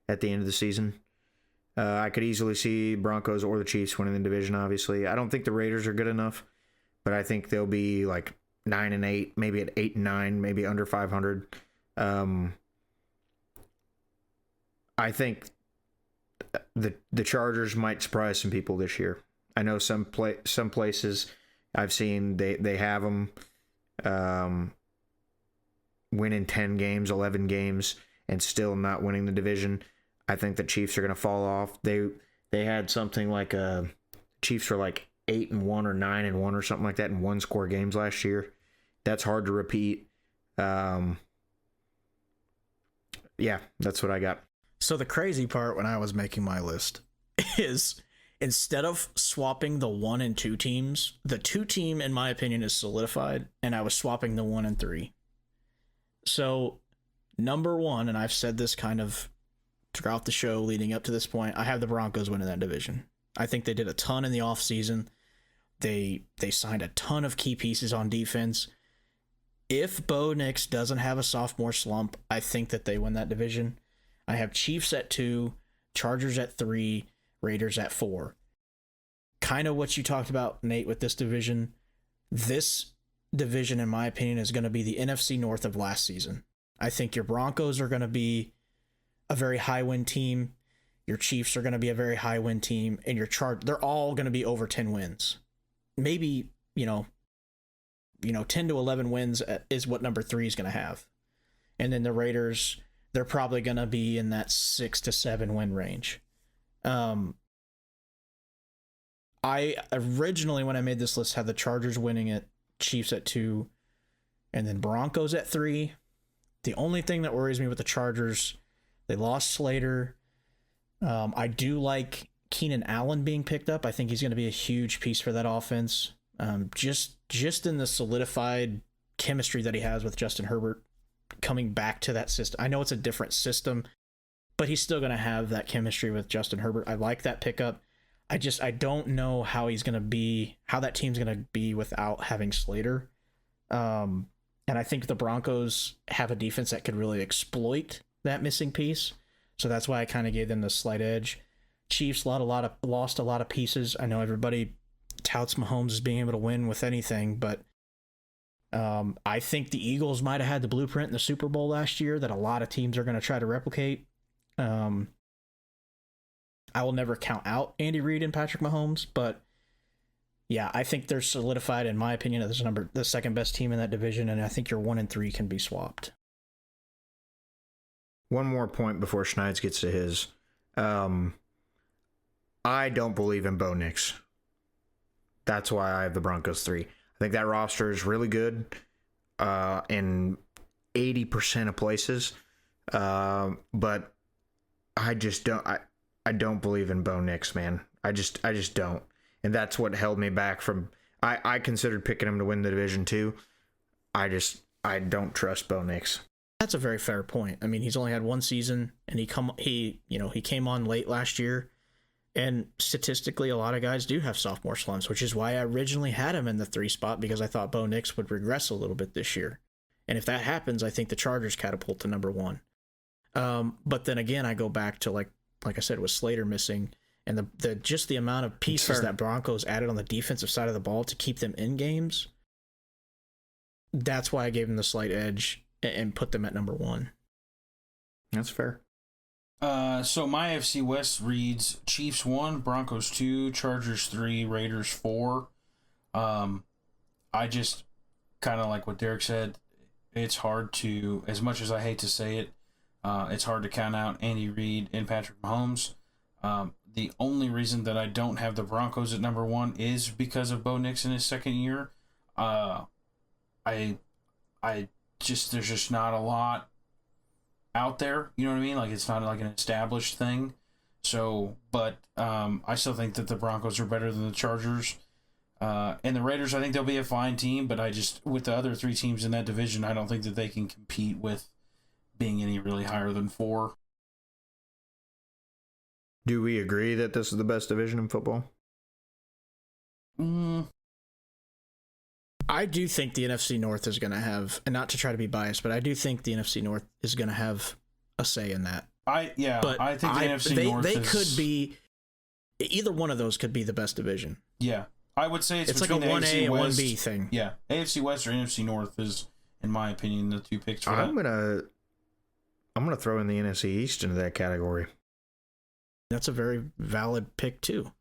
at the end of the season. I could easily see Broncos or the Chiefs winning the division, obviously. I don't think the Raiders are good enough, but I think they'll be like 9-8, maybe at 8-9, maybe under 500. I think the Chargers might surprise some people this year. I know some places I've seen they have them winning 10 games, 11 games, and still not winning the division. I think the Chiefs are going to fall off. They had something like Chiefs were like 8-1 or 9-1 or something like that in one score games last year. That's hard to repeat. Yeah, that's what I got. So the crazy part when I was making my list is instead of swapping the 1 and 2 teams, the 2 team, in my opinion, is solidified, and I was swapping the 1 and 3. So number 1, and I've said this kind of throughout the show leading up to this point, I have the Broncos winning that division. I think they did a ton in the offseason. They signed a ton of key pieces on defense. If Bo Nix doesn't have a sophomore slump, I think that they win that division. I have Chiefs at 2, Chargers at 3, Raiders at 4. Kind of what you talked about, Nate, with this division. This division, in my opinion, is going to be the NFC North of last season. I think your Broncos are going to be a very high-win team. Your Chiefs are going to be a very high-win team. And your they're all going to be over 10 wins. Maybe, 10 to 11 wins is what number 3 is going to have. And then the Raiders, they're probably going to be in that 6 to 7 win range. I originally, when I made this list, had the Chargers winning it, Chiefs at 2, and then Broncos at 3. The only thing that worries me with the Chargers, they lost Slater. I do like Keenan Allen being picked up. I think he's going to be a huge piece for that offense. Just in the solidified chemistry that he has with Justin Herbert coming back to that system. I know it's a different system, but he's still going to have that chemistry with Justin Herbert. I like that pickup. I don't know how that team's going to be without having Slater. And I think the Broncos have a defense that could really exploit that missing piece. So that's why I kind of gave them the slight edge. Chiefs lost a lot of pieces. I know everybody touts Mahomes as being able to win with anything, but I think the Eagles might have had the blueprint in the Super Bowl last year that a lot of teams are going to try to replicate. I will never count out Andy Reid and Patrick Mahomes, but yeah, I think they're solidified, in my opinion, as the second best team in that division, and I think your 1 and 3 can be swapped. One more point before Schneids gets to his. I don't believe in Bo Nix. That's why I have the Broncos 3. I think that roster is really good in 80% of places, but I just don't. I don't believe in Bo Nix, man. I just don't, and that's what held me back from. I considered picking him to win the division too. I don't trust Bo Nix. That's a very fair point. I mean, he's only had one season, and he came on late last year, and statistically, a lot of guys do have sophomore slumps, which is why I originally had him in the 3 spot, because I thought Bo Nix would regress a little bit this year. And if that happens, I think the Chargers catapult to number 1. But then again, I go back to like I said, with Slater missing, and the amount of pieces that Broncos added on the defensive side of the ball to keep them in games. That's why I gave them the slight edge and put them at number 1. That's fair. So my AFC West reads Chiefs 1, Broncos 2, Chargers 3, Raiders 4. I just kind of like what Derek said. It's hard to, as much as I hate to say it, it's hard to count out Andy Reid and Patrick Mahomes. The only reason that I don't have the Broncos at number 1 is because of Bo Nix in his second year. There's just not a lot out there. You know what I mean? Like, it's not like an established thing. So, but I still think that the Broncos are better than the Chargers. And the Raiders, I think they'll be a fine team, but with the other 3 teams in that division, I don't think that they can compete with being any really higher than 4. Do we agree that this is the best division in football? I do think the NFC North is going to have, and not to try to be biased, but I do think the NFC North is going to have a say in that. I think the NFC North could be, either one of those could be the best division. Yeah. I would say it's like a 1A and West. 1B thing. Yeah. AFC West or NFC North is, in my opinion, the 2 picks for that. I'm gonna throw in the NFC East into that category. That's a very valid pick too.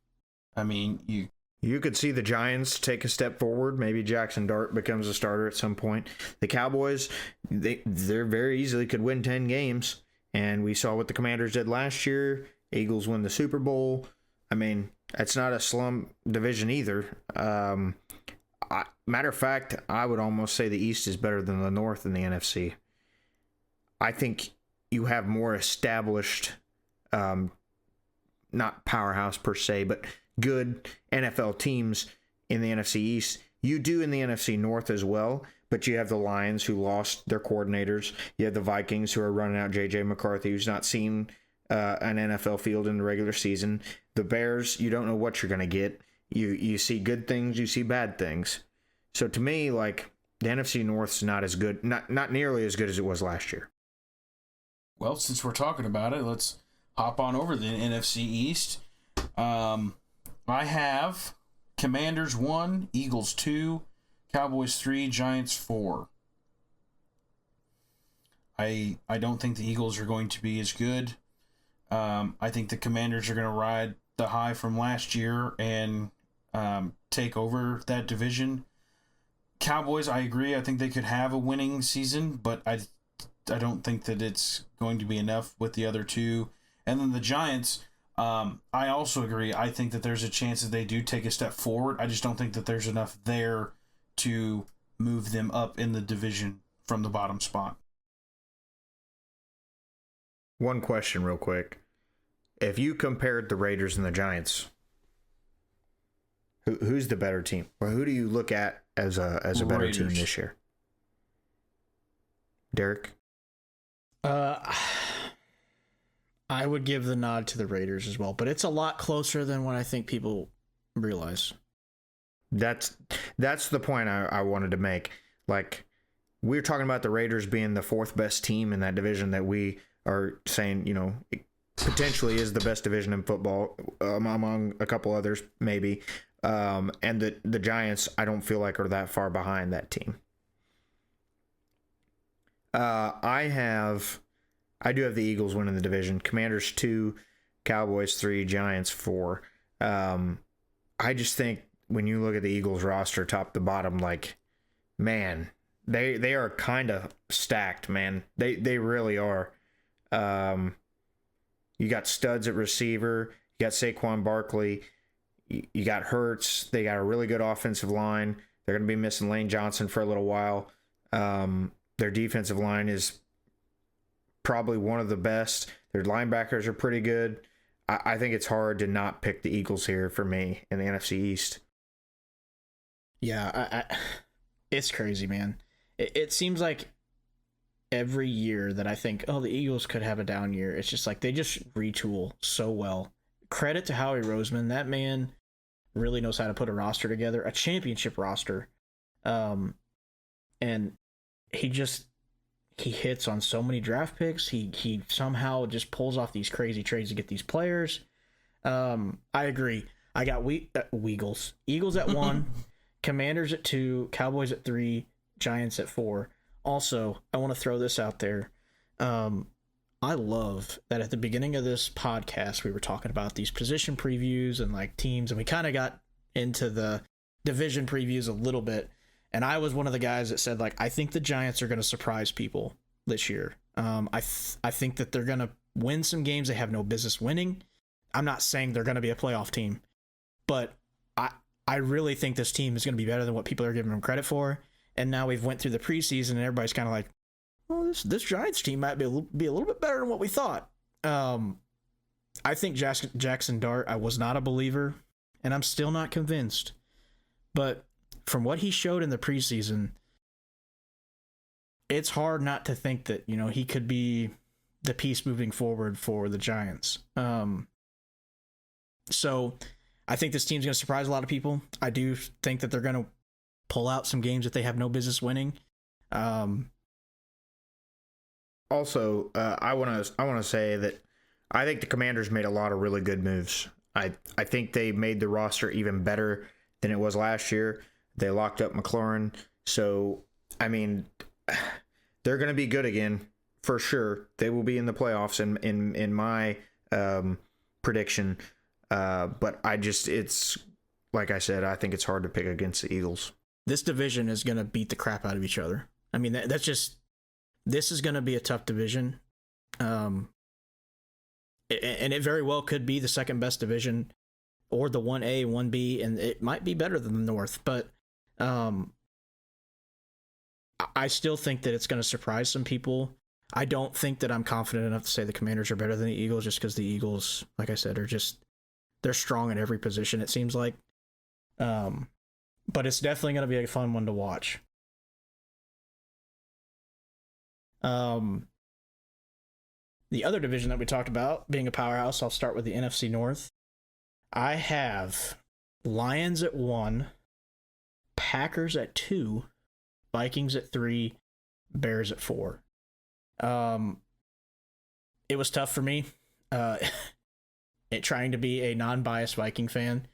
I mean, you could see the Giants take a step forward. Maybe Jackson Dart becomes a starter at some point. The Cowboys, they very easily could win 10 games. And we saw what the Commanders did last year. Eagles win the Super Bowl. I mean, it's not a slum division either. Matter of fact, I would almost say the East is better than the North in the NFC. I think you have more established, not powerhouse per se, but good NFL teams in the NFC East. You do in the NFC North as well, but you have the Lions who lost their coordinators. You have the Vikings who are running out J.J. McCarthy, who's not seen an NFL field in the regular season. The Bears, you don't know what you're going to get. You see good things, you see bad things. So to me, like, the NFC North's not as good, not nearly as good as it was last year. Well, since we're talking about it, let's hop on over to the NFC East. I have Commanders 1, Eagles 2, Cowboys 3, Giants 4. I don't think the Eagles are going to be as good. I think the Commanders are going to ride the high from last year and take over that division. Cowboys, I agree. I think they could have a winning season, but I don't think that it's going to be enough with the other 2. And then the Giants, I also agree. I think that there's a chance that they do take a step forward. I just don't think that there's enough there to move them up in the division from the bottom spot. One question real quick. If you compared the Raiders and the Giants, who's the better team? Or who do you look at as a better Raiders. team this year? Derek? I would give the nod to the Raiders as well, but it's a lot closer than what I think people realize. That's the point I wanted to make. Like, we're talking about the Raiders being the 4th best team in that division that we are saying, it potentially is the best division in football, among a couple others, maybe. And the Giants, I don't feel like are that far behind that team. I do have the Eagles winning the division. Commanders 2, Cowboys 3, Giants 4. I just think when you look at the Eagles roster top to bottom, like, man, they are kind of stacked, man. They really are. You got studs at receiver. You got Saquon Barkley. You got Hurts. They got a really good offensive line. They're going to be missing Lane Johnson for a little while. Their defensive line is probably one of the best. Their linebackers are pretty good. I think it's hard to not pick the Eagles here for me in the NFC East. Yeah, it's crazy, man. It seems like every year that I think, oh, the Eagles could have a down year, it's just like they just retool so well. Credit to Howie Roseman. That man really knows how to put a roster together, a championship roster. And he hits on so many draft picks. He somehow just pulls off these crazy trades to get these players. I agree. I got Eagles at 1, Commanders at 2, Cowboys at 3, Giants at 4. Also, I want to throw this out there. I love that at the beginning of this podcast, we were talking about these position previews and like teams, and we kind of got into the division previews a little bit. And I was one of the guys that said, like, I think the Giants are going to surprise people this year. I think that they're going to win some games they have no business winning. I'm not saying they're going to be a playoff team, but I really think this team is going to be better than what people are giving them credit for. And now we've went through the preseason, and everybody's kind of like, well, this Giants team might be a little bit better than what we thought. I think Jackson Dart, I was not a believer, and I'm still not convinced. But from what he showed in the preseason, it's hard not to think that, he could be the piece moving forward for the Giants. So I think this team's going to surprise a lot of people. I do think that they're going to pull out some games that they have no business winning. Also, I want to say that I think the Commanders made a lot of really good moves. I think they made the roster even better than it was last year. They locked up McLaurin. So, I mean, they're going to be good again for sure. They will be in the playoffs in my prediction. But it's like I said, I think it's hard to pick against the Eagles. This division is going to beat the crap out of each other. I mean, this is going to be a tough division. And it very well could be the second best division, or the 1A, 1B, and it might be better than the North. But I still think that it's going to surprise some people. I don't think that I'm confident enough to say the Commanders are better than the Eagles, just because the Eagles, like I said, they're strong at every position, it seems like. But it's definitely going to be a fun one to watch. The other division that we talked about being a powerhouse, I'll start with the NFC North. I have Lions at 1, Packers at 2, Vikings at 3, Bears at 4. It was tough for me. Trying to be a non-biased Viking fan.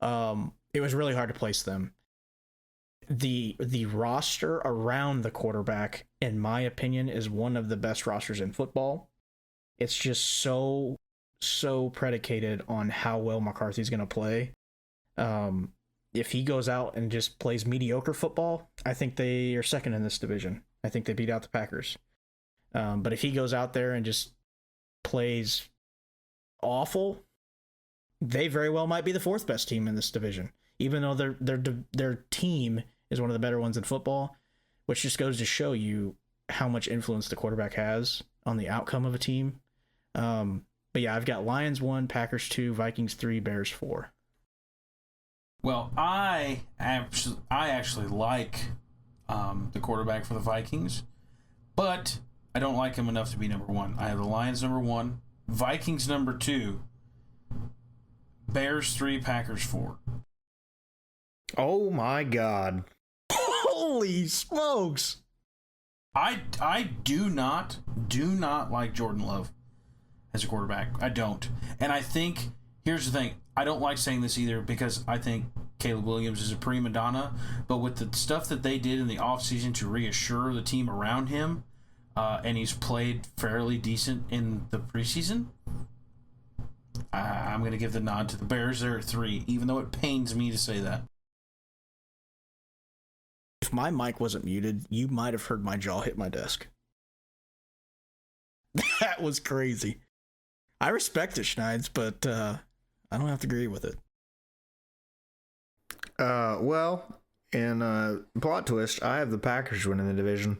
It was really hard to place them. The roster around the quarterback, in my opinion, is one of the best rosters in football. It's just so predicated on how well McCarthy's going to play. If he goes out and just plays mediocre football, I think they are second in this division. I think they beat out the Packers. But if he goes out there and just plays awful, they very well might be the fourth best team in this division, even though their team is one of the better ones in football, which just goes to show you how much influence the quarterback has on the outcome of a team. But yeah, I've got Lions 1, Packers 2, Vikings 3, Bears 4. Well, I actually like the quarterback for the Vikings, but I don't like him enough to be number 1. I have the Lions number 1, Vikings number 2, Bears 3, Packers 4. Oh my God. Holy smokes. I do not like Jordan Love as a quarterback. I don't. And I think, here's the thing, I don't like saying this either because I think Caleb Williams is a prima donna, but with the stuff that they did in the offseason to reassure the team around him, and he's played fairly decent in the preseason, I'm going to give the nod to the Bears. They're at 3, even though it pains me to say that. If my mic wasn't muted, you might have heard my jaw hit my desk. That was crazy. I respect it, Schneids, but I don't have to agree with it. Well, in plot twist, I have the Packers winning the division.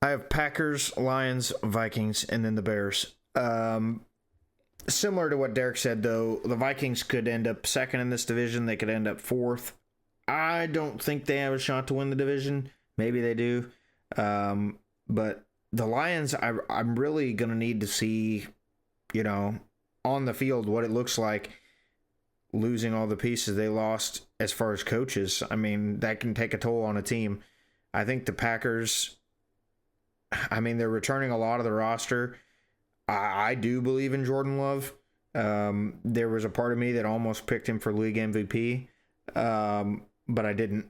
I have Packers, Lions, Vikings, and then the Bears. Similar to what Derek said, though, the Vikings could end up second in this division. They could end up fourth. I don't think they have a shot to win the division. Maybe they do. But the Lions, I'm really going to need to see, on the field what it looks like losing all the pieces they lost as far as coaches. I mean, that can take a toll on a team. I think the Packers, they're returning a lot of the roster. I do believe in Jordan Love. There was a part of me that almost picked him for league MVP, but I didn't.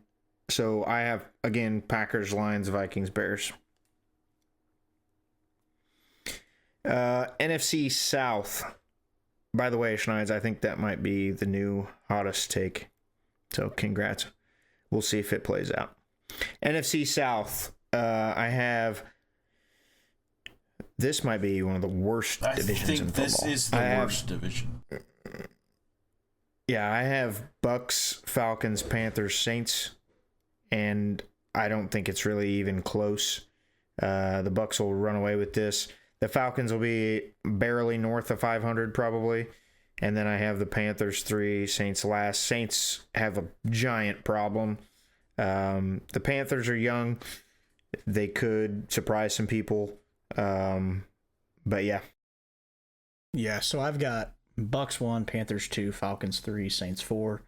So I have, again, Packers, Lions, Vikings, Bears. NFC South. By the way, Schneids, I think that might be the new hottest take. So congrats. We'll see if it plays out. NFC South. I have... This might be one of the worst divisions in football. This is the worst division. Yeah, I have Bucks, Falcons, Panthers, Saints, and I don't think it's really even close. The Bucks will run away with this. The Falcons will be barely north of 500 probably, And then I have the Panthers 3, Saints last. Saints have a giant problem. The Panthers are young. They could surprise some people. But yeah. Yeah, so I've got Bucks 1, Panthers 2, Falcons 3, Saints 4.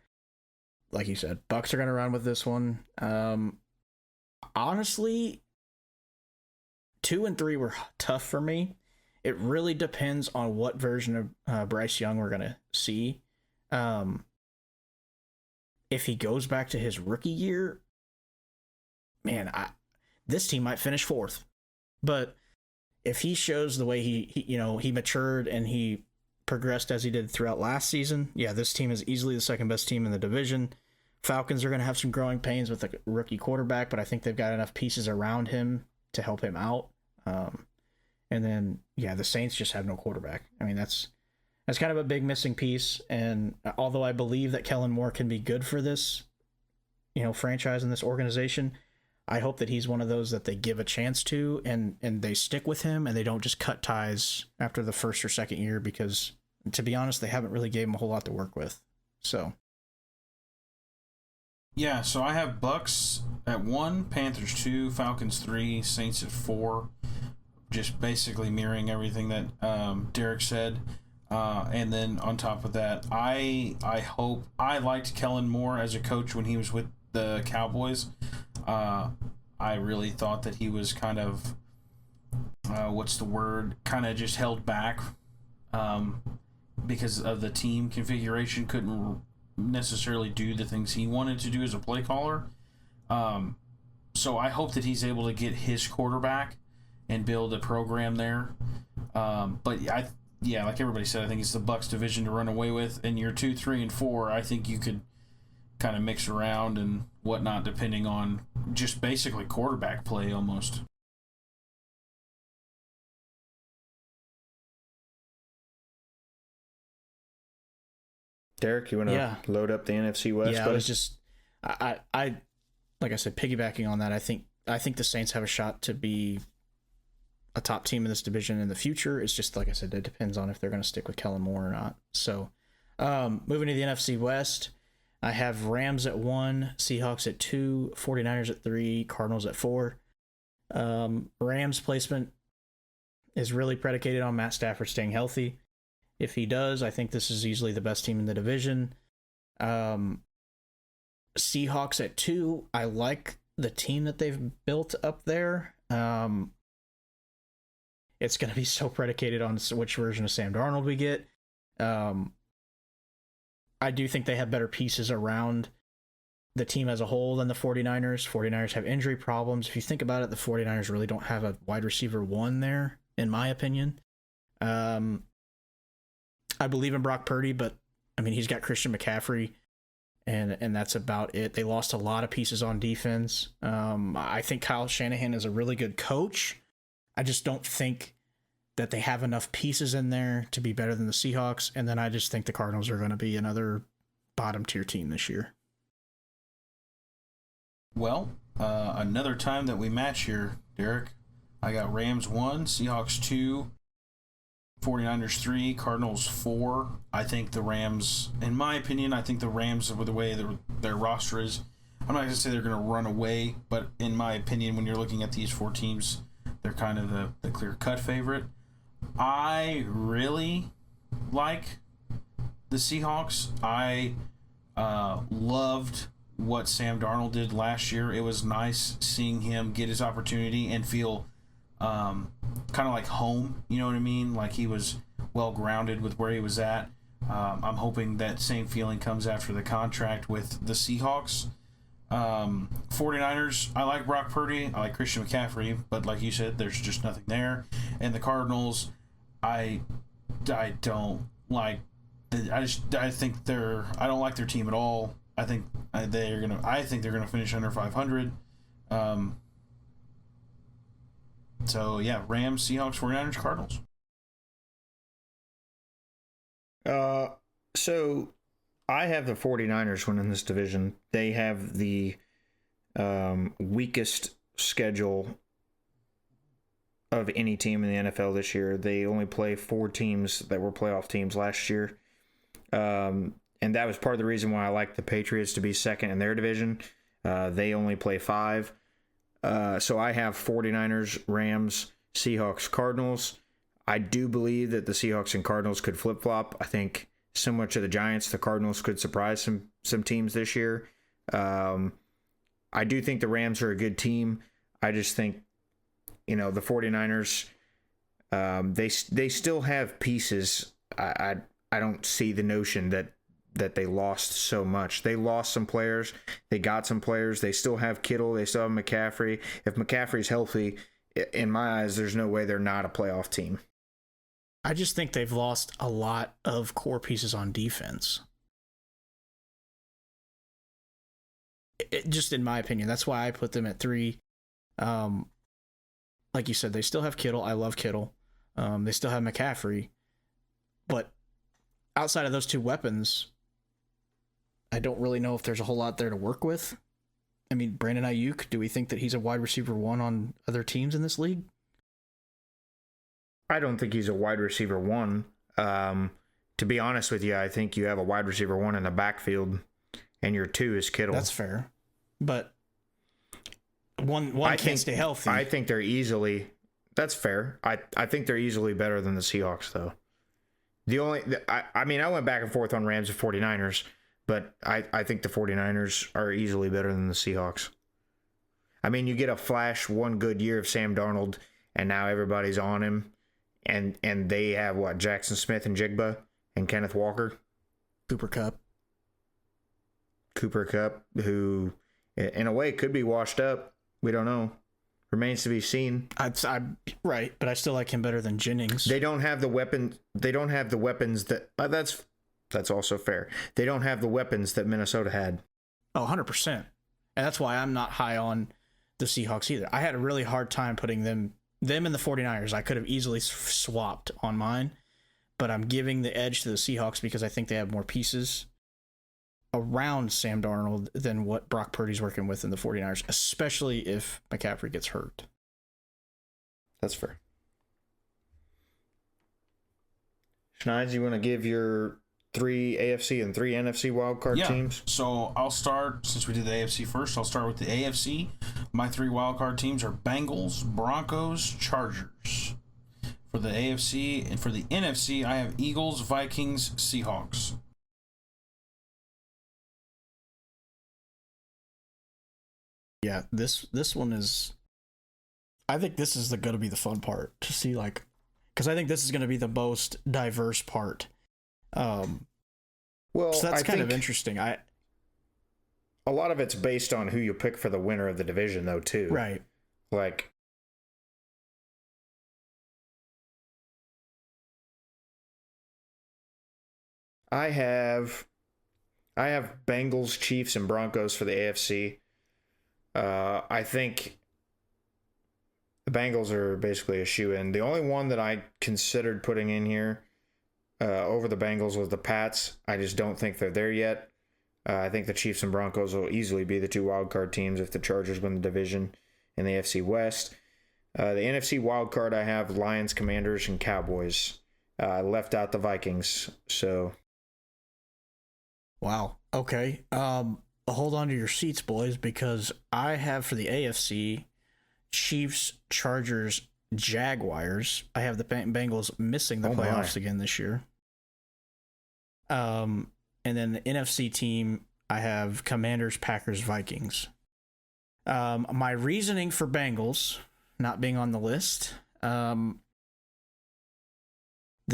Like you said, Bucks are going to run with this one. Honestly, 2 and 3 were tough for me. It really depends on what version of Bryce Young we're going to see. If he goes back to his rookie year, man, this team might finish 4th. But if he shows the way he matured and he progressed as he did throughout last season, yeah, this team is easily the second best team in the division. Falcons are going to have some growing pains with a rookie quarterback, but I think they've got enough pieces around him to help him out. And then, yeah, the Saints just have no quarterback. I mean, that's kind of a big missing piece. And although I believe that Kellen Moore can be good for this, franchise and this organization, I hope that he's one of those that they give a chance to and they stick with him and they don't just cut ties after the first or second year because, to be honest, they haven't really gave him a whole lot to work with. So. Yeah, so I have Bucks at 1, Panthers 2, Falcons 3, Saints at 4. Just basically mirroring everything that Derek said. And then on top of that, I liked Kellen Moore as a coach when he was with the Cowboys. I really thought that he was kind of, kind of just held back because of the team configuration, couldn't necessarily do the things he wanted to do as a play caller. So I hope that he's able to get his quarterback and build a program there. But like everybody said, I think it's the Bucs division to run away with. In year 2, 3, and 4, I think you could kind of mix around and whatnot depending on just basically quarterback play almost. Derek, you want to load up the NFC West? Yeah, I was just, I like I said, piggybacking on that, I think the Saints have a shot to be a top team in this division in the future. It's just, like I said, it depends on if they're going to stick with Kellen Moore or not. So, moving to the NFC West, I have Rams at 1, Seahawks at 2, 49ers at 3, Cardinals at 4. Rams placement is really predicated on Matt Stafford staying healthy. If he does, I think this is easily the best team in the division. Seahawks at 2, I like the team that they've built up there. It's going to be so predicated on which version of Sam Darnold we get. I do think they have better pieces around the team as a whole than the 49ers. 49ers have injury problems. If you think about it, the 49ers really don't have a wide receiver 1 there, in my opinion. I believe in Brock Purdy, but I mean, he's got Christian McCaffrey, and that's about it. They lost a lot of pieces on defense. I think Kyle Shanahan is a really good coach. I just don't think that they have enough pieces in there to be better than the Seahawks. And then I just think the Cardinals are going to be another bottom tier team this year. Well, another time that we match here, Derek. I got Rams 1, Seahawks 2, 49ers 3, Cardinals 4. I think the Rams, in my opinion, with the way their roster is, I'm not going to say they're going to run away, but in my opinion, when you're looking at these 4 teams, they're kind of the clear-cut favorite. I really like the Seahawks. I loved what Sam Darnold did last year. It was nice seeing him get his opportunity and feel kind of like home. You know what I mean? Like he was well-grounded with where he was at. I'm hoping that same feeling comes after the contract with the Seahawks. 49ers, I like Brock Purdy, I like Christian McCaffrey, but like you said, there's just nothing there. And the Cardinals, I don't like. I don't like their team at all. I think they're gonna finish under 500. So yeah, Rams, Seahawks, 49ers, Cardinals. So I have the 49ers winning this division. They have the weakest schedule of any team in the NFL this year. They only play 4 teams that were playoff teams last year. And that was part of the reason why I like the Patriots to be second in their division. They only play 5. So I have 49ers, Rams, Seahawks, Cardinals. I do believe that the Seahawks and Cardinals could flip-flop. I think similar to the Giants, the Cardinals could surprise some teams this year. I do think the Rams are a good team. I just think, the 49ers, they still have pieces. I don't see the notion that they lost so much. They lost some players. They got some players. They still have Kittle. They still have McCaffrey. If McCaffrey's healthy, in my eyes, there's no way they're not a playoff team. I just think they've lost a lot of core pieces on defense. Just in my opinion, that's why I put them at 3. Like you said, they still have Kittle. I love Kittle. They still have McCaffrey. But outside of those 2 weapons, I don't really know if there's a whole lot there to work with. I mean, Brandon Ayuk, do we think that he's a wide receiver 1 on other teams in this league? I don't think he's a wide receiver 1. To be honest with you, I think you have a wide receiver 1 in the backfield, and your 2 is Kittle. That's fair. But one can't stay healthy. I think they're easily... That's fair. I think they're easily better than the Seahawks, though. I went back and forth on Rams and 49ers, but I think the 49ers are easily better than the Seahawks. I mean, you get a flash one good year of Sam Darnold, and now everybody's on him. And they have, Jackson Smith and Jigba and Kenneth Walker? Cooper Kupp, who, in a way, could be washed up. We don't know. Remains to be seen. I'm right, but I still like him better than Jennings. They don't have the weapon. They don't have the weapons that... that's also fair. They don't have the weapons that Minnesota had. Oh, 100%. And that's why I'm not high on the Seahawks either. I had a really hard time putting them and the 49ers. I could have easily swapped on mine, but I'm giving the edge to the Seahawks because I think they have more pieces around Sam Darnold than what Brock Purdy's working with in the 49ers, especially if McCaffrey gets hurt. That's fair. Schneid's, you want to give your 3 AFC and 3 NFC wildcard teams? So I'll start, since we did the AFC first, I'll start with the AFC. My 3 wildcard teams are Bengals, Broncos, Chargers. For the AFC and for the NFC, I have Eagles, Vikings, Seahawks. Yeah, this one is... I think this is going to be the fun part to see, because I think this is going to be the most diverse part. So that's kind of interesting. A lot of it's based on who you pick for the winner of the division, though, too. Right. I have Bengals, Chiefs, and Broncos for the AFC. I think the Bengals are basically a shoe-in. The only one that I considered putting in here over the Bengals was the Pats. I just don't think they're there yet. I think the Chiefs and Broncos will easily be the 2 wildcard teams if the Chargers win the division in the AFC West. The NFC wildcard, I have Lions, Commanders, and Cowboys. I left out the Vikings, so... Wow. Okay. Hold on to your seats, boys, because I have for the AFC Chiefs, Chargers, Jaguars. I have the Bengals missing the playoffs again this year. And then the NFC team, I have Commanders, Packers, Vikings. My reasoning for Bengals not being on the list, they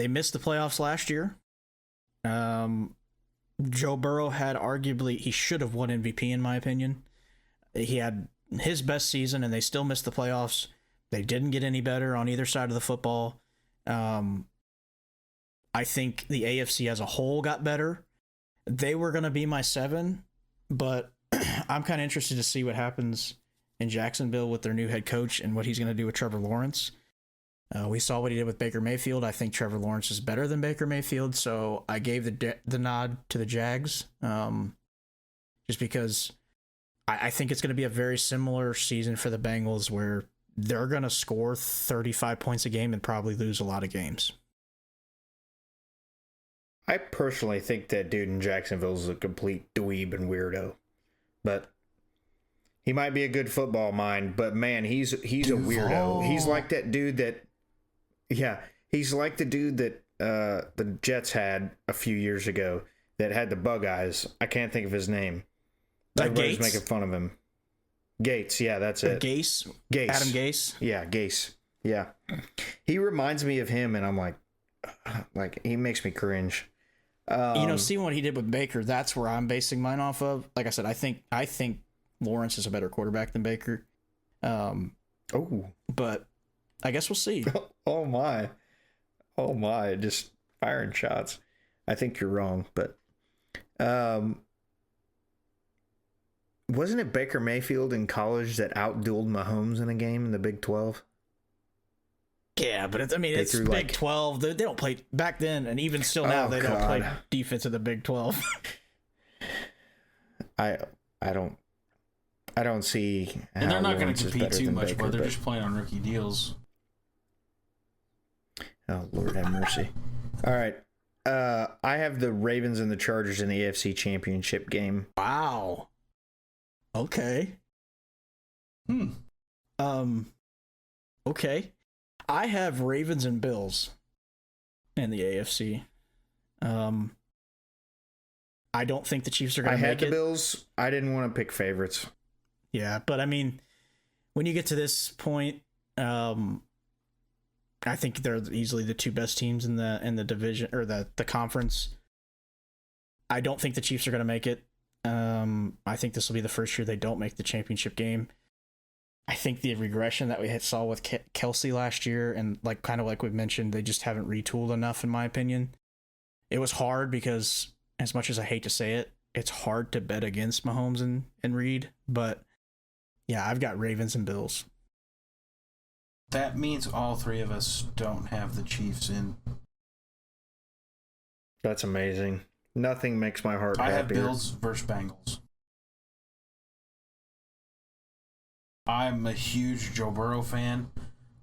missed the playoffs last year. Joe Burrow had arguably, he should have won MVP in my opinion. He had his best season and they still missed the playoffs. They didn't get any better on either side of the football. I think the AFC as a whole got better. They were going to be my 7, but I'm kind of interested to see what happens in Jacksonville with their new head coach and what he's going to do with Trevor Lawrence. We saw what he did with Baker Mayfield. I think Trevor Lawrence is better than Baker Mayfield, so I gave the nod to the Jags, just because I think it's going to be a very similar season for the Bengals where they're going to score 35 points a game and probably lose a lot of games. I personally think that dude in Jacksonville is a complete dweeb and weirdo. But he might be a good football mind, but man, he's a weirdo. He's like that dude that, he's like the dude that the Jets had a few years ago that had the bug eyes. I can't think of his name. Everybody's making fun of him. Gates, yeah, that's it. Gase? Adam Gase? Yeah, Gase. Yeah. He reminds me of him, and I'm like, he makes me cringe. Seeing what he did with Baker, that's where I'm basing mine off of. Like I said, I think Lawrence is a better quarterback than Baker. But I guess we'll see. Oh my, just firing shots. I think you're wrong, but wasn't it Baker Mayfield in college that outdueled Mahomes in a game in the Big 12? Yeah, but it's Big 12. They don't play back then, and even still now, they don't play defense in the Big 12. I don't see how and they're not going to Lawrence compete too much, Baker, but they're just playing on rookie deals. Oh, Lord have mercy. All right. I have the Ravens and the Chargers in the AFC Championship game. Wow. Okay. Okay. I have Ravens and Bills in the AFC. I don't think the Chiefs are going to make it. I had the Bills. I didn't want to pick favorites. Yeah, but I mean, when you get to this point, I think they're easily the two best teams in the division or the conference. I don't think the Chiefs are going to make it. I think this will be the first year they don't make the championship game. I think the regression that we saw with Kelsey last year, and kind of like we've mentioned, they just haven't retooled enough, in my opinion. It was hard because, as much as I hate to say it, it's hard to bet against Mahomes and Reed. But yeah, I've got Ravens and Bills. That means all three of us don't have the Chiefs in. That's amazing. Nothing makes my heart happier. I have Bills versus Bengals. I'm a huge Joe Burrow fan.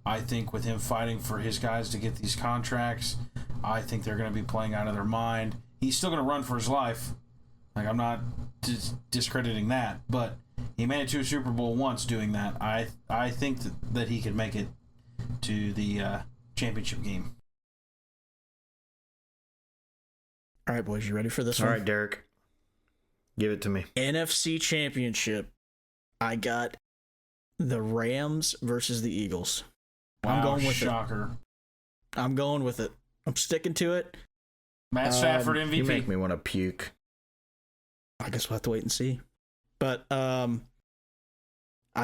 I think with him fighting for his guys to get these contracts, I think they're going to be playing out of their mind. He's still going to run for his life. I'm not discrediting that, but he made it to a Super Bowl once doing that. I think that he could make it to the championship game. All right, boys, you ready for this one? All right, Derek. Give it to me. NFC Championship. I got the Rams versus the Eagles. Wow, I'm going with shocker. it. I'm going with it. I'm sticking to it. Matt Stafford MVP. You make me want to puke. I guess we'll have to wait and see. But I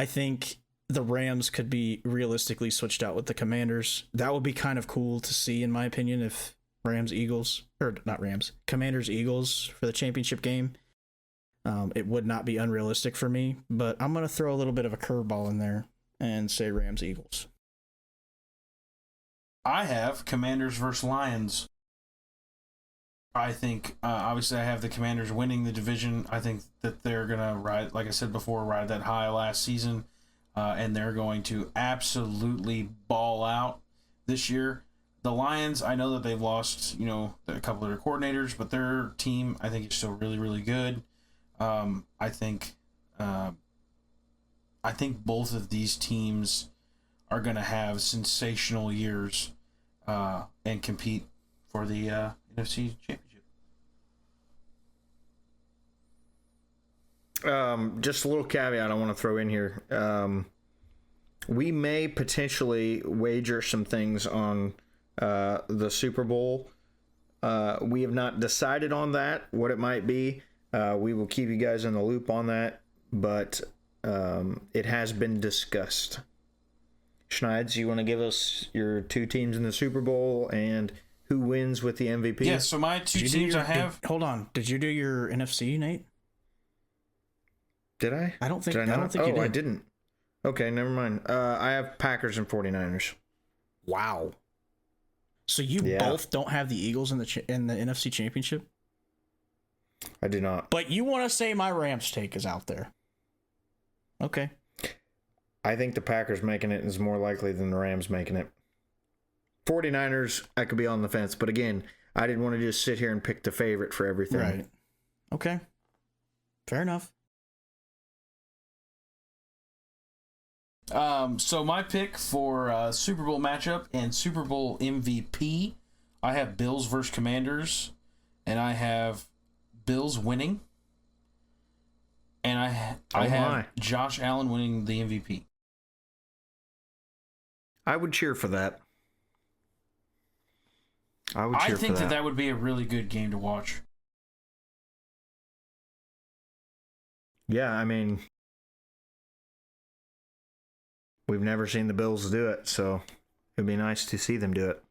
think the Rams could be realistically switched out with the Commanders. That would be kind of cool to see, in my opinion, if Commanders Eagles for the championship game. It would not be unrealistic for me, but I'm going to throw a little bit of a curveball in there and say Rams Eagles. I have Commanders versus Lions. I think, obviously, I have the Commanders winning the division. I think that they're going to ride, like I said before, ride that high last season, and they're going to absolutely ball out this year. The Lions, I know that they've lost, a couple of their coordinators, but their team, I think, is still really, really good. I think both of these teams are going to have sensational years and compete for the NFC Championship. Just a little caveat I want to throw in here. We may potentially wager some things on the Super Bowl. We have not decided on that, what it might be. We will keep you guys in the loop on that, but it has been discussed. Schneids, you want to give us your two teams in the Super Bowl and who wins with the MVP? Yeah, so my two teams I have... Hold on. Did you do your NFC, Nate? Did I? I don't think you did. I didn't. Okay, never mind. I have Packers and 49ers. Wow. So you both don't have the Eagles in the NFC Championship? I do not. But you want to say my Rams take is out there. Okay. I think the Packers making it is more likely than the Rams making it. 49ers, I could be on the fence. But again, I didn't want to just sit here and pick the favorite for everything. Right. Okay. Fair enough. So my pick for Super Bowl matchup and Super Bowl MVP, I have Bills versus Commanders, and I have Bills winning, and I have Josh Allen winning the MVP. I would cheer for that. I think that would be a really good game to watch. Yeah, I mean, we've never seen the Bills do it, so it'd be nice to see them do it.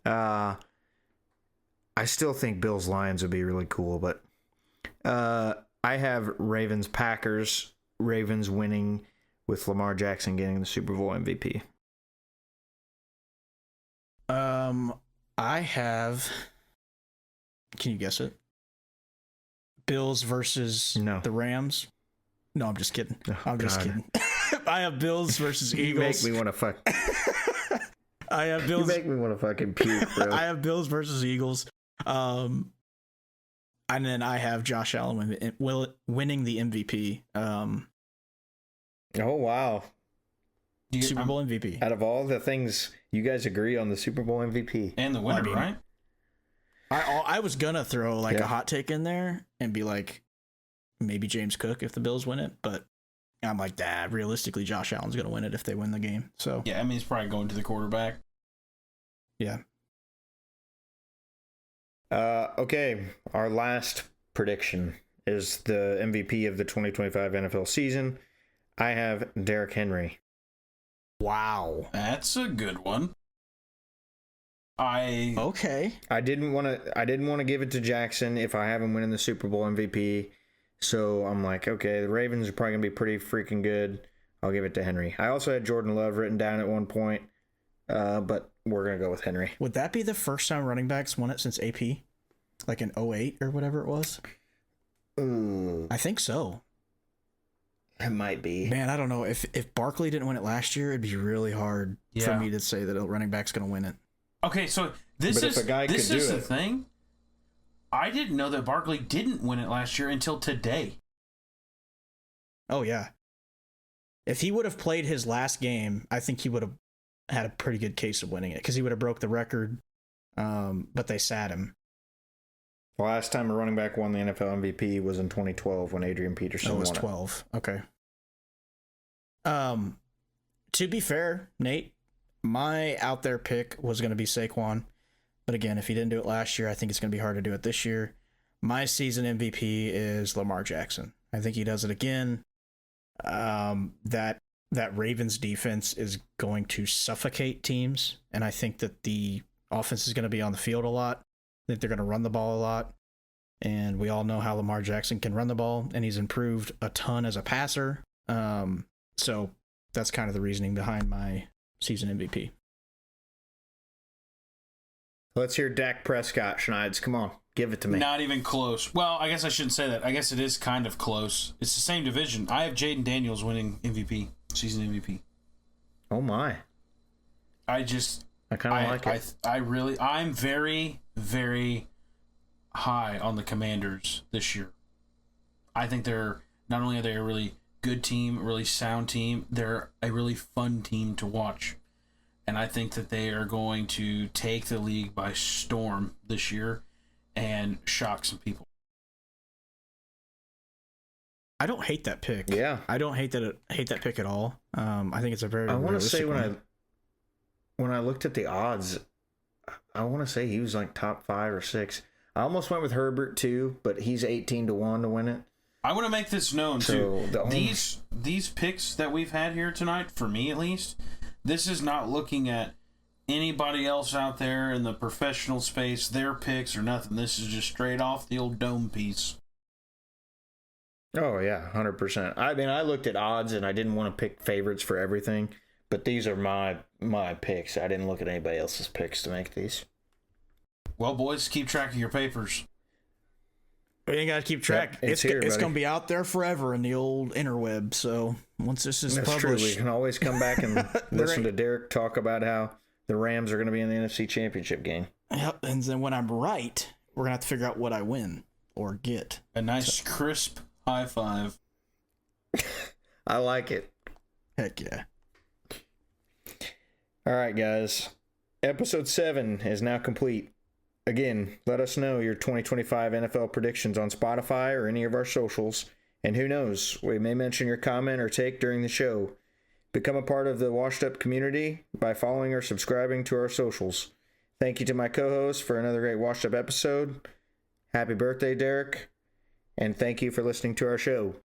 I still think Bills-Lions would be really cool, but I have Ravens-Packers, Ravens winning with Lamar Jackson getting the Super Bowl MVP. I have. Can you guess it? Bills versus the Rams. No, I'm just kidding. I'm just kidding. I have Bills versus Eagles. You make me want to fuck. I have Bills. You make me want to fucking puke, bro. I have Bills versus Eagles. And then I have Josh Allen winning the MVP. Oh wow. Super Bowl MVP. Out of all the things, you guys agree on the Super Bowl MVP and the winner, right? I was gonna throw like a hot take in there and be like, maybe James Cook if the Bills win it, but I'm like, realistically, Josh Allen's gonna win it if they win the game. So yeah, I mean, it's probably going to the quarterback. Yeah. Okay, our last prediction is the MVP of the 2025 NFL season. I have Derrick Henry. Wow, that's a good one. Okay. I didn't want to give it to Jackson if I have him winning the Super Bowl MVP. So I'm like, okay, the Ravens are probably gonna be pretty freaking good. I'll give it to Henry. I also had Jordan Love written down at one point, but we're gonna go with Henry. Would that be the first time running backs won it since AP, like in 2008 or whatever it was? Ooh, I think so. It might be. Man, I don't know. If Barkley didn't win it last year, it'd be really hard for me to say that a running back's gonna win it. Okay, so this is the thing. I didn't know that Barkley didn't win it last year until today. Oh, yeah. If he would have played his last game, I think he would have had a pretty good case of winning it because he would have broke the record, but they sat him. The last time a running back won the NFL MVP was in 2012 when Adrian Peterson won it. It was 12. Okay. To be fair, Nate, my out there pick was going to be Saquon. But again, if he didn't do it last year, I think it's going to be hard to do it this year. My season MVP is Lamar Jackson. I think he does it again. That Ravens defense is going to suffocate teams, and I think that the offense is going to be on the field a lot. I think they're going to run the ball a lot, and we all know how Lamar Jackson can run the ball, and he's improved a ton as a passer. So that's kind of the reasoning behind my season MVP. Let's hear Dak Prescott, Schneids. Come on, give it to me. Not even close. Well, I guess I shouldn't say that. I guess it is kind of close. It's the same division. I have Jaden Daniels winning MVP, season MVP. Oh my! I kind of like it. I'm very, very high on the Commanders this year. I think not only are they a really good team, a really sound team, they're a really fun team to watch. And I think that they are going to take the league by storm this year and shock some people. I don't hate that pick. Yeah, I don't hate that pick at all. I think it's a very. I want to say when I looked at the odds, I want to say he was like top 5 or 6. I almost went with Herbert too, but he's 18-1 to win it. I want to make this known too. These picks that we've had here tonight, for me at least. This is not looking at anybody else out there in the professional space, their picks or nothing. This is just straight off the old dome piece. Oh, yeah, 100%. I mean, I looked at odds and I didn't want to pick favorites for everything, but these are my picks. I didn't look at anybody else's picks to make these. Well, boys, keep track of your papers. We ain't got to keep track. Yep, it's going to be out there forever in the old interweb. So once this is That's published, true. We can always come back and listen to Derek talk about how the Rams are going to be in the NFC Championship game. Yep. And then when I'm right, we're going to have to figure out what I win or get. A nice crisp high five. I like it. Heck yeah. All right, guys. Episode 7 is now complete. Again, let us know your 2025 NFL predictions on Spotify or any of our socials. And who knows, we may mention your comment or take during the show. Become a part of the Washed Up community by following or subscribing to our socials. Thank you to my co-host for another great Washed Up episode. Happy birthday, Derek. And thank you for listening to our show.